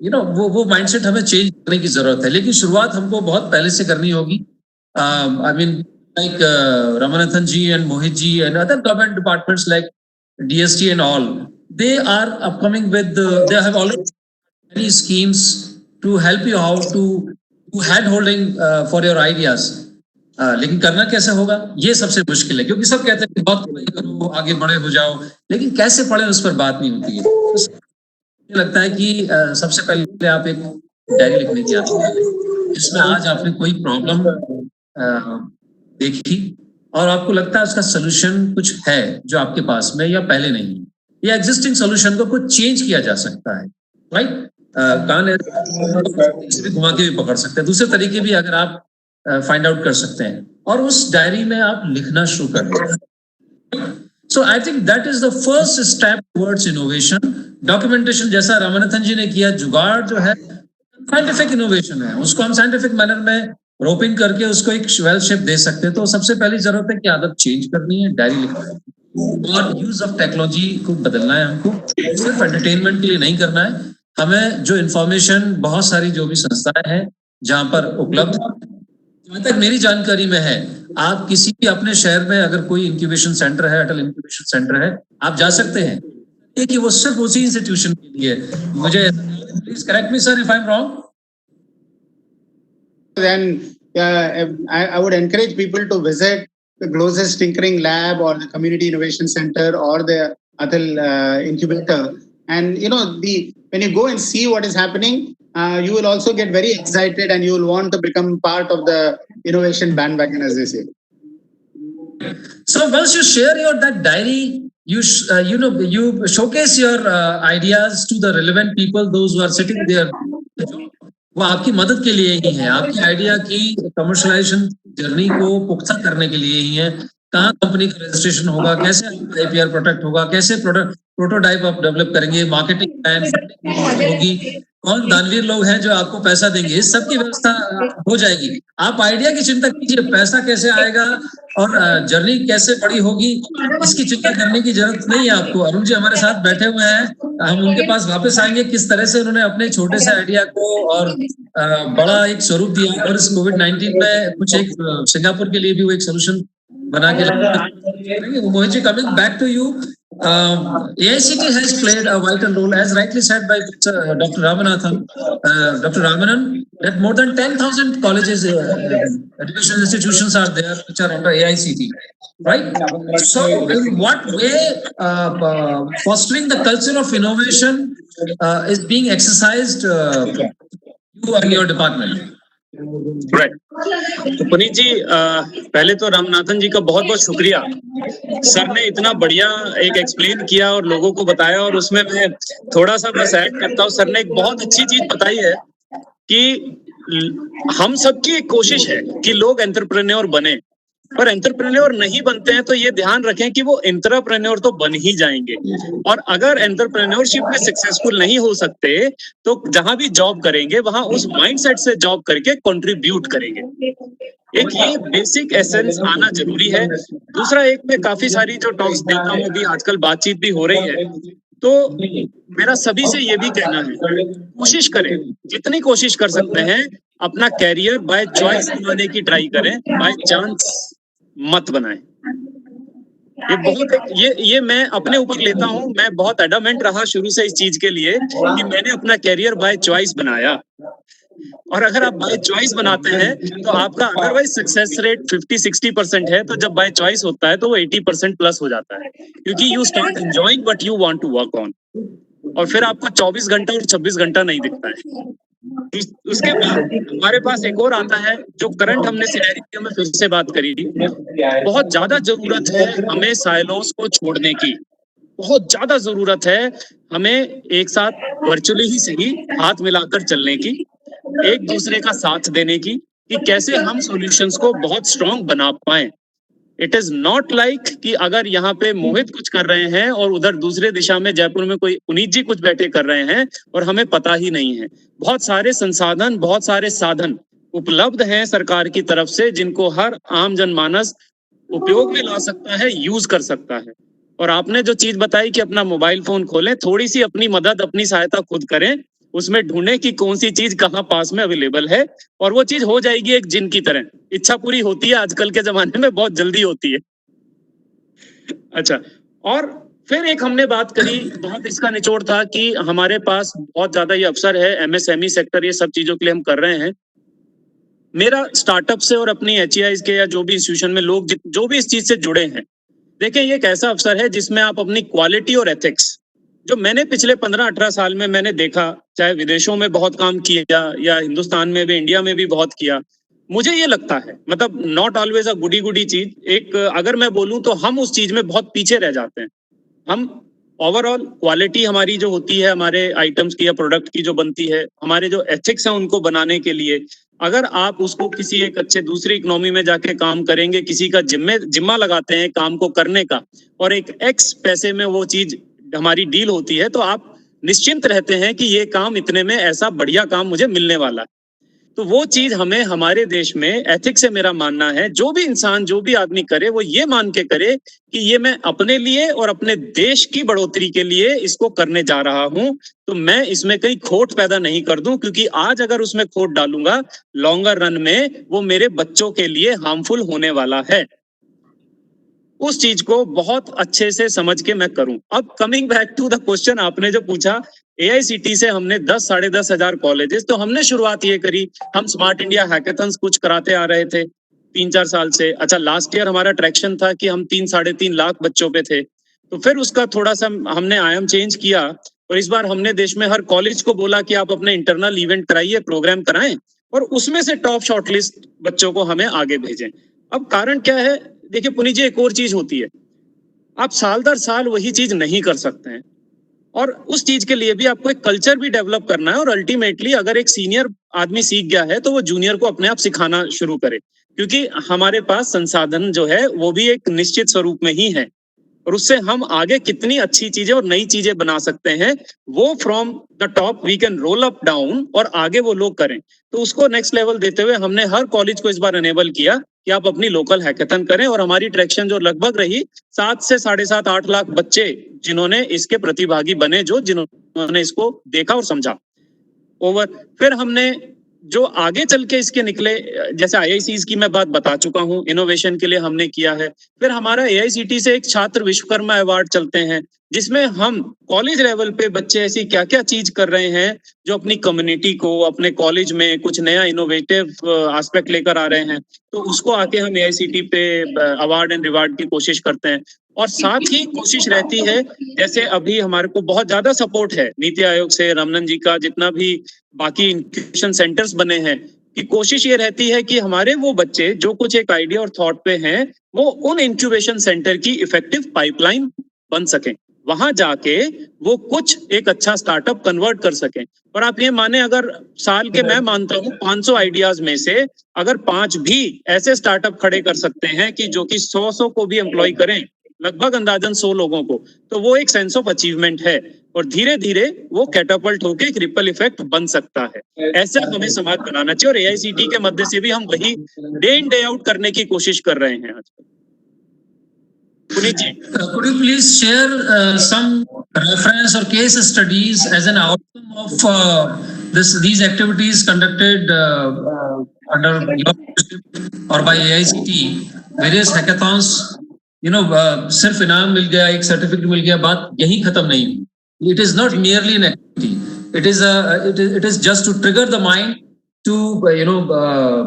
वो माइंडसेट हमें चेंज करने की जरूरत है, लेकिन शुरुआत हमको बहुत पहले से करनी होगी. I mean like Ramanathan ji and Mohit ji and other government departments like DST and all, they are upcoming with they have already many schemes to help you how to do hand holding for your ideas. लेकिन करना कैसे होगा ये सबसे मुश्किल है, क्योंकि सब कहते हैं कि बहुत पढ़ाई करो, आगे बड़े हो जाओ, लेकिन कैसे पढ़े उस पर बात नहीं होती है. मुझे लगता है कि सबसे पहले आप एक डायरी लिखने की आदत है जिसमें आज आपने कोई प्रॉब्लम देखी और आपको लगता है उसका सोल्यूशन कुछ है जो आपके पास में या पहले नहीं है, या एग्जिस्टिंग सोल्यूशन को कुछ चेंज किया जा सकता है. राइट, कान भी घुमा के भी पकड़ सकते हैं, दूसरे तरीके भी अगर आप फाइंड आउट कर सकते हैं और उस डायरी में आप लिखना शुरू कर दें. So I think that is the first step towards innovation. Documentation जैसा रामनाथन जी ने किया, जुगाड़ जो है साइंटिफिक इनोवेशन है, उसको हम साइंटिफिक मैनर में रोपिंग करके उसको एक वेल शेप दे सकते हैं. तो सबसे पहली जरूरत है कि आदत चेंज करनी है, डायरी लिखना है और यूज ऑफ टेक्नोलॉजी को बदलना है. हमको सिर्फ एंटरटेनमेंट के लिए नहीं करना है, हमें जो इन्फॉर्मेशन बहुत सारी जो भी संस्थाएं हैं जहां पर उपलब्ध, जहां तक मेरी जानकारी में है, आप किसी भी अपने शहर में अगर कोई इंक्यूबेशन सेंटर है, अटल इंक्यूबेशन सेंटर है, आप जा सकते हैं कि वो सिर्फ उसी इंस्टीट्यूशन के लिए. मुझे please correct me sir if I am wrong. Then I would encourage people to visit the closest tinkering lab or the community innovation center or the Atal incubator. And when you go and see what is happening, you will also get very excited and you will want to become part of the innovation bandwagon, as they say. So once you share that diary, you showcase your ideas to the relevant people, those who are sitting there. वो आपकी मदद के लिए ही है, आपकी idea की commercialisation journey को पुख्ता करने के लिए ही है. कहाँ कंपनी का रजिस्ट्रेशन होगा, कैसे आईपीआर प्रोटेक्ट होगा, कैसे प्रोटोटाइप आप डेवलप करेंगे, मार्केटिंग प्लान होगी, कौन दानवीर लोग हैं जो आपको पैसा देंगे, इस सब की व्यवस्था हो जाएगी. आप आइडिया की चिंता कीजिए, पैसा कैसे आएगा और जर्नी कैसे बड़ी होगी, इसकी चिंता करने की जरूरत नहीं है आपको. अरुण जी हमारे साथ बैठे हुए हैं, हम उनके पास वापस आएंगे किस तरह से उन्होंने अपने छोटे से आइडिया को और बड़ा एक स्वरूप दिया और इस कोविड-19 में कुछ एक सिंगापुर के लिए भी वो एक सोल्यूशन बना के लाए. Mohit ji, coming back to you, AICT has played a vital role, as rightly said by Dr. Ramanathan, that more than 10,000 colleges, educational institutions are there which are under AICT, right? So, in what way fostering the culture of innovation is being exercised you and your department? Right. तो पुनीत जी, पहले तो रामनाथन जी का बहुत बहुत शुक्रिया. Sir ने इतना बढ़िया एक एक्सप्लेन किया और लोगों को बताया, और उसमें मैं थोड़ा सा बस ऐड करता हूँ. सर ने एक बहुत अच्छी चीज बताई है कि हम सबकी एक कोशिश है कि लोग एंटरप्रेन्योर बने, पर एंटरप्रेन्योर नहीं बनते हैं तो ये ध्यान रखें कि वो एंटरप्रेन्योर तो बन ही जाएंगे. और अगर एंटरप्रेन्योरशिप में सक्सेसफुल नहीं हो सकते तो जहां भी जॉब करेंगे वहां उस माइंडसेट से जॉब करके कंट्रीब्यूट करेंगे. एक ये बेसिक एसेंस आना जरूरी है. दूसरा, एक में काफी सारी जो टॉक्स देता हूँ, अभी आजकल बातचीत भी हो रही है, तो मेरा सभी से ये भी कहना है, कोशिश करें, जितनी कोशिश कर सकते हैं अपना कैरियर बाय चॉइस बनाने की ट्राई करें, बाय चांस मत बनाएं. ये बहुत ये मैं अपने ऊपर लेता हूँ। मैं बहुत एडमेंट रहा शुरू से इस चीज के लिए कि मैंने अपना कैरियर बाय चॉइस बनाया। और अगर आप बाय चॉइस बनाते हैं तो आपका अदरवाइज सक्सेस रेट 50-60% है, तो जब बाय चॉइस होता है तो वो 80% प्लस हो जाता है, क्योंकि you start enjoying what you want to work on, और फिर आपको 24 घंटा और 26 घंटा नहीं दिखता है। उसके बाद हमारे पास एक और आता है जो करंट हमने सिनेरियो में फिर से बात करी थी। बहुत ज्यादा जरूरत है हमें साइलोस को छोड़ने की, बहुत ज्यादा जरूरत है हमें एक साथ वर्चुअली ही सही हाथ मिलाकर चलने की, एक दूसरे का साथ देने की, कि कैसे हम सॉल्यूशंस को बहुत स्ट्रांग बना पाए। इट इज नॉट लाइक कि अगर यहाँ पे मोहित कुछ कर रहे हैं और उधर दूसरे दिशा में जयपुर में कोई पुनीत जी कुछ बैठे कर रहे हैं और हमें पता ही नहीं है। बहुत सारे संसाधन, बहुत सारे साधन उपलब्ध हैं सरकार की तरफ से, जिनको हर आम जनमानस उपयोग में ला सकता है, यूज कर सकता है। और आपने जो चीज बताई कि अपना मोबाइल फोन खोलें, थोड़ी सी अपनी मदद, अपनी सहायता खुद करें, उसमें ढूंढें कि कौन सी चीज कहाँ पास में अवेलेबल है, और वो चीज हो जाएगी एक जिन की तरह। इच्छा पूरी होती है आजकल के जमाने में, बहुत जल्दी होती है। अच्छा, और फिर एक हमने बात करी, बहुत इसका निचोड़ था कि हमारे पास बहुत ज्यादा ये अवसर है, एमएसएमई सेक्टर, ये सब चीजों के लिए हम कर रहे हैं। मेरा स्टार्टअप से और अपनी एचईआई के या जो भी इंस्टीट्यूशन में लोग जो भी इस चीज से जुड़े हैं, देखिए ये एक ऐसा अवसर है जिसमें आप अपनी क्वालिटी और एथिक्स, जो मैंने पिछले 15-18 साल में मैंने देखा, चाहे विदेशों में बहुत काम किया या हिंदुस्तान में भी, इंडिया में भी बहुत किया, मुझे ये लगता है, मतलब नॉट ऑलवेज अ गुडी गुडी चीज, एक अगर मैं बोलूं तो हम उस चीज में बहुत पीछे रह जाते हैं। हम ओवरऑल क्वालिटी हमारी जो होती है, हमारे आइटम्स की या प्रोडक्ट की जो बनती है, हमारे जो एथिक्स हैं उनको बनाने के लिए, अगर आप उसको किसी एक अच्छे दूसरी इकोनॉमी में जाके काम करेंगे, किसी का जिम्मा लगाते हैं काम को करने का, और एक एक्स पैसे में वो चीज हमारी डील होती है, तो आप निश्चिंत रहते हैं कि ये काम इतने में ऐसा बढ़िया काम मुझे मिलने वाला है। तो वो चीज हमें हमारे देश में एथिक्स से, मेरा मानना है, जो भी इंसान, जो भी आदमी करे, वो ये मान के करे कि ये मैं अपने लिए और अपने देश की बढ़ोतरी के लिए इसको करने जा रहा हूं, तो मैं इसमें कहीं खोट पैदा नहीं कर दूं, क्योंकि आज अगर उसमें खोट डालूंगा, लॉन्गर रन में वो मेरे बच्चों के लिए हार्मफुल होने वाला है। उस चीज को बहुत अच्छे से समझ के मैं करूं। अब coming back to the question आपने जो पूछा, एआईसीटी से हमने 10-10.5 हजार कॉलेजेस, तो हमने शुरुआत ये करी, हम स्मार्ट इंडिया हैकेथन्स कुछ कराते आ रहे थे 3-4 साल से। अच्छा, लास्ट ईयर हमारा ट्रैक्शन था कि हम 3-3.5 लाख बच्चों पे थे, तो फिर उसका थोड़ा सा हमने आयाम चेंज किया, और इस बार हमने देश में हर कॉलेज को बोला कि आप अपने इंटरनल इवेंट कराइए, प्रोग्राम कराएं, और उसमें से टॉप शॉर्टलिस्ट बच्चों को हमें आगे भेजें। अब कारण क्या है, देखिए पुनीत जी, एक और चीज होती है, आप साल दर साल वही चीज नहीं कर सकते हैं, और उस चीज के लिए भी आपको एक कल्चर भी डेवलप करना है, और अल्टीमेटली अगर एक सीनियर आदमी सीख गया है तो वो जूनियर को अपने आप सिखाना शुरू करे, क्योंकि हमारे पास संसाधन जो है वो भी एक निश्चित स्वरूप में ही है, और उससे हम आगे कितनी अच्छी चीजें और नई चीजें बना सकते हैं, वो from the top we can roll up down, और आगे वो लोग करें। तो उसको नेक्स्ट लेवल देते हुए हमने हर कॉलेज को इस बार एनेबल किया कि आप अपनी लोकल हैकेथन करें, और हमारी ट्रैक्शन जो लगभग रही 7 से 7.5-8 लाख बच्चे जिन्होंने इसके प्रतिभागी बने, जिन्होंने इसको देखा और समझा ओवर। फिर हमने जो आगे चल के इसके निकले, जैसे आईआईसीज की मैं बात बता चुका हूं, इनोवेशन के लिए हमने किया है। फिर हमारा एआईसीटी से एक छात्र विश्वकर्मा अवार्ड चलते हैं, जिसमें हम कॉलेज लेवल पे बच्चे ऐसी क्या क्या चीज कर रहे हैं जो अपनी कम्युनिटी को, अपने कॉलेज में कुछ नया इनोवेटिव एस्पेक्ट लेकर आ रहे हैं, तो उसको आके हम एआईसीटी पे अवार्ड एंड रिवार्ड की कोशिश करते हैं। और साथ ही कोशिश रहती है, जैसे अभी हमारे को बहुत ज्यादा सपोर्ट है नीति आयोग से, रमनन जी का, जितना भी बाकी इंक्यूबेशन सेंटर्स बने हैं, कि कोशिश ये रहती है कि हमारे वो बच्चे जो कुछ एक आइडिया और थॉट पे हैं, वो उन इंक्यूबेशन सेंटर की इफेक्टिव पाइपलाइन बन सके, वहां जाके वो कुछ एक अच्छा स्टार्टअप कन्वर्ट कर सके। और आप ये माने, अगर साल के, मैं मानता हूँ 500 आइडियाज में से अगर 5 भी ऐसे स्टार्टअप खड़े कर सकते हैं कि जो कि 100 को भी एम्प्लॉय करें, लगभग अंदाजन 100 लोगों को, तो वो एक सेंस ऑफ अचीवमेंट है, और धीरे धीरे वो कैटापल्ट होके एक रिपल इफेक्ट बन सकता है। ऐसा हमें समाज बनाना चाहिए, और एआईसीटी के मध्य से भी हम वही डे इन डे आउट करने की कोशिश कर रहे हैं आजकल। पुनीत जी, could you please share some reference or case studies as an outcome of these activities conducted under your leadership or by AICT, various hackathons सिर्फ इनाम मिल गया, एक सर्टिफिकेट मिल गया, बात यही खत्म नहीं हुई. It is not merely an activity. It is just to trigger the mind to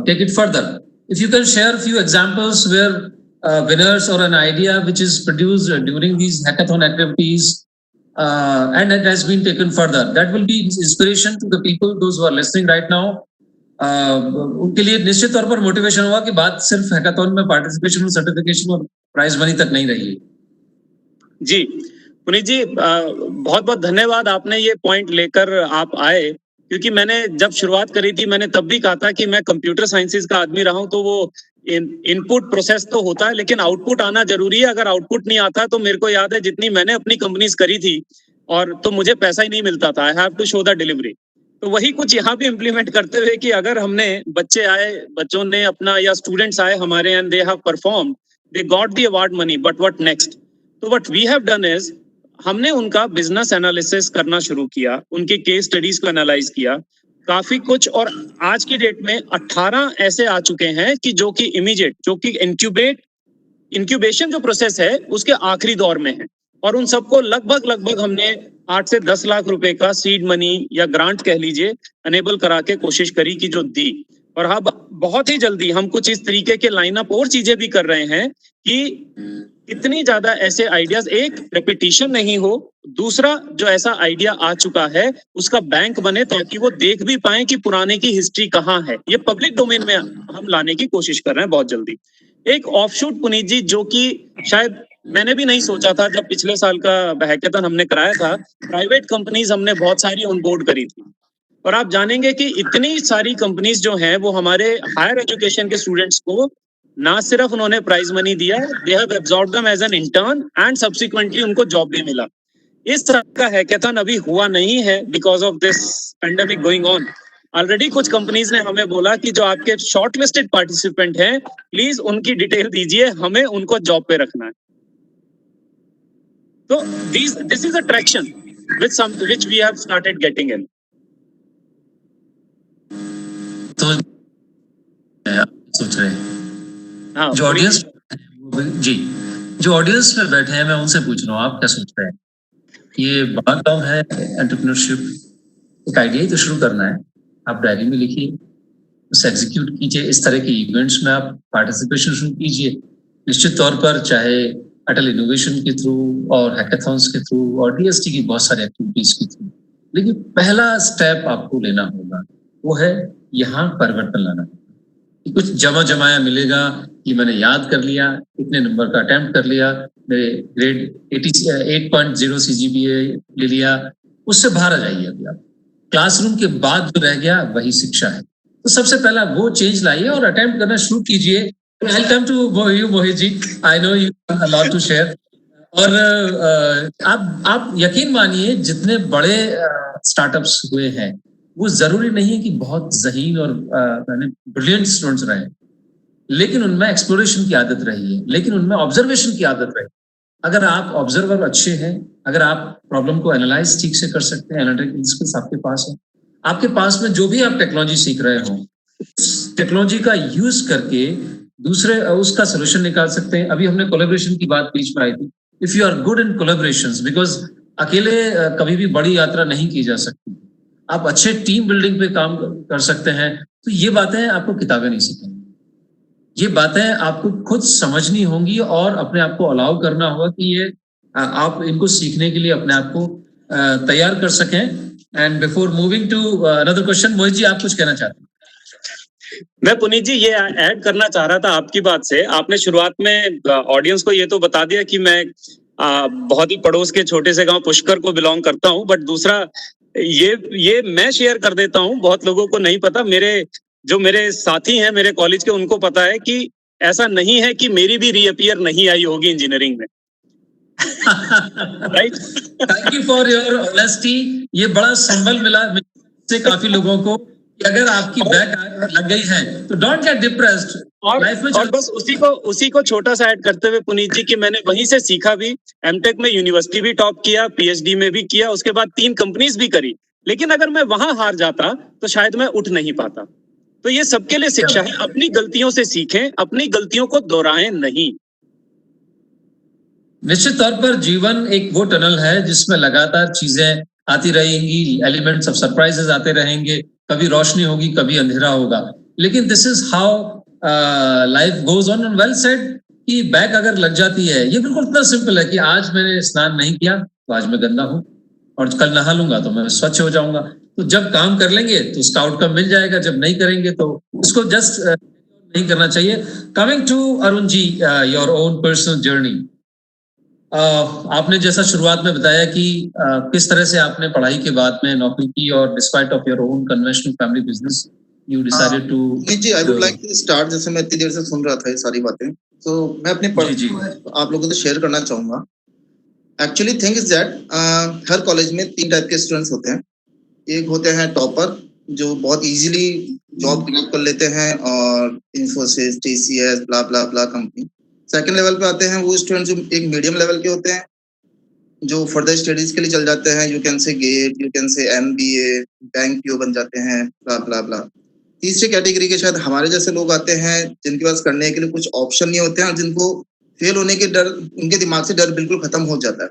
take it further. If you can share a few examples where winners or an idea which is produced during these hackathon activities and it has been taken further, that will be inspiration to the people, those who are listening right now. उनके लिए निश्चित तौर पर motivation हुआ कि बात सिर्फ hackathon में पार्टिसिपेशन और सर्टिफिकेशन और प्राइज मनी तक नहीं रही है. जी पुनीत जी, बहुत बहुत धन्यवाद, आपने ये पॉइंट लेकर आप आए, क्योंकि मैंने जब शुरुआत करी थी मैंने तब भी कहा था कि मैं कंप्यूटर साइंसेज का आदमी रहा हूं, तो वो इनपुट प्रोसेस तो होता है लेकिन आउटपुट आना जरूरी है. अगर आउटपुट नहीं आता तो मेरे को याद है जितनी मैंने अपनी कंपनीज करी थी और तो मुझे पैसा ही नहीं मिलता था. I have to show the delivery. तो वही कुछ यहाँ भी इम्प्लीमेंट करते हुए कि अगर हमने बच्चों ने अपना या स्टूडेंट्स आए हमारे and they have performed, they got the award money, but what next? तो what we have done is हमने उनका बिजनेस एनालिसिस करना शुरू किया, उनके केस स्टडीज को एनालाइज किया काफी कुछ, और आज की डेट में 18 ऐसे आ चुके हैं कि जो कि इमीडिएट, जो कि इंक्यूबेशन जो प्रोसेस है उसके आखिरी दौर में है, और उन सबको लगभग हमने 8 से 10 लाख रुपए का सीड मनी या ग्रांट कह लीजिए अनेबल करा के कोशिश करी कि जो दी. और अब बहुत ही जल्दी हम कुछ इस तरीके के लाइनअप और चीजें भी कर रहे हैं कि इतनी ज्यादा ऐसे आइडियाज, एक रेपिटेशन नहीं हो, दूसरा जो ऐसा आइडिया आ चुका है उसका बैंक बने ताकि वो देख भी पाए कि पुराने की हिस्ट्री कहाँ है. ये पब्लिक डोमेन में हम लाने की कोशिश कर रहे हैं बहुत जल्दी. एक ऑफशूट पुनीत जी जो कि शायद मैंने भी नहीं सोचा था जब पिछले साल का हैकाथन हमने कराया था, प्राइवेट कंपनीज हमने बहुत सारी ऑन बोर्ड करी थी, और आप जानेंगे कि इतनी सारी कंपनीज जो हैं वो हमारे हायर एजुकेशन के स्टूडेंट्स को ना सिर्फ उन्होंने प्राइज मनी दिया, they have absorbed them as an intern and subsequently उनको जॉब भी मिला. इस तरह का हैकाथन अभी हुआ नहीं है because of this pandemic going on. Already कुछ कंपनीज ने हमें बोला कि जो आपके शॉर्टलिस्टेड पार्टिसिपेंट हैं प्लीज उनकी डिटेल दीजिए, हमें उनको जॉब पे रखना है. तो this is a traction which we have started getting in. तो सोच रहे हैं हाँ, जो ऑडियंस जी जो ऑडियंस में बैठे हैं, मैं उनसे पूछ रहा हूँ आप क्या सोच रहे हैं? ये बड़ा काम है एंटरप्रेन्योरशिप. एक आइडिया ही तो शुरू करना है. आप डायरी में लिखिए, उसे एग्जीक्यूट कीजिए, इस तरह के इवेंट्स में आप पार्टिसिपेशन शुरू कीजिए. निश्चित तौर पर चाहे अटल इनोवेशन के थ्रू और हैकाथॉन्स के थ्रू और डीएसटी की बहुत सारी एक्टिविटीज के थ्रू, लेकिन पहला स्टेप आपको लेना होगा वो है यहाँ परिवर्तन लाना. कुछ जमाया मिलेगा कि मैंने याद कर लिया, इतने नंबर का अटेम्प्ट कर लिया, मेरे ग्रेड 8.0 CGPA ले लिया, उससे बाहर आ जाइए. अभी आप क्लासरूम के बाद जो रह गया वही शिक्षा है. तो सबसे पहला वो चेंज लाइए और अटेम्प्ट करना शुरू कीजिए. Welcome to you Mohit ji, I know you have a lot to share. और आप यकीन मानिए जितने बड़े स्टार्टअप्स हुए हैं वो जरूरी नहीं है कि बहुत ज़हीन और ब्रिलियंट स्टूडेंट्स रहे, लेकिन उनमें एक्सप्लोरेशन की आदत रही है, लेकिन उनमें ऑब्जर्वेशन की आदत रही. अगर आप ऑब्जर्वर अच्छे हैं, अगर आप प्रॉब्लम को एनालाइज ठीक से कर सकते हैं, एनालिटिकल स्किल्स आपके पास है, आपके पास में जो भी आप टेक्नोलॉजी सीख रहे हो उस टेक्नोलॉजी का यूज करके दूसरे उसका सोल्यूशन निकाल सकते हैं. अभी हमने कोलैबोरेशन की बात बीच में आई थी. If you are good in collaborations, because अकेले कभी भी बड़ी यात्रा नहीं की जा सकती, आप अच्छे टीम बिल्डिंग पे काम कर सकते हैं. तो ये बातें आपको किताबें नहीं सिखाएंगी, ये बातें आपको खुद समझनी होंगी और अपने आप को अलाउ करना होगा कि ये आप इनको सीखने के लिए अपने आप को तैयार कर सकें. And before moving to another question, Mohit ji आप कुछ कहना चाहते हैं? मैं पुनीत जी ये ऐड करना चाह रहा था आपकी बात से. आपने शुरुआत में ऑडियंस को ये तो बता दिया कि मैं बहुत ही पड़ोस के छोटे से गांव पुष्कर को बिलोंग करता हूं, बट दूसरा ये मैं शेयर कर देता हूं, बहुत लोगों को नहीं पता. मेरे साथी हैं मेरे कॉलेज के, उनको पता है कि ऐसा नहीं है कि मेरी भी रीअपियर नहीं आई होगी इंजीनियरिंग में. Right, thank you for your honesty. ये बड़ा संबल मिला से काफी लोगों को कि अगर आपकी बैक लग गई है तो डोंट गेट डिप्रेस्ड. और बस उसी को छोटा सा ऐड करते हुए पुनीत जी कि मैंने वहीं से सीखा भी. एमटेक में यूनिवर्सिटी भी टॉप किया, पीएचडी में भी किया, उसके बाद 3 कंपनीज भी करी. लेकिन अगर मैं वहां हार जाता तो शायद मैं उठ नहीं पाता. तो ये सबके लिए शिक्षा है, अपनी गलतियों से सीखें, अपनी गलतियों को दोहराएं नहीं. निश्चित तौर पर जीवन एक वो टनल है जिसमें लगातार चीजें आती रहेंगी, एलिमेंट्स ऑफ सरप्राइजेस आते रहेंगे, कभी रोशनी होगी, कभी अंधेरा होगा, लेकिन this is how life goes on. Well said कि बैक अगर लग जाती है, ये बिल्कुल इतना सिंपल है कि आज मैंने स्नान नहीं किया तो आज मैं गंदा हूं, और कल नहा लूंगा तो मैं स्वच्छ हो जाऊंगा। तो जब काम कर लेंगे तो उसका आउटकम मिल जाएगा, जब नहीं करेंगे तो इसको जस्ट नहीं करना चाहिए। Coming to Arun ji, your own personal journey, आपने जैसा शुरुआत में बताया कि किस तरह से आपने पढ़ाई के बाद में नौकरी की, और despite of your own conventional family business you decided to. जी, I would like to start, जैसे मैं इतनी देर से सुन रहा था ये सारी बातें, तो मैं अपने पर्सनल आप लोगों से शेयर करना चाहूंगा। Actually thing is that her college में 3 टाइप के स्टूडेंट्स होते हैं। एक होते हैं टॉपर, जो बहुत इजीली जॉब क्रैक कर लेते हैं, और इन्फोसिस, टीसीएस, ब्ला ब्ला ब्ला कंपनी। सेकंड लेवल पे आते हैं वो स्टूडेंट्स जो एक मीडियम लेवल के होते हैं, जो फर्दर स्टडीज के लिए चल जाते हैं, you can say get, you can say MBA, bank PO बन जाते हैं, ब्ला ब्ला ब्ला। तीसरी कैटेगरी के शायद हमारे जैसे लोग आते हैं जिनके पास करने के लिए कुछ ऑप्शन नहीं होते हैं, और जिनको फेल होने के डर, उनके दिमाग से डर बिल्कुल खत्म हो जाता है।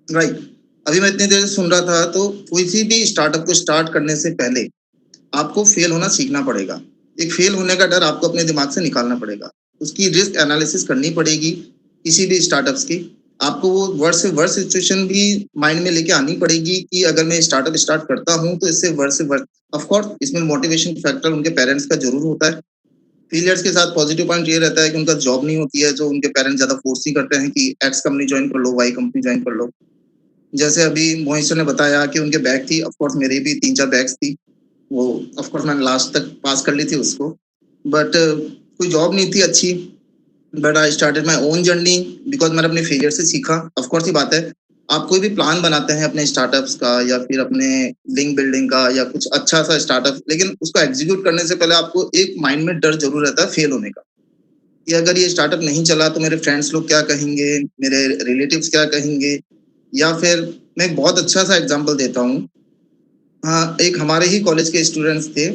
राइट। अभी मैं इतनी देर से सुन रहा था, तो कोई सी भी स्टार्टअप को स्टार्ट करने से पहले आपको फेल होना सीखना पड़ेगा। एक फेल होने का डर आपको अपने दिमाग से निकालना पड़ेगा, उसकी रिस्क एनालिसिस करनी पड़ेगी किसी भी स्टार्टअप्स की। आपको वो वर्स्ट से वर्स्ट सिचुएशन भी माइंड में लेके आनी पड़ेगी कि अगर मैं स्टार्टअप स्टार्ट करता हूँ तो इससे वर्स्ट से वर्स्ट। ऑफ कोर्स इसमें मोटिवेशन फैक्टर उनके पेरेंट्स का जरूर होता है। फेलियर्स के साथ पॉजिटिव पॉइंट ये रहता है कि उनका जॉब नहीं होती है, जो उनके पेरेंट्स ज्यादा फोर्स नहीं करते हैं कि एक्स कंपनी ज्वाइन कर लो, वाई कंपनी ज्वाइन कर लो। जैसे अभी मोहित सर ने बताया कि उनके बैग थी, ऑफ कोर्स मेरी भी 3-4 बैग्स थी, वो ऑफ कोर्स मैंने लास्ट तक पास कर ली थी उसको, बट कोई जॉब नहीं थी अच्छी। But I started my own journey because मैंने अपने फेलियर से सीखा। ऑफ कोर्स ये बात है, आप कोई भी प्लान बनाते हैं अपने स्टार्टअप्स का या फिर अपने लिंक बिल्डिंग का या कुछ अच्छा सा स्टार्टअप, लेकिन उसको एग्जीक्यूट करने से पहले आपको एक माइंड में डर जरूर रहता है फेल होने का, कि अगर ये स्टार्टअप नहीं चला तो मेरे फ्रेंड्स लोग क्या कहेंगे, मेरे रिलेटिव्स क्या कहेंगे। या फिर मैं एक बहुत अच्छा सा एग्जांपल देता हूँ। हाँ, एक हमारे ही कॉलेज के स्टूडेंट्स थे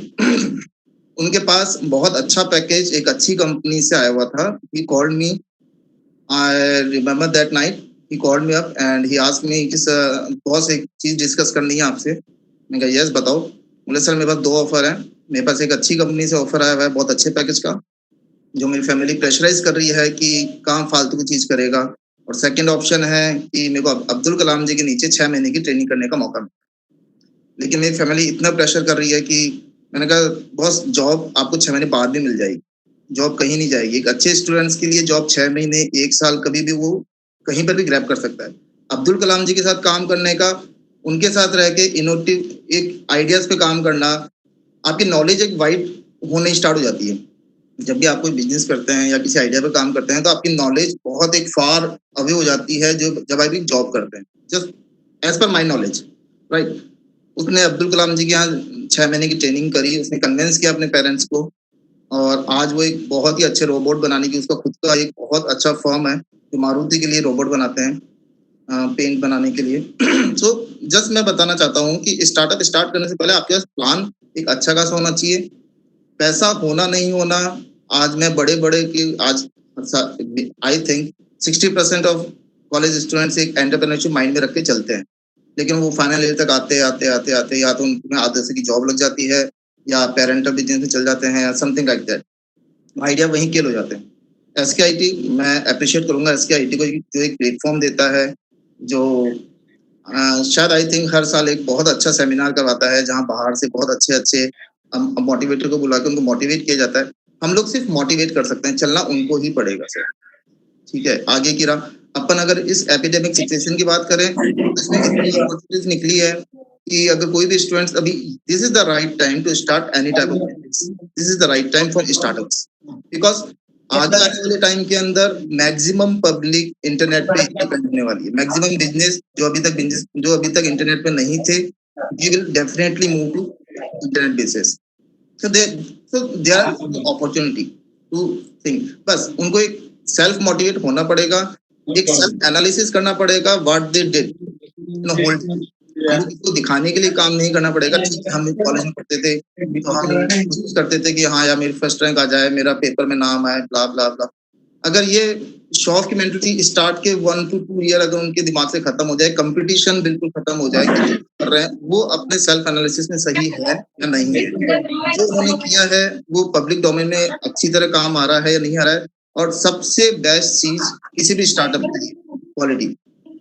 उनके पास बहुत अच्छा पैकेज एक अच्छी कंपनी से आया हुआ था। He called me, I remember that night, he called me up and he asked me कि बॉस एक चीज डिस्कस करनी है आपसे। मैंने कहा यस बताओ। बोले सर मेरे पास 2 ऑफर हैं। मेरे पास एक अच्छी कंपनी से ऑफर आया हुआ है बहुत अच्छे पैकेज का, जो मेरी फैमिली प्रेशराइज कर रही है कि कहाँ फालतू की चीज करेगा, और सेकंड ऑप्शन है कि मेरे को अब्दुल कलाम जी के नीचे 6 महीने की ट्रेनिंग करने का मौका मिला। लेकिन मेरी फैमिली इतना प्रेशर कर रही है कि मैंने कहा बॉस जॉब आपको 6 महीने बाद भी मिल जाएगी, जॉब कहीं नहीं जाएगी। एक अच्छे स्टूडेंट्स के लिए जॉब 6 महीने, 1 साल, कभी भी वो कहीं पर भी ग्रैब कर सकता है। अब्दुल कलाम जी के साथ काम करने का, उनके साथ रह के इनोवेटिव एक आइडियाज पे काम करना, आपकी नॉलेज एक वाइड होने स्टार्ट हो जाती है। जब भी आप कोई बिजनेस करते हैं या किसी आइडिया पे काम करते हैं तो आपकी नॉलेज बहुत एक फार अवे हो जाती है जो जब आप एक जॉब करते हैं, just as per my knowledge. Right. उसने अब्दुल कलाम जी के यहाँ 6 महीने की ट्रेनिंग करी, उसने कन्विंस किया अपने पेरेंट्स को, और आज वो एक बहुत ही अच्छे रोबोट बनाने की, उसका खुद का एक बहुत अच्छा फर्म है जो मारुति के लिए रोबोट बनाते हैं, पेंट बनाने के लिए। सो जस्ट मैं बताना चाहता हूँ कि स्टार्टअप स्टार्ट करने से पहले आपके पास प्लान एक अच्छा खासा होना चाहिए। पैसा होना नहीं होना, आज मैं बड़े बड़े की आज I think 60% of college students एक एंटरप्रेन्योरशिप माइंड में रख के चलते हैं, लेकिन वो फाइनल ईयर तक आते आते आते आते या तो उनमें आधे से की जॉब लग जाती है या पेरेंटल बिजनेस में चल जाते हैं या समथिंग लाइक दैट, आइडिया वहीं केल हो जाते हैं। एसकेआईटी मैं अप्रिशिएट करूंगा एसकेआईटी को, जो एक प्लेटफॉर्म देता है, जो शायद आई थिंक हर साल एक बहुत अच्छा सेमिनार करवाता है जहां बाहर से बहुत अच्छे अच्छे मोटिवेटर को बुला के उनको मोटिवेट किया जाता है। हम लोग सिर्फ मोटिवेट कर सकते हैं, चलना उनको ही पड़ेगा सर। ठीक है, आगे की राह। अपन अगर इस एपिडेमिक सिचुएशन की बात करें तो इसमें इतनी अपॉर्चुनिटीज निकली है कि अगर कोई भी स्टूडेंट्स अभी, this is the right time to start any type of business, this is the right time for startups, because आगे आने वाले टाइम के अंदर मैक्सिमम पब्लिक इंटरनेट पे डिपेंड होने वाली है। मैक्सिमम बिजनेस जो अभी तक इंटरनेट पे नहीं थे, they will definitely move to internet basis. So there are opportunity to think। बस उनको एक सेल्फ मोटिवेट होना पड़ेगा, एक सेल्फ एनालिसिस करना पड़ेगा what they did in whole. हमको किसी को दिखाने के लिए काम नहीं करना पड़ेगा। ठीक है, हम कॉलेज में पढ़ते थे तो हम कोशिश करते थे कि हाँ यार मेरी फर्स्ट रैंक आ जाए, मेरा पेपर में नाम आए, ब्ला ब्ला ब्ला। अगर ये शो ऑफ की मेंटालिटी स्टार्ट के 1 to 2 ईयर अगर उनके दिमाग से खत्म हो जाए, कंपटीशन बिल्कुल खत्म हो जाए कि कर रहे हैं वो अपने सेल्फ एनालिसिस में सही है या नहीं है, जो उन्होंने किया है वो पब्लिक डोमेन में अच्छी तरह काम आ रहा है या नहीं आ रहा है। और सबसे बेस्ट चीज किसी भी स्टार्टअप के लिए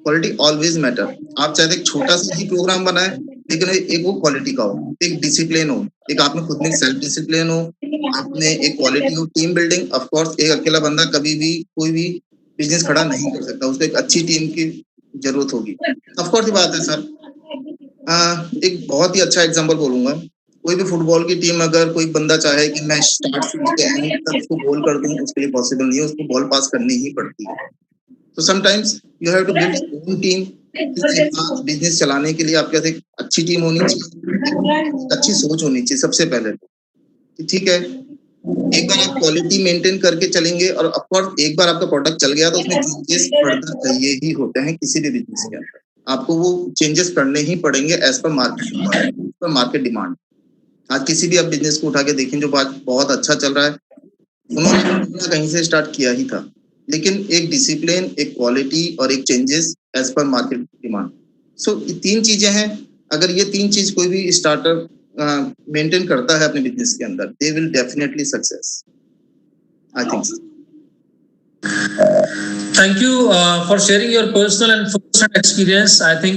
क्वालिटी ऑलवेज मैटर। आप चाहे एक छोटा सा ही प्रोग्राम बनाए, लेकिन एक वो क्वालिटी का हो, एक डिसिप्लिन हो, एक आप में खुद में सेल्फ डिसिप्लिन हो, आप में एक क्वालिटी हो, टीम बिल्डिंग। ऑफ कोर्स एक अकेला बंदा कभी भी कोई भी बिजनेस खड़ा नहीं कर सकता, उसको एक अच्छी टीम की जरूरत होगी। ऑफ कोर्स ये बात है सर। एक बहुत ही अच्छा एग्जांपल बोलूंगा, कोई भी फुटबॉल की टीम अगर कोई बंदा चाहे कि मैं स्टार्ट से लेके एंड तक उसको गोल कर दूं, उसके लिए पॉसिबल नहीं है, उसको बॉल पास करनी ही पड़ती है। तो sometimes you have to build own team. Business चलाने के लिए आपके पास एक अच्छी टीम होनी चाहिए, एक अच्छी सोच होनी चाहिए सबसे पहले तो। ठीक है, एक बार आप क्वालिटी मेंटेन करके चलेंगे और ऑफकोर्स एक बार आपका प्रोडक्ट चल गया तो उसमें चेंजेस फर्दर चाहिए ही होते हैं किसी भी बिजनेस के अंदर। आपको वो चेंजेस करने ही पड़ेंगे एज पर मार्केट डिमांड। आज किसी भी आप बिजनेस को उठा के देखें जो बात बहुत अच्छा चल रहा है, उन्होंने कहीं से स्टार्ट किया ही था, लेकिन एक डिसिप्लिन, एक क्वालिटी और एक changes as per market demand. So तीन चीजें हैं, अगर ये तीन चीज कोई भी स्टार्टअप मेंटेन करता है अपने बिजनेस के अंदर, दे will definitely success, I think. Thank you for sharing your personal and first-hand experience. I think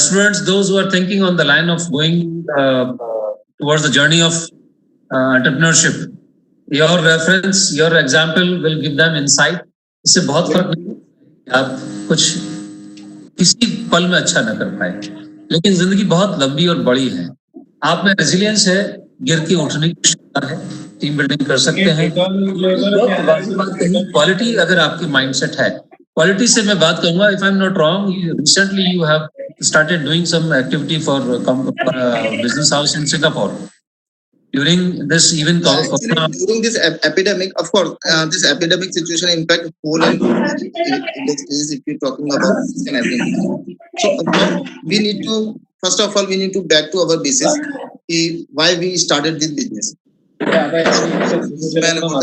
students, those who are thinking on the line of going towards the journey of entrepreneurship, your reference, your example will give them insight. इससे बहुत फर्क नहीं कि आप कुछ किसी पल में अच्छा न कर पाए, लेकिन जिंदगी बहुत लंबी और बड़ी है। आप में रेजिलियंस है, गिर के उठने की क्षमता है, टीम बिल्डिंग कर सकते हैं। क्वालिटी अगर आपके माइंडसेट है, क्वालिटी से मैं बात करूंगा, if I am not wrong, recently you have started doing some activity for business house in Singapore during this even during this epidemic. Of course, this epidemic situation impact whole and industries if you're talking about this and everything. So of course, we need to, first of all, we need to back to our basis, why we started this business.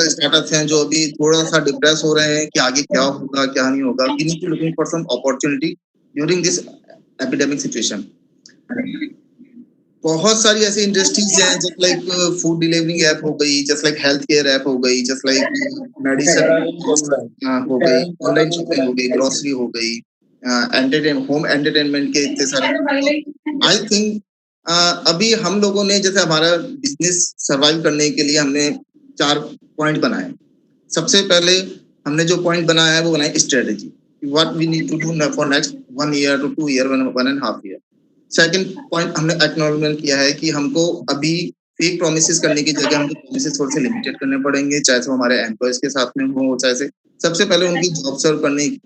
Startup हैं जो अभी थोड़ा सा depress हो रहे हैं कि आगे क्या होगा क्या नहीं होगा, we need to looking for some opportunity during this epidemic situation. बहुत सारी ऐसी इंडस्ट्रीज हैं, just like food delivery app हो गई, just like health care app हो गई, जस्ट लाइक मेडिसिन हो गई, ऑनलाइन शॉपिंग हो गई, ग्रोसरी हो गई, होम एंटरटेनमेंट के इतने सारे। आई थिंक अभी हम लोगों ने, जैसे हमारा बिजनेस सर्वाइव करने के लिए हमने 4 पॉइंट बनाए। सबसे पहले हमने जो पॉइंट बनाया है वो बनाया strategy, what we need to do for next 1 year to 2 year, 1.5 year। Second point हमने एक्नॉलेजमेंट किया है कि हमको अभी फेक प्रोमिसेस करने की जगह हमको प्रोमिसेस थोड़े से लिमिटेड करने पड़ेंगे, चाहे वो हमारे एम्प्लॉयज के साथ में हो, चाहे से सबसे पहले उनकी जॉब सर्व करने के लिए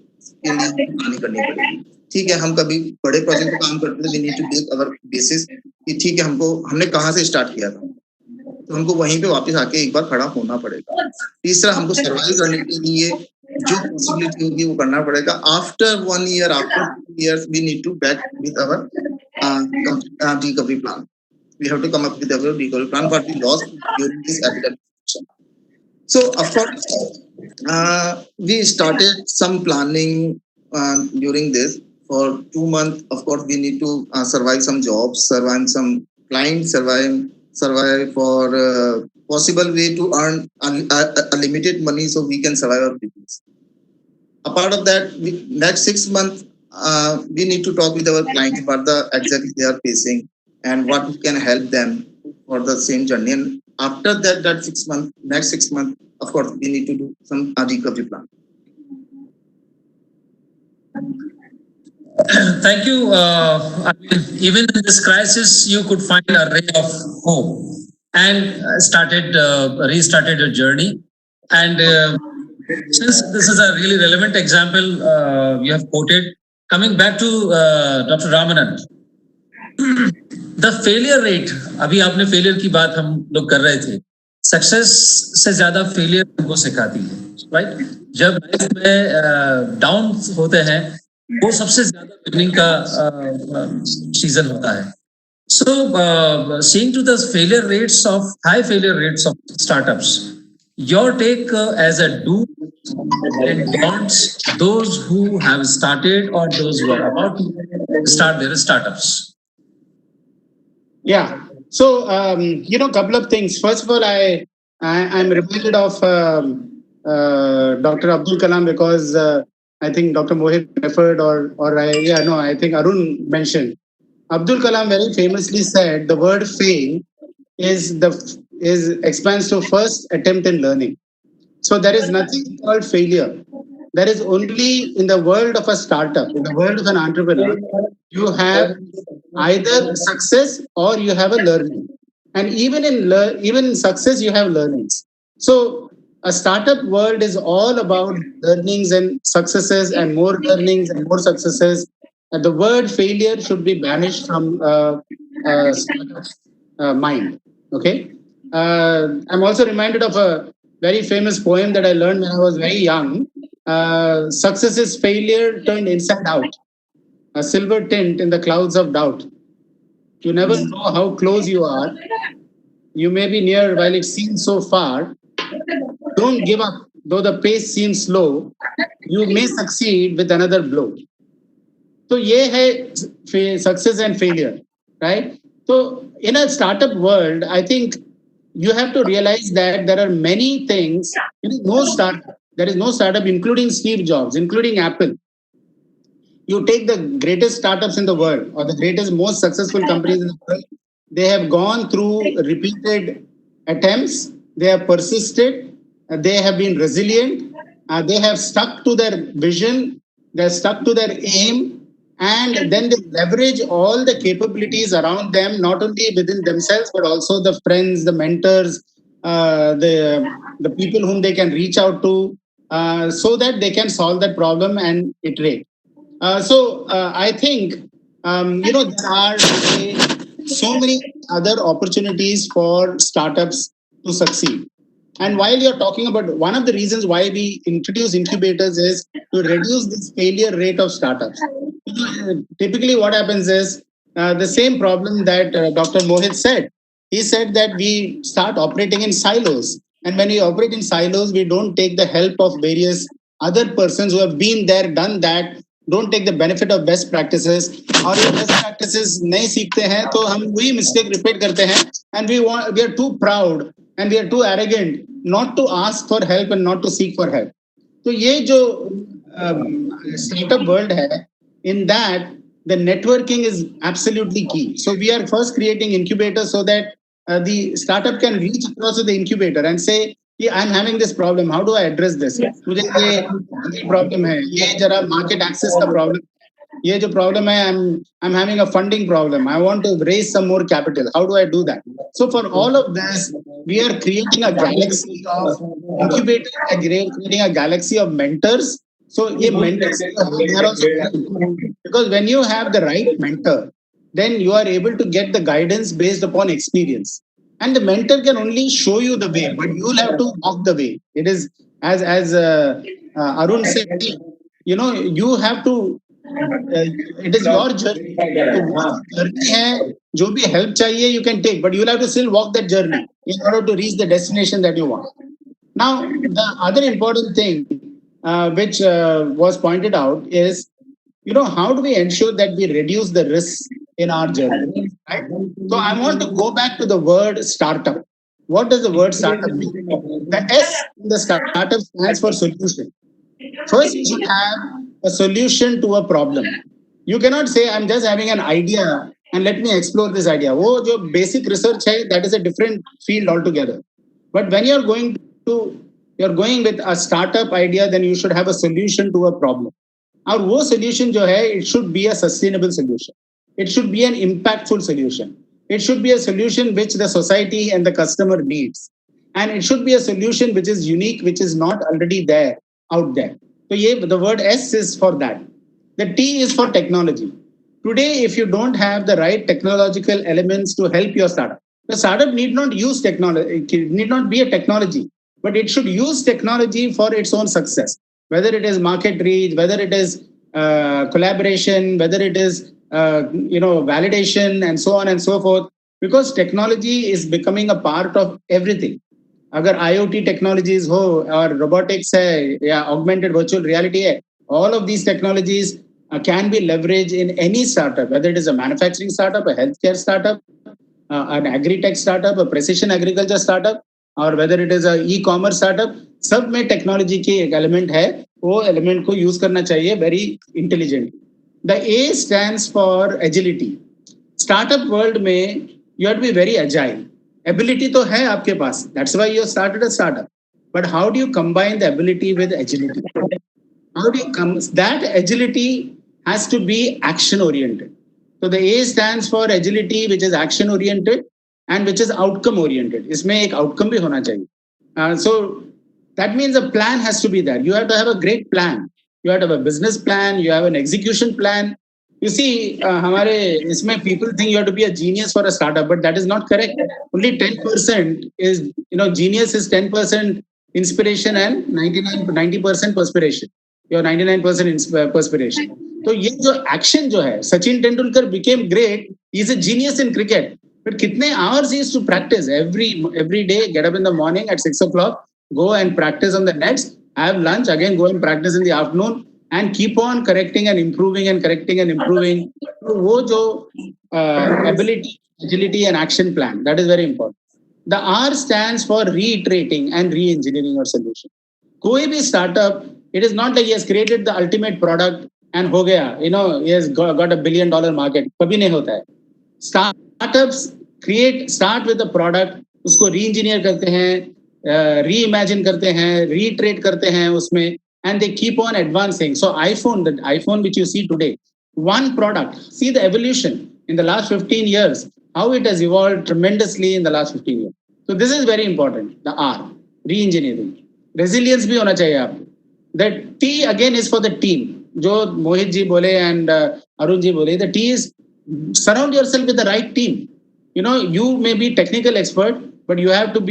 प्लानिंग करनी पड़ेगी। ठीक है, हम कभी बड़े प्रोजेक्ट पे काम करते थे, we need to build our basis कि ठीक है हमने कहाँ से स्टार्ट किया था, तो हमको वहीं पे वापस आके एक बार खड़ा होना पड़ेगा। तीसरा, हमको सर्वाइव करने के लिए जो पॉसिबिलिटी होगी वो करना पड़ेगा। After 1 year, after 2 years, we need to back with our recovery plan. We have to come up with a recovery plan for the loss during this epidemic. So, of course, we started some planning during this. For 2 months, of course, we need to survive some jobs, survive some clients, survive for possible way to earn a limited money so we can survive our business. Apart of that, next 6 months, we need to talk with our clients what the exactly they are facing and what can help them for the same journey. And after that 6 months, next 6 months, of course, we need to do some recovery plan. Thank you. I mean, even in this crisis, you could find a ray of hope and restarted your journey. And since this is a really relevant example you have quoted, coming back to Dr. Ramanand, the failure rate, अभी आपने failure की बात हम लोग कर रहे थे, success से ज्यादा फेलियर हमको सिखाती है, राइट? जब लाइफ में डाउन होते हैं वो सबसे ज्यादा बिगनिंग का सीजन होता है। So, seeing to the high failure rates of startups, Your take as a do and don'ts, those who have started or those who are about to start their startups. Yeah. So, couple of things. First of all, I'm reminded of Dr. Abdul Kalam because I think Dr. Mohit referred I think Arun mentioned. Abdul Kalam very famously said the word fail is expands to first attempt in learning. So there is nothing called failure. There is only in the world of a startup, in the world of an entrepreneur, you have either success or you have a learning. And even in success, you have learnings. So a startup world is all about learnings and successes and more learnings and more successes. And the word failure should be banished from startup's mind. Okay. I'm also reminded of a very famous poem that I learned when I was very young. Success is failure turned inside out, a silver tint in the clouds of doubt. You never know how close you are. You may be near while it seems so far. Don't give up, though the pace seems slow. You may succeed with another blow. So, ये है success and failure, right? So, in a startup world, I think you have to realize that there are many things. There is no startup, including Steve Jobs, including Apple. You take the greatest startups in the world or the greatest, most successful companies in the world, they have gone through repeated attempts, they have persisted, they have been resilient, they have stuck to their vision, they're stuck to their aim, and then they leverage all the capabilities around them, not only within themselves, but also the friends, the mentors, the people whom they can reach out to, so that they can solve that problem and iterate. I think there are so many other opportunities for startups to succeed. And while you're talking about one of the reasons why we introduce incubators is to reduce this failure rate of startups. Typically, what happens is the same problem that Dr. Mohit said. He said that we start operating in silos. And when we operate in silos, we don't take the help of various other persons who have been there, done that, don't take the benefit of best practices. और ये best practices नहीं सीखते हैं तो हम वही mistake repeat करते हैं, and we are too proud and we are too arrogant not to ask for help and not to seek for help. तो ये जो startup world है, in that the networking is absolutely key. So we are first creating incubators so that the startup can reach across to the incubator and say, yeah, I'm having this problem. How do I address this? मुझे ये problem है, ये जरा market access का problem, ये जो problem है, I'm having a funding problem. I want to raise some more capital. How do I do that? So for all of this, we are creating a galaxy of incubators, creating a galaxy of mentors. So ये mentors they are also very important. Because when you have the right mentor, then you are able to get the guidance based upon experience. And the mentor can only show you the way, but you'll have to walk the way. It is as Arun said, you have to. It is your journey. तो वो journey है, जो भी help चाहिए you can take, but you'll have to still walk that journey in order to reach the destination that you want. Now, the other important thing which was pointed out is, how do we ensure that we reduce the risks in our journey? Right? So I want to go back to the word startup. What does the word startup mean? The S in the startup stands for solution. First, you should have a solution to a problem. You cannot say, I'm just having an idea and let me explore this idea. Oh, jo basic research hai, that is a different field altogether. But when you're going with a startup idea, then you should have a solution to a problem. और वो solution जो है, it should be a sustainable solution. It should be an impactful solution. It should be a solution which the society and the customer needs. And it should be a solution which is unique, which is not already there out there. So the word S is for that. The T is for technology. Today, if you don't have the right technological elements to help your startup, the startup need not use technology, it need not be a technology, but it should use technology for its own success. Whether it is market reach, whether it is collaboration, whether it is validation, and so on and so forth. Because technology is becoming a part of everything. अगर IoT technologies हो और robotics है या augmented virtual reality है, all of these technologies can be leveraged in any startup, whether it is a manufacturing startup, a healthcare startup, an agri-tech startup, a precision agriculture startup, और whether it is a e-commerce startup, सब में technology की एक element है, वो element को use करना चाहिए very intelligent. The A stands for agility. Startup world में you have to be very agile. Ability तो है आपके पास, that's why you started a startup, but how do you combine the ability with agility? How do you come? That agility has to be action oriented. So the A stands for agility, which is action oriented and which is outcome oriented. इसमें एक outcome भी होना चाहिए. So that means a plan has to be there. You have to have a great plan. You have to have a business plan. You have an execution plan. You see, हमारे इसमें people think you have to be a genius for a startup, but that is not correct. Only 10% is, genius is 10% inspiration and 90% perspiration. Your 99% perspiration. तो ये जो action जो है, Sachin Tendulkar became great. He is a genius in cricket. But कितने hours he used to practice every day? Get up in the morning at 6 o'clock, go and practice on the nets, have lunch, again go and practice in the afternoon, and keep on correcting and improving and correcting and improving. तो वो जो ability, agility and action plan, that is very important. The R stands for reiterating and re-engineering your solution. कोई भी startup, it is not like he has created the ultimate product and हो गया, he has got $1 billion market. कभी नहीं होता है. Startups start with a product, उसको re-engineer करते हैं, reimagine करते हैं, reiterate करते हैं उसमें, and they keep on advancing. So the iPhone which you see today, one product, see the evolution in the last 15 years, how it has evolved tremendously in the last 15 years. So this is very important, the R, re-engineering. Resilience भी होना चाहिए आपको. The T again is for the team. जो मोहित जी बोले and Arun ji बोले, the T is surround yourself with the right team. You may be technical expert, but you have to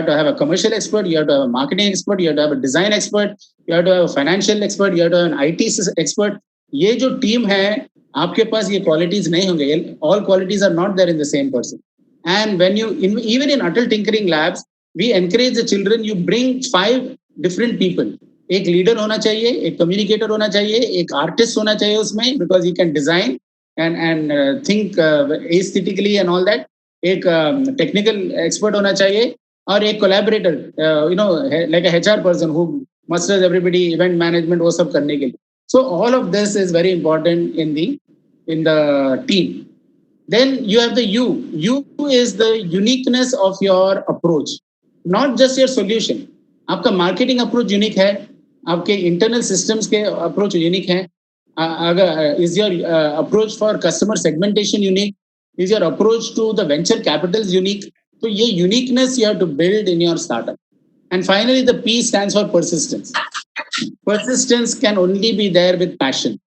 have a commercial expert, you have to have a marketing expert, you have to have a design expert, you have to have a financial expert, you have to have an IT expert. ये जो team है, आपके पास ये qualities नहीं होंगे. All qualities are not there in the same person. And when even in Atal Tinkering Labs, we encourage the children, you bring 5 different people. एक leader होना चाहिए, एक communicator होना चाहिए, एक artist होना चाहिए उसमें, because he can design and think aesthetically and all that. एक technical expert होना चाहिए और एक collaborator, like a HR person who musters everybody, event management, वो सब करने के लिए. So all of this is very important in the team. Then you have the U. U is the uniqueness of your approach, not just your solution. आपका marketing approach unique है, आपके internal systems के approach unique है. Is your approach for customer segmentation unique? Is your approach to the venture capitals unique? So ये uniqueness you have to build in your startup. And finally, the P stands for persistence. Persistence can only be there with passion.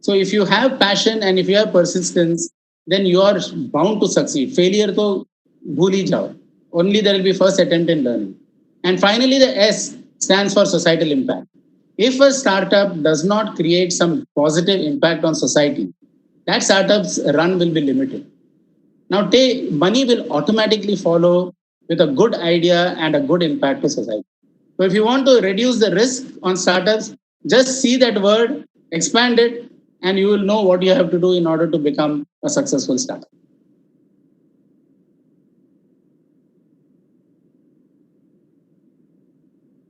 So if you have passion and if you have persistence, then you are bound to succeed. Failure to bhul hi jao. Only there will be first attempt in learning. And finally, the S stands for societal impact. If a startup does not create some positive impact on society, that startup's run will be limited. Now, money will automatically follow with a good idea and a good impact to society. So if you want to reduce the risk on startups, just see that word, expand it, and you will know what you have to do in order to become a successful startup.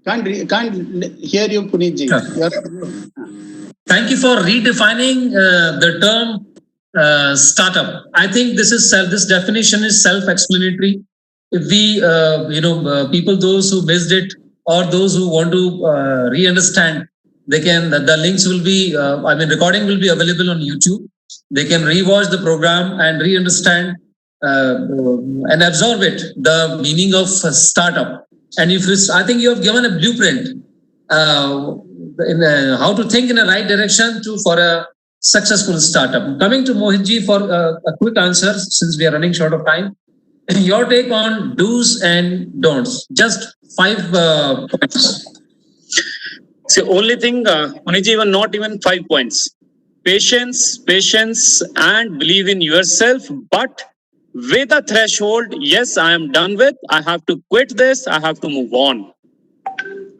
Can't hear you, Puneet ji. Thank you for redefining the term startup. I think this definition is self-explanatory. If we, people, those who missed it or those who want to re-understand, they can. The links will be. Recording will be available on YouTube. They can rewatch the program and re-understand and absorb it. The meaning of startup. And I think you have given a blueprint in how to think in the right direction for a successful startup. Coming to Mohitji for a quick answer, since we are running short of time. Your take on do's and don'ts. Just 5 points. See, only thing, Mohitji, not even 5 points. Patience, and believe in yourself, but with a threshold, yes, I am done with, I have to quit this, I have to move on.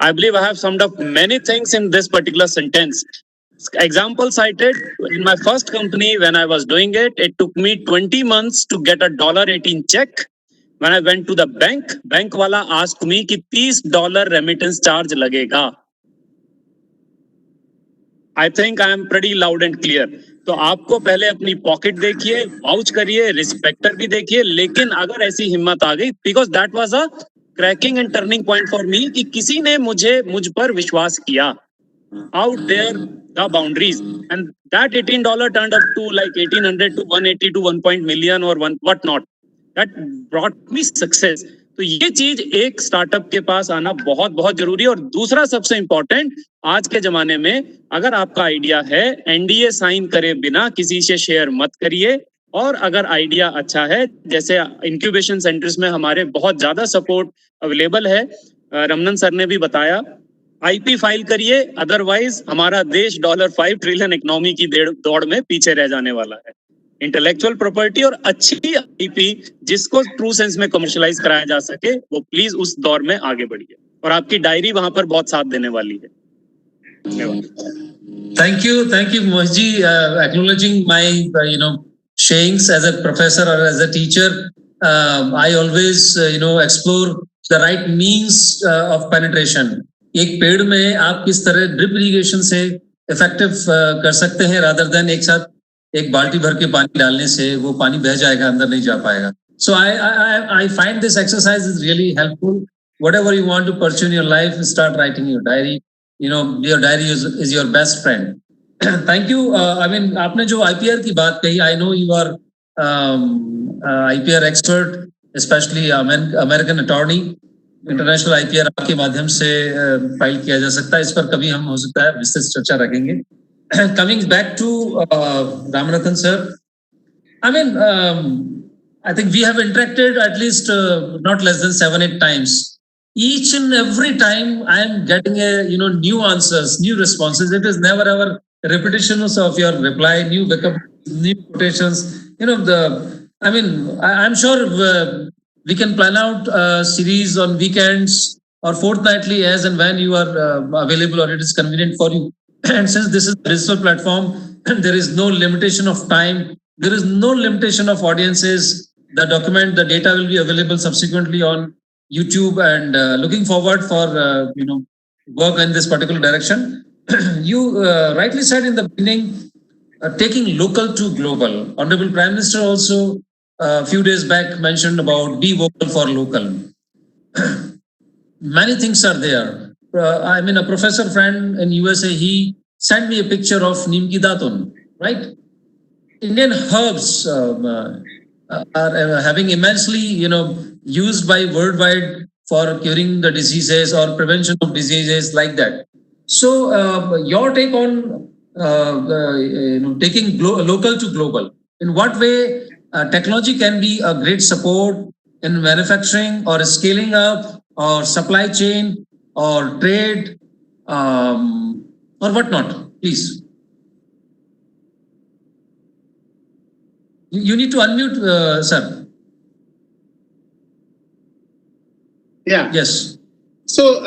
I believe I have summed up many things in this particular sentence. Example cited, in my first company, when I was doing it, it took me 20 months to get a $18 check. When I went to the bank wala asked me कि $30 remittance charge लगेगा. I think I am pretty loud and clear. तो आपको पहले अपनी pocket देखिए, vouch करिए, रिस्पेक्टर भी देखिए, लेकिन अगर ऐसी हिम्मत आ गई, because that was a cracking and turning point for me कि किसी ने मुझ पर विश्वास किया. Out there the boundaries, and that $18 turned up to like 1800 to 180 to 1 million or one what not. That brought me success. तो ये चीज एक स्टार्टअप के पास आना बहुत बहुत जरूरी है. और दूसरा सबसे इंपॉर्टेंट, आज के जमाने में अगर आपका आइडिया है, एनडीए साइन करे बिना किसी से शेयर मत करिए. और अगर आइडिया अच्छा है, जैसे इंक्यूबेशन सेंटर्स में हमारे बहुत ज्यादा सपोर्ट अवेलेबल है, रमनन सर ने भी बताया, आईपी फाइल करिए, अदरवाइज हमारा देश $5 ट्रिलियन इकोनॉमी की दौड़ में पीछे रह जाने वाला है. इंटेलेक्चुअल प्रॉपर्टी और अच्छी आईपी जिसको ट्रू सेंस में कमर्शियलाइज कराया जा सके, वो प्लीज उस दौर में आगे बढ़िए. और आपकी डायरी वहां पर बहुत साथ देने वाली है. धन्यवाद. Thank you, Mohji, acknowledging my sayings as a professor or as a teacher. I always explore the right means of penetration. एक पेड़ में आप किस तरह ड्रिप इरिगेशन से इफेक्टिव कर सकते हैं, रादर देन एक साथ एक बाल्टी भर के पानी डालने से वो पानी बह जाएगा, अंदर नहीं जा पाएगा. So I find this exercise is really helpful. Whatever you want to pursue in your life, start writing your diary. Your diary is your best friend. Thank you. I mean, आपने जो IPR की बात कही, I know you are IPR expert, especially American attorney. International IPR आपके माध्यम से file किया जा सकता है. इस पर कभी हम हो सकता है विस्तृत चर्चा रखेंगे. Coming back to Ramratan sir, I mean, I think we have interacted at least not less than 7-8 times. Each and every time I am getting new answers, new responses. It is never ever repetitions of your reply, new quotations. I'm sure we can plan out a series on weekends or fortnightly as and when you are available or it is convenient for you. And since this is a digital platform, there is no limitation of time, there is no limitation of audiences. The data will be available subsequently on YouTube, and looking forward for work in this particular direction. You rightly said in the beginning, taking local to global. Honorable Prime Minister also a few days back mentioned about be vocal for local. Many things are there. I mean, a professor friend in USA, he sent me a picture of neem ki datun, right? Indian herbs are having immensely, used by worldwide for curing the diseases or prevention of diseases like that. So, your take on taking local to global. In what way technology can be a great support in manufacturing or scaling up or supply chain or trade or whatnot, please. You need to unmute, sir. Yeah. Yes. So,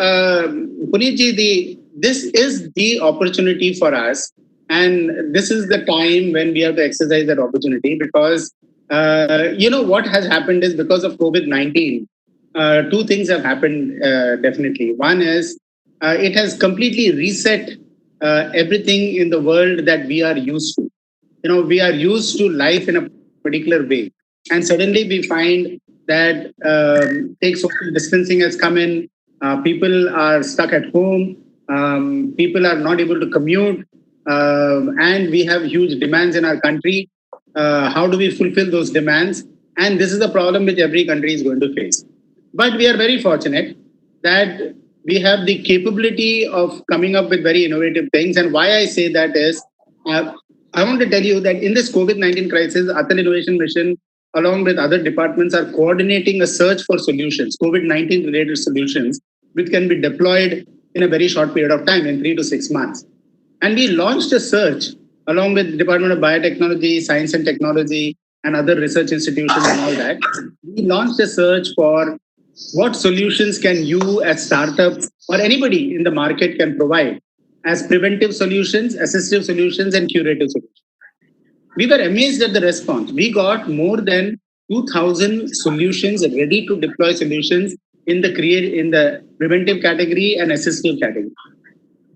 Puneetji, this is the opportunity for us, and this is the time when we have to exercise that opportunity, because what has happened is because of COVID-19, two things have happened definitely. One is it has completely reset everything in the world that we are used to. We are used to life in a particular way, and suddenly we find that social distancing has come in. People are stuck at home. People are not able to commute, and we have huge demands in our country. How do we fulfill those demands? And this is a problem which every country is going to face. But we are very fortunate that we have the capability of coming up with very innovative things. And why I say that is, I want to tell you that in this COVID-19 crisis, Atal Innovation Mission, along with other departments, are coordinating a search for solutions, COVID-19 related solutions, which can be deployed in a very short period of time, in 3 to 6 months. And we launched a search along with the Department of Biotechnology, Science and Technology, and other research institutions and all that, we launched a search for what solutions can you as startups or anybody in the market can provide as preventive solutions, assistive solutions, and curative solutions. We were amazed at the response. We got more than 2,000 solutions, ready to deploy solutions in the preventive category and assistive category.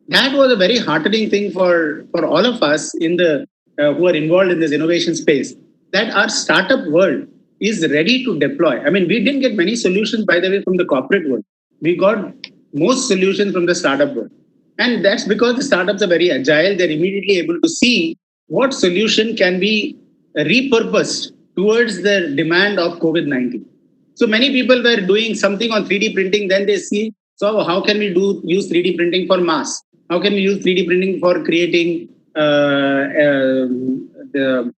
That was a very heartening thing for all of us in the who are involved in this innovation space, that our startup world is ready to deploy. I mean, we didn't get many solutions, by the way, from the corporate world. We got most solutions from the startup world. And that's because the startups are very agile. They're immediately able to see what solution can be repurposed towards the demand of COVID-19. So many people were doing something on 3D printing, then they see, so how can we use 3D printing for masks? How can we use 3D printing for creating the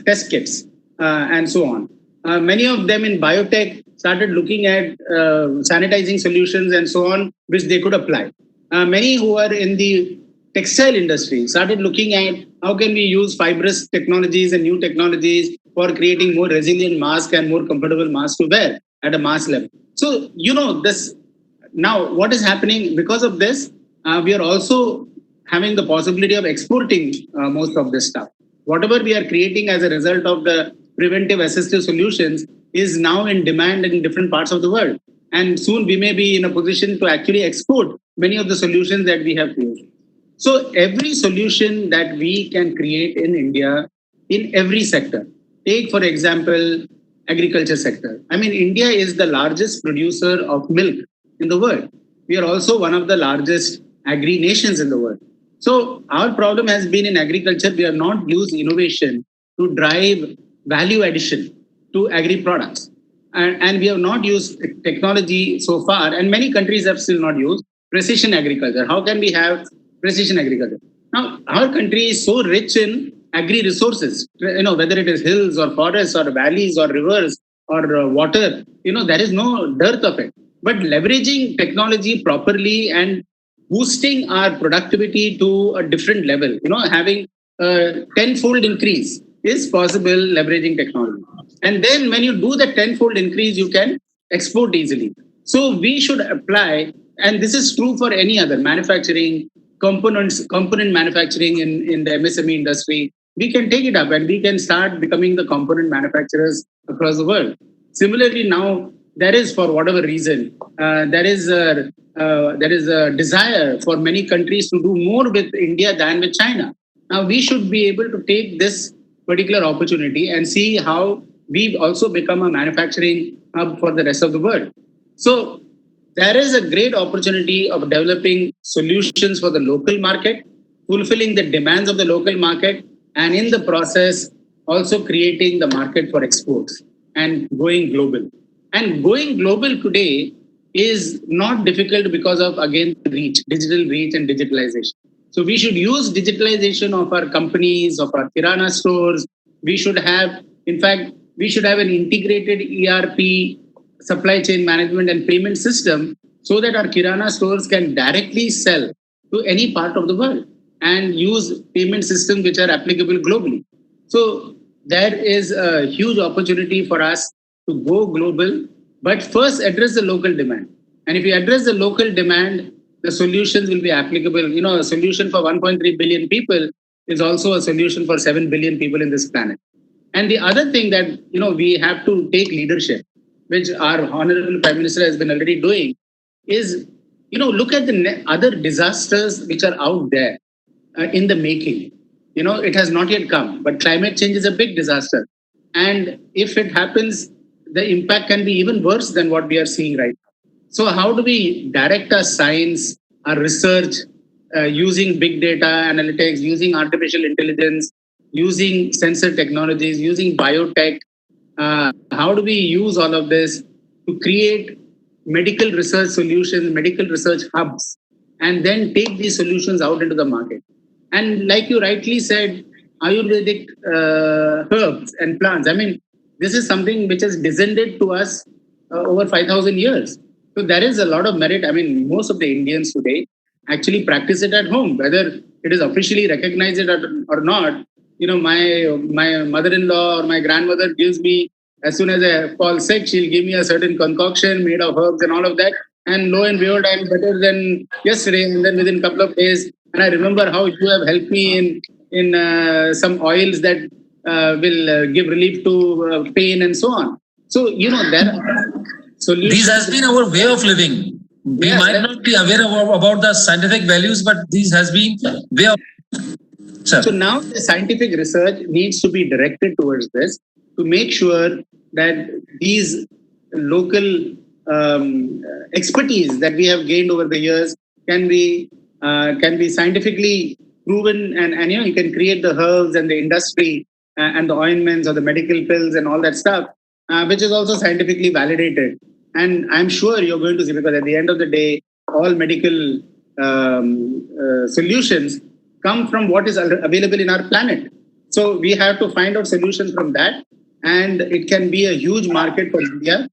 test kits and so on? Many of them in biotech started looking at sanitizing solutions and so on, which they could apply. Many who are in the textile industry started looking at how can we use fibrous technologies and new technologies for creating more resilient masks and more comfortable masks to wear at a mass level. So, this now what is happening because of this, we are also having the possibility of exporting most of this stuff. Whatever we are creating as a result of the preventive assistive solutions is now in demand in different parts of the world. And soon we may be in a position to actually export many of the solutions that we have created. So every solution that we can create in India, in every sector, take for example, agriculture sector. I mean, India is the largest producer of milk in the world. We are also one of the largest agri nations in the world. So our problem has been in agriculture, we have not used innovation to drive value addition to agri products. And we have not used technology so far, and many countries have still not used precision agriculture. How can we have precision agriculture? Now, our country is so rich in agri resources, whether it is hills or forests or valleys or rivers or water, there is no dearth of it. But leveraging technology properly and boosting our productivity to a different level, having a tenfold increase is possible leveraging technology. And then when you do the tenfold increase, you can export easily. So we should apply, and this is true for any other manufacturing, component manufacturing in the MSME industry. We can take it up and we can start becoming the component manufacturers across the world. Similarly, now there is, for whatever reason, there is a desire for many countries to do more with India than with China. Now we should be able to take this particular opportunity and see how we also become a manufacturing hub for the rest of the world. So there is a great opportunity of developing solutions for the local market, fulfilling the demands of the local market, and in the process, also creating the market for exports and going global. And going global today is not difficult because of, again, digital reach and digitalization. So we should use digitalization of our companies, of our kirana stores. We should have, in fact, we should have an integrated ERP, supply chain management and payment system, so that our kirana stores can directly sell to any part of the world and use payment systems which are applicable globally. So there is a huge opportunity for us to go global, but first address the local demand. And if you address the local demand, the solutions will be applicable. A solution for 1.3 billion people is also a solution for 7 billion people in this planet. And the other thing that, we have to take leadership, which our Honorable Prime Minister has been already doing, is, look at the other disasters which are out there in the making. It has not yet come, but climate change is a big disaster. And if it happens, the impact can be even worse than what we are seeing right now. So how do we direct our science, our research, using big data analytics, using artificial intelligence, using sensor technologies, using biotech? How do we use all of this to create medical research solutions, medical research hubs, and then take these solutions out into the market? And like you rightly said, Ayurvedic herbs and plants. I mean, this is something which has descended to us over 5,000 years. So there is a lot of merit. I mean, most of the Indians today actually practice it at home, whether it is officially recognized or not. my mother-in-law or my grandmother gives me, as soon as I fall sick, she'll give me a certain concoction made of herbs and all of that. And lo and behold, I'm better than yesterday. And then within a couple of days, and I remember how you have helped me in some oils that will give relief to pain and so on. So there are solutions. This has been our way of living. We might not be aware about the scientific values, but this has been way of. Sir. So now the scientific research needs to be directed towards this to make sure that these local expertise that we have gained over the years can be scientifically proven, and you can create the herbs and the industry and the ointments or the medical pills and all that stuff, which is also scientifically validated. And I'm sure you're going to see, because at the end of the day, all medical solutions come from what is available in our planet. So we have to find out solutions from that, and it can be a huge market for India,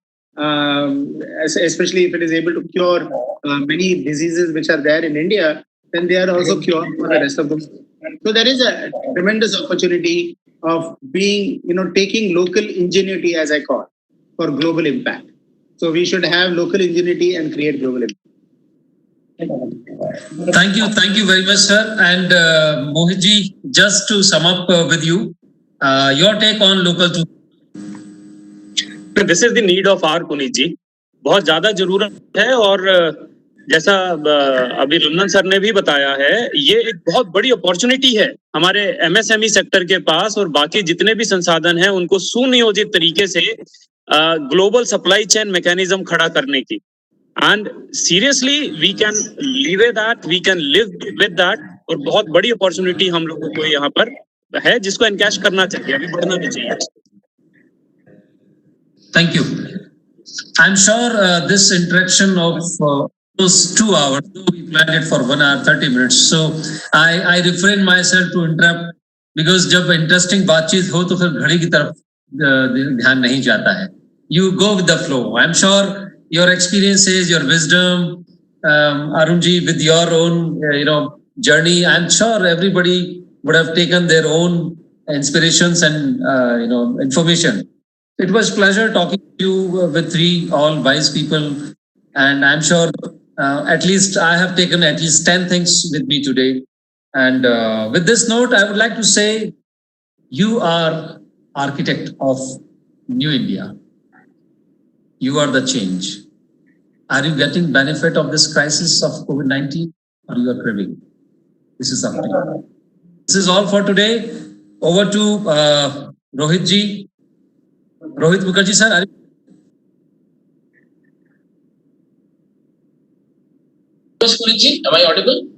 especially if it is able to cure many diseases which are there in India. Then they are also cured for the rest of the world. So there is a tremendous opportunity of taking local ingenuity, as I call, for global impact. So we should have local ingenuity and create global impact. Thank you very much, sir. And Mohitji, just to sum up with you, your take on local to. This is the need of our Puneet ji. बहुत ज्यादा जरूरत है, और जैसा अभी Raman sir ने भी बताया है, ये एक बहुत बड़ी अपॉर्चुनिटी है हमारे एमएसएमई सेक्टर के पास, और बाकी जितने भी संसाधन हैं उनको सुनियोजित तरीके से ग्लोबल सप्लाई चेन मैकेनिज्म खड़ा करने की. And seriously, we can live that, we can live with that, और बहुत बड़ी अपॉर्चुनिटी हम लोगों को यहाँ पर है, जिसको एनकैश करना चाहिए, अभी बढ़ना भी चाहिए. Thank you. I'm sure this interaction of those 2 hours, we planned it for 1 hour 30 minutes. So I refrain myself to interrupt, because जब interesting बातचीत हो तो फिर घड़ी की तरफ ध्यान नहीं जाता है. You go with the flow. I'm sure your experiences, your wisdom, Arunji, with your own journey, I'm sure everybody would have taken their own inspirations and information. It was pleasure talking to you with all wise people, and I'm sure at least I have taken at least 10 things with me today. And with this note, I would like to say, you are architect of New India. You are the change. Are you getting benefit of this crisis of COVID-19, or you are craving? This is up to you. This is all for today. Over to Rohit ji. Rohit Mukherjee sir. Am I audible?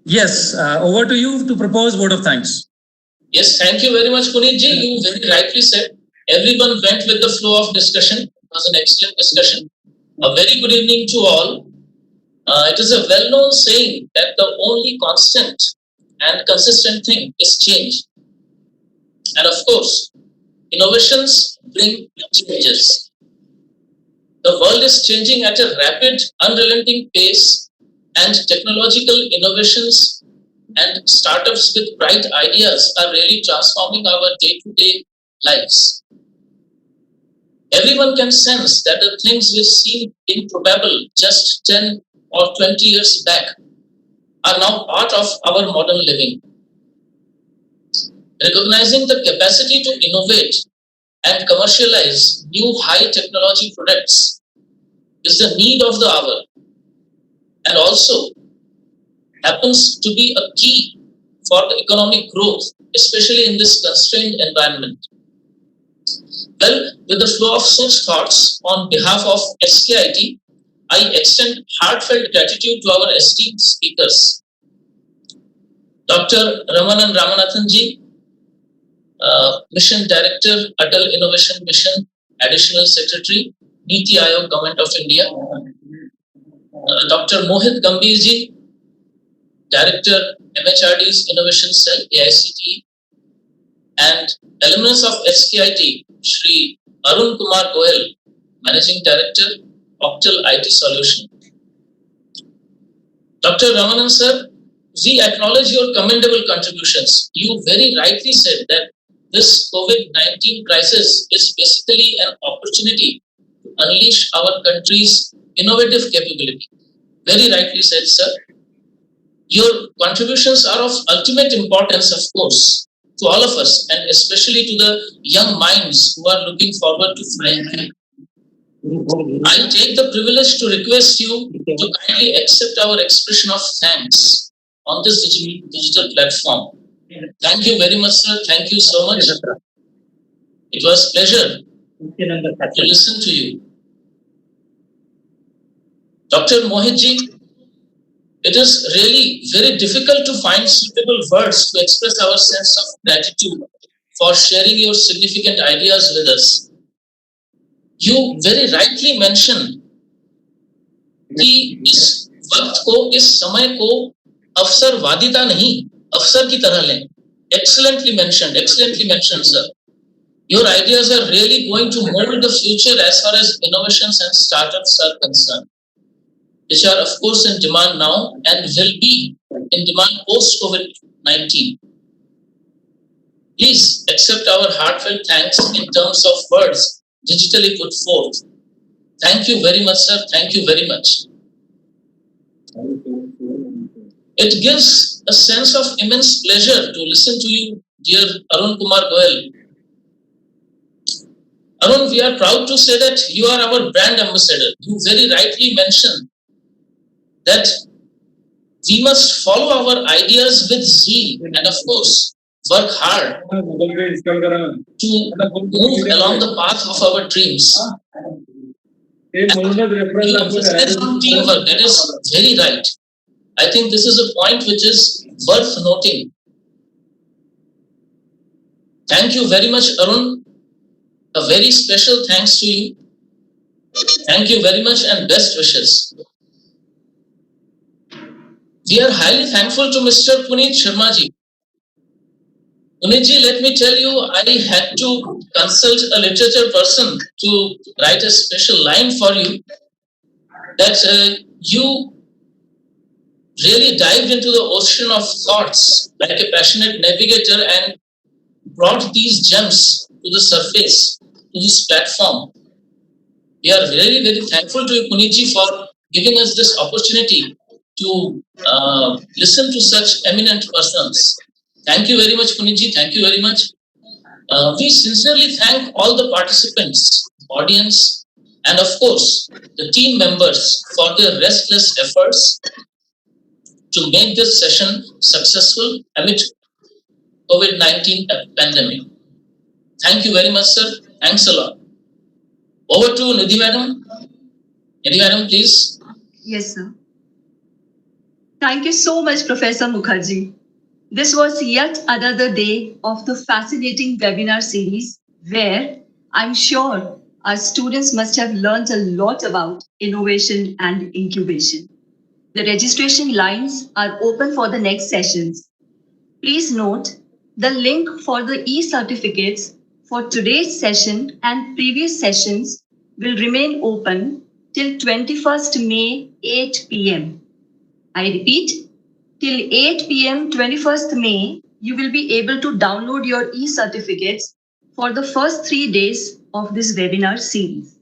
Yes. Over to you to propose vote of thanks. Yes, thank you very much, Puneet ji. You very rightly said. Everyone went with the flow of discussion. It was an excellent discussion. A very good evening to all. It is a well-known saying that the only constant and consistent thing is change. And of course, innovations bring changes. The world is changing at a rapid, unrelenting pace, and technological innovations and startups with bright ideas are really transforming our day-to-day lives. Everyone can sense that the things which seemed improbable just 10 or 20 years back are now part of our modern living. Recognizing the capacity to innovate and commercialize new high technology products is the need of the hour, and also happens to be a key for the economic growth, especially in this constrained environment. Well, with the flow of such thoughts, on behalf of SKIT, I extend heartfelt gratitude to our esteemed speakers. Dr. Ramanan Ramanathan ji, Mission Director, Atal Innovation Mission, Additional Secretary, Niti Aayog, Government of India. Dr. Mohit Gambhir ji, Director, MHRD's Innovation Cell, AICTE, and alumnus of SKIT, Shri Arun Kumar Goel, Managing Director, Octal IT Solution. Dr. Ramanan sir, we acknowledge your commendable contributions. You very rightly said that this COVID-19 crisis is basically an opportunity to unleash our country's innovative capability. Very rightly said, sir. Your contributions are of ultimate importance, of course, to all of us, and especially to the young minds who are looking forward to flying. I take the privilege to request you to kindly accept our expression of thanks on this digital platform. Thank you very much, sir. Thank you so much. It was a pleasure to listen to you. Dr. Mohitji, it is really very difficult to find suitable words to express our sense of gratitude for sharing your significant ideas with us. You very rightly mentioned कि इस वक्त को, इस समय को अवसरवादिता नहीं, अवसर की तरह लें. Excellently mentioned, sir. Your ideas are really going to mold the future as far as innovations and startups are concerned, which are of course in demand now and will be in demand post COVID-19. Please accept our heartfelt thanks in terms of words digitally put forth. Thank you very much, sir. Thank you very much. It gives a sense of immense pleasure to listen to you, dear Arun Kumar Goyal. Arun, we are proud to say that you are our brand ambassador. You very rightly mentioned that we must follow our ideas with zeal and, of course, work hard to move along the path of our dreams. You emphasize on teamwork. That is very right. I think this is a point which is worth noting. Thank you very much, Arun. A very special thanks to you. Thank you very much and best wishes. We are highly thankful to Mr. Puneet Sharma ji. Puneet ji, let me tell you, I had to consult a literature person to write a special line for you that you really dived into the ocean of thoughts like a passionate navigator and brought these gems to the surface, to this platform. We are really very thankful to you, Puneet ji, for giving us this opportunity to listen to such eminent persons. Thank you very much, Puneet ji. Thank you very much. We sincerely thank all the participants, audience, and of course, the team members for their restless efforts to make this session successful amid COVID-19 pandemic. Thank you very much, sir. Thanks a lot. Over to Nidhi madam. Nidhi madam, please. Yes, sir. Thank you so much, Professor Mukherjee. This was yet another day of the fascinating webinar series where I'm sure our students must have learned a lot about innovation and incubation. The registration lines are open for the next sessions. Please note the link for the e-certificates for today's session and previous sessions will remain open till 21st May 8 p.m. I repeat, till 8 p.m. 21st May, you will be able to download your e-certificates for the first 3 days of this webinar series.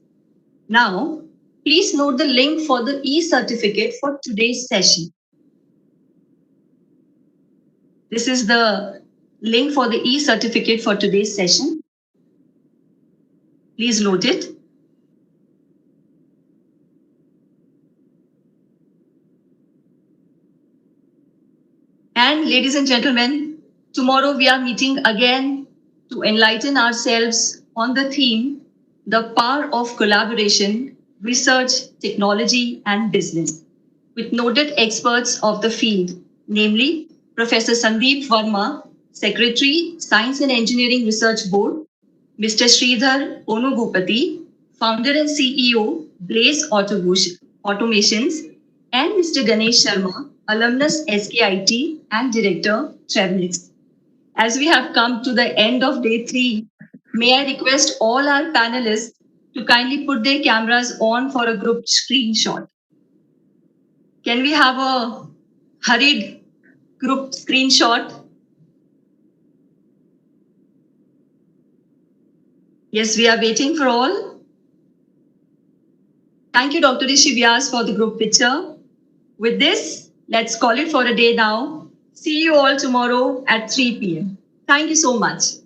Now, please note the link for the e-certificate for today's session. This is the link for the e-certificate for today's session. Please note it. And ladies and gentlemen, tomorrow we are meeting again to enlighten ourselves on the theme, the power of collaboration, research, technology, and business, with noted experts of the field, namely Professor Sandeep Verma, Secretary, Science and Engineering Research Board, Mr. Sridhar Onugupati, Founder and CEO, Blaze Automations, and Mr. Ganesh Sharma, alumnus SKIT and Director, Travnix. As we have come to the end of day 3, may I request all our panelists to kindly put their cameras on for a group screenshot. Can we have a hurried group screenshot. Yes, we are waiting for all. Thank you, Dr. Rishi Vyas, for the group picture. With this, let's call it for a day now. See you all tomorrow at 3 p.m. Thank you so much.